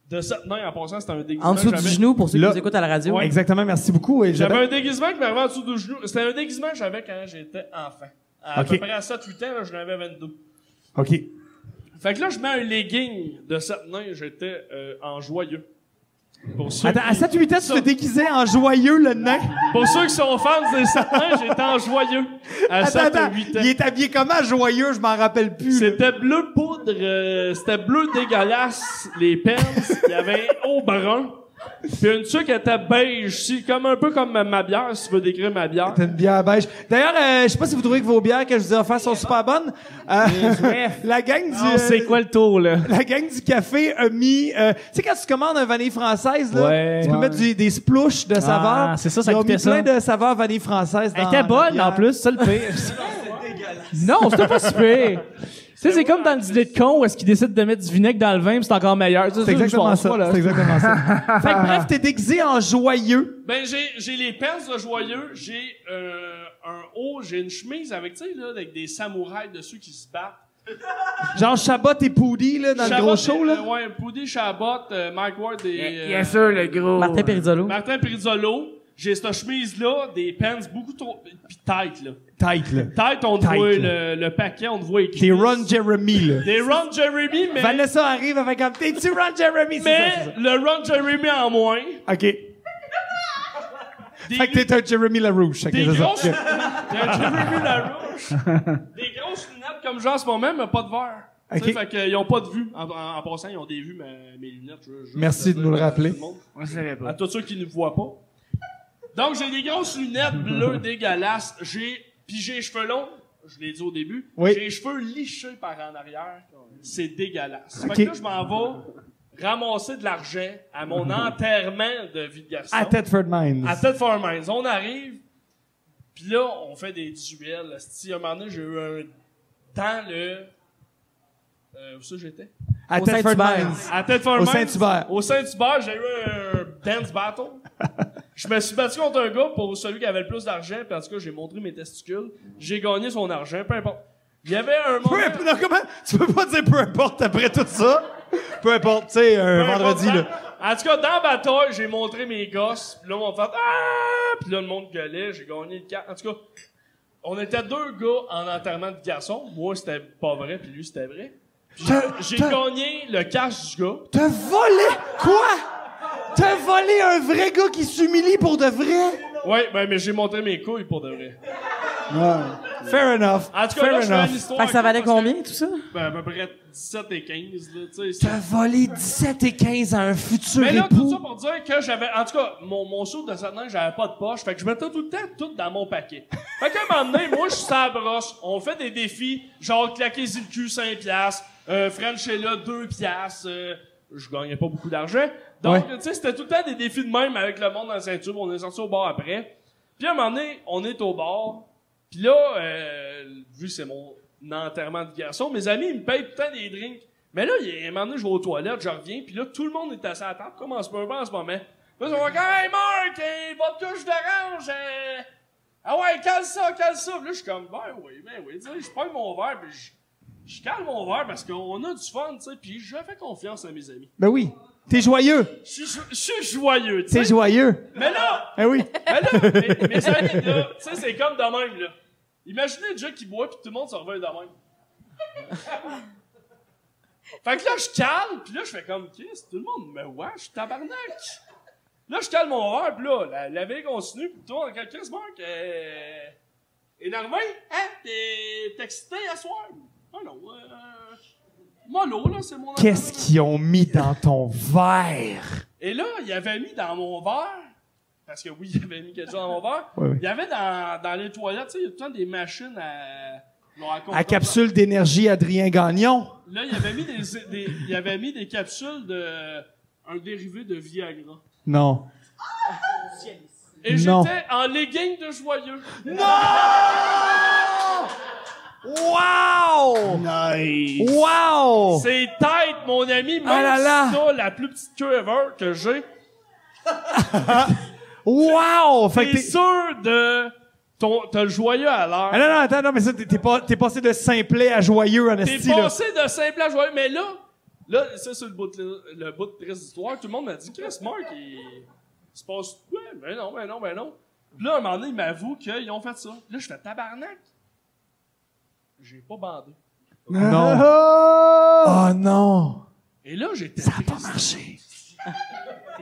De cette main, en passant, c'était un déguisement. En dessous que du j'avais- genou, pour ceux qui Là. nous écoutent à la radio. Ouais. Exactement, merci beaucoup. Et J'avais un déguisement qui m'arrivait en dessous du genou. C'était un déguisement que j'avais quand j'étais enfant. À OK. peu près à 7-8 ans, là, j'en avais 22. OK. Fait que là, je mets un legging de cette main, j'étais en joyeux. Pour ceux, Attends, à 7-8 ans, tu te déguisais en joyeux, le nain? pour ceux qui sont fans des 7 mains, j'étais en joyeux. À 7 Attends, 8 ans. il est habillé comment, joyeux? Je m'en rappelle plus. là. C'était bleu poudre, c'était bleu dégueulasse, les pants. Il y avait un haut brun. Puis une tuque était beige, comme un peu comme ma bière, si tu veux décrire ma bière. T'as une bière beige. D'ailleurs, je sais pas si vous trouvez que vos bières que je vous ai offertes sont super bonnes. La gang du... C'est quoi le tour, là? La gang du café a mis... tu sais, quand tu commandes un vanille française, là, Ouais. tu peux mettre des splouches de saveurs. c'est ça, ça Ils ont coûtait mis ça. plein de saveurs vanille française Elle dans était la bonne, bière. en plus, ça le pire. Non, c'était pas super. Tu sais, c'est comme dans le dîner de con où est-ce qu'ils décident de mettre du vinaigre dans le vin, puis c'est encore meilleur. C'est exactement ça. C'est exactement ça. Fait que bref, t'es déguisé en joyeux. Ben, j'ai les pants de joyeux, j'ai un haut, j'ai une chemise avec, tu sais, là, avec des samouraïs dessus qui se battent. Genre Chabot et Poudy, là, dans le gros show, là. Ouais, Poudy, Chabot, Mike Ward et... Bien sûr, le gros. Martin Perizzolo. Martin Perizzolo. J'ai cette chemise-là, des pants beaucoup trop... Pis tight, là. Tight, là. Tight, on te Tight, voit là. le paquet, on te voit écrit. T'es Ron Jeremy, là. Des Ron Jeremy, mais... Vanessa arrive avec un... T'es-tu Ron Jeremy? mais C'est ça. le Ron Jeremy en moins. OK. Fait que t'es un Jeremy LaRouche. OK, Des c'est ça. grosses... Il y a un Jeremy Larouche. Des grosses lunettes comme j'ai en ce moment, mais pas de verre. OK. Tu sais, fait qu'ils ont pas de vue. En passant, ils ont des vues, mes lunettes. Juste Merci de nous le dire à rappeler. tout le monde. On savait pas. À tous ceux qui ne voient pas. Donc, j'ai des grosses lunettes bleues dégueulasses. Puis j'ai les cheveux longs. Je l'ai dit au début. Oui. J'ai les cheveux lichés par en arrière. C'est dégueulasse. OK. Fait que là, je m'en vais ramasser de l'argent à mon enterrement de vie de garçon. À Thetford Mines. À Thetford Mines. On arrive, puis là, on fait des duels. À un moment donné, j'ai eu un... Dans le... où ça j'étais? À Au Thetford Saint-Hubert. Mines. À Thetford Au Mines. Saint-Hubert. Au Saint-Hubert, j'ai eu un dance battle. Je me suis battu contre un gars pour celui qui avait le plus d'argent, puis en tout cas, j'ai montré mes testicules. J'ai gagné son argent, peu importe. Il y avait un moment... Peu importe, non, comment? Tu peux pas dire peu importe après tout ça? Peu importe, tu sais, un Peu vendredi, importe. là. En tout cas, dans la bataille, j'ai montré mes gosses, puis là, on fait « Ah! » Puis là, le monde gueulait, j'ai gagné le 4. En tout cas, on était deux gars en enterrement de garçon. Moi, c'était pas vrai, puis lui, c'était vrai. Puis j'ai gagné le cash du gars. T'as volé? Quoi? T'as volé un vrai gars qui s'humilie pour de vrai? Ouais, ben, mais j'ai montré mes couilles pour de vrai. Fair enough. En tout cas, Fair là, je fais enough. une histoire. Fait que ça valait parce que- combien, tout ça? Ben, à peu près 17 et 15, là, tu sais. T'as volé 17 et 15 à un futur Mais là, tout époux. ça pour dire que j'avais, en tout cas, mon saut de cette neige, j'avais pas de poche, fait que je mettais tout le temps tout dans mon paquet. Fait qu'à un moment donné, moi, je suis sur la brosse, on fait des défis, genre claquer sur le cul 5 piastres, Frenchella 2 piastres, je gagnais pas beaucoup d'argent. Donc, tu sais, c'était tout le temps des défis de même avec le monde dans la ceinture, on est sorti au bar après. Puis à un moment donné, on est au bar, puis là, vu que c'est mon enterrement de garçon, mes amis, ils me payent tout le temps des drinks. Mais là, il y a un moment donné, je vais aux toilettes, je reviens, puis là, tout le monde est assis à la table, comme en ce moment. Là, ils vont dire, hey, Marc, votre couche d'orange, ah ouais, cale ça. Puis là, je suis comme, ben oui, tu sais, je prends mon verre, puis je cale mon verre parce qu'on a du fun, tu sais, puis je fais confiance à mes amis. Ben oui. T'es joyeux. Je suis joyeux, tu sais. T'es joyeux. Mais là, Ben oui. mes amis, là, tu sais, c'est comme de même, là. Imaginez déjà qui boit, puis tout le monde se revient de même. Fait que là, je cale, puis là, je fais comme, Chris, tout le monde me wesh, tabarnak. Là, je cale mon verre, puis là, la veille continue, puis tout le monde, Chris, Marc, énervé? Hein? T'es excité à soir? Ah non, Mollo, là, c'est mon Qu'est-ce qu'ils ont mis dans ton verre? Et là, il avait mis dans mon verre, parce que oui, il avait mis quelque chose dans mon verre, Oui. il y avait dans les toilettes, tu sais, il y a tout le temps des machines à... À capsule d'énergie Adrien Gagnon. Là, il avait mis des capsules de... un dérivé de Viagra. Non. Et Non. j'étais en legging de joyeux. Wow! Nice. Wow! C'est tête, mon ami, même Ah là là. ça, la plus petite queue ever que j'ai. Wow! Fait que T'es sûr de... T'as le joyeux à l'heure. Ah non, attends, non, mais ça, t'es passé de simplet à joyeux en T'es esti, là. passé de simple à joyeux, mais là, ça, c'est le bout de triste d'histoire. Tout le monde m'a dit, Chris, Mark, il se passe... Ouais, ben non. Puis là, un moment donné, il m'avoue qu'ils ont fait ça. Là, je fais tabarnak. J'ai pas bandé. Non. Oh non! Et là, j'étais Ça a pas triste. marché.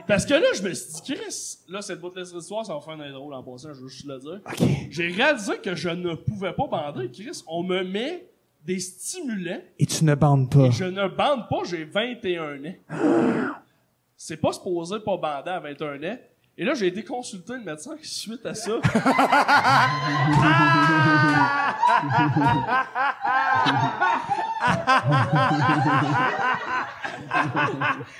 Parce que là, je me suis dit, Chris, là, c'est le bout de l'histoire, ça va faire un drôle en passant, je veux juste le dire. OK. J'ai réalisé que je ne pouvais pas bander, Chris. On me met des stimulants Et tu ne bandes pas. et je ne bande pas, j'ai 21 ans. C'est pas supposé pas bander à 21 ans. Et là, j'ai été consulter le médecin suite à ça.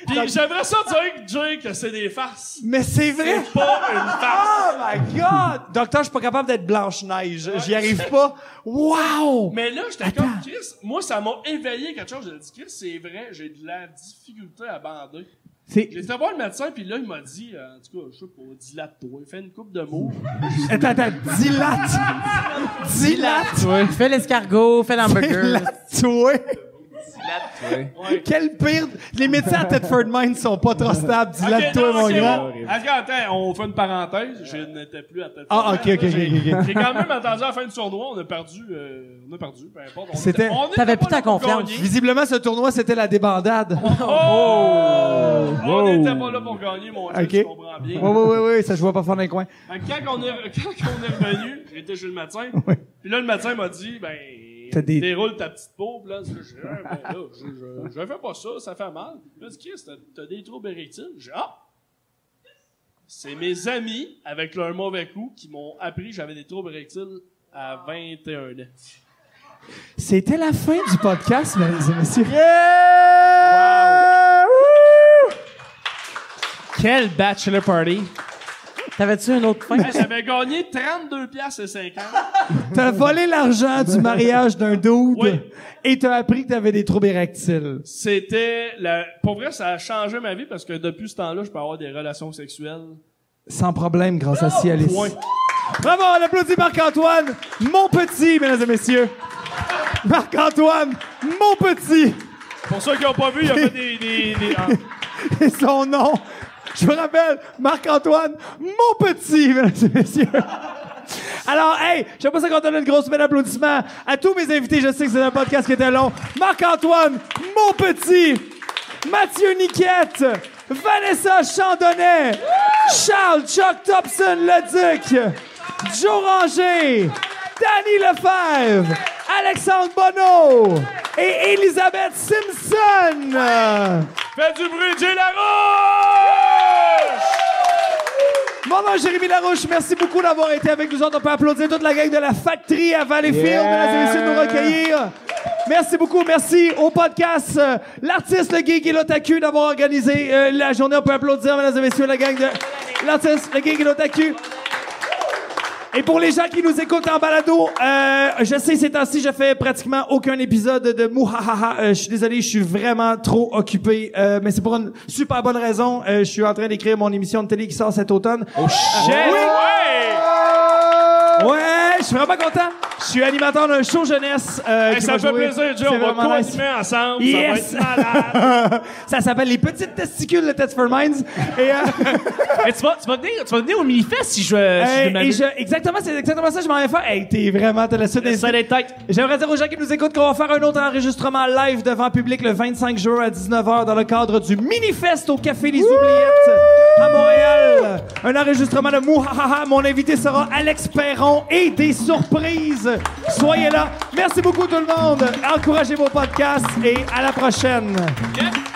Puis j'aimerais ça dire, Jay, que c'est des farces. Mais c'est vrai! C'est pas une farce. Oh my God! Docteur, je suis pas capable d'être Blanche-Neige. J'y arrive pas. Wow! Mais là, j'étais comme Chris. Moi, ça m'a éveillé quelque chose. J'ai dit, Chris, c'est vrai, j'ai de la difficulté à bander. J'ai été voir le médecin, puis là, il m'a dit, en tout cas, je sais pas, dilate-toi. Fais une coupe de mots. Attends, dilate! Dilate! Fais l'escargot, fais l'hamburger. Dilate-toi! Quel pire... Les médecins à Thetford Mines sont pas trop stables. Dilate-toi, mon grand. Attends, on fait une parenthèse. Je n'étais plus à Thetford. Ah, ok. J'ai quand même entendu à la fin du tournoi, on a perdu, peu importe. C'était- T'avais plus ta confiance. Visiblement, ce tournoi, c'était la débandade. On n'était pas là pour gagner, mon Dieu, Ok. tu comprends bien. Oui, ça se voit pas fort dans les coins. Fait que quand on est revenu, j'étais chez le médecin. Puis là, le médecin m'a dit, T'as des- déroule ta petite peau. Puis là, je fais pas ça fait mal. Puis là, Chris, t'as des troubles érectiles. J'ai c'est mes amis, avec leur mauvais coup, qui m'ont appris que j'avais des troubles érectiles à 21 ans. C'était la fin du podcast, mesdames et messieurs. Quel bachelor party. T'avais-tu une autre fin? J'avais gagné 32,50$. T'as volé l'argent du mariage d'un dude Oui. et t'as appris que t'avais des troubles érectiles. C'était pour vrai, ça a changé ma vie parce que depuis ce temps-là, je peux avoir des relations sexuelles. Sans problème, grâce à Cialis. Point. Bravo, on applaudit Marc-Antoine, mon petit, mesdames et messieurs. Marc-Antoine, mon petit. Pour ceux qui n'ont pas vu, il y a fait des Et son nom, je vous rappelle, Marc-Antoine, mon petit, mesdames et messieurs. Alors, hey, j'aime pas ça qu'on donne une grosse main d'applaudissement à tous mes invités. Je sais que c'est un podcast qui était long. Marc-Antoine, mon petit, Mathieu Niquette, Vanessa Chandonnet, Charles Chuck Thompson-Leduc, Joe Ranger, Danny Lefebvre, Alexandre Bonneau et Elisabeth Simpson. Faites du bruit, Jay Larouche! Mon nom est Jérémy Larouche. Merci beaucoup d'avoir été avec nous autres. On peut applaudir toute la gang de la Factory à Valleyfield, mesdames et messieurs, de nous recueillir. Merci beaucoup. Merci au podcast L'Artiste, le Geek et l'Otaku d'avoir organisé la journée. On peut applaudir, mesdames et messieurs, la gang de L'Artiste, le Geek et l'Otaku. Et pour les gens qui nous écoutent en balado, je sais, ces temps-ci, je fais pratiquement aucun épisode de Mouhahaha. Je suis désolé, je suis vraiment trop occupé. Mais c'est pour une super bonne raison. Je suis en train d'écrire mon émission de télé qui sort cet automne. Oh shit! Oui! Ouais, je suis vraiment content. Je suis animateur d'un show jeunesse. qui Ça va fait jouer. plaisir, Jay. C'est On va vraiment nice. co-animer ensemble. Yes! Ça va être malade. Ça s'appelle Les Petites Testicules de Thetford Mines. Et, Hey, tu vas venir au Minifest si je exactement, c'est exactement ça que je m'en vais faire. Hey, t'as la suite des... Ça des têtes. J'aimerais dire aux gens qui nous écoutent qu'on va faire un autre enregistrement live devant public le 25 juin à 19h dans le cadre du Minifest au Café Les Oubliettes. à Montréal. Un enregistrement de Mouhahaha. Mon invité sera Alex Perron et des surprises. Soyez là. Merci beaucoup tout le monde. Encouragez vos podcasts et à la prochaine. Yeah.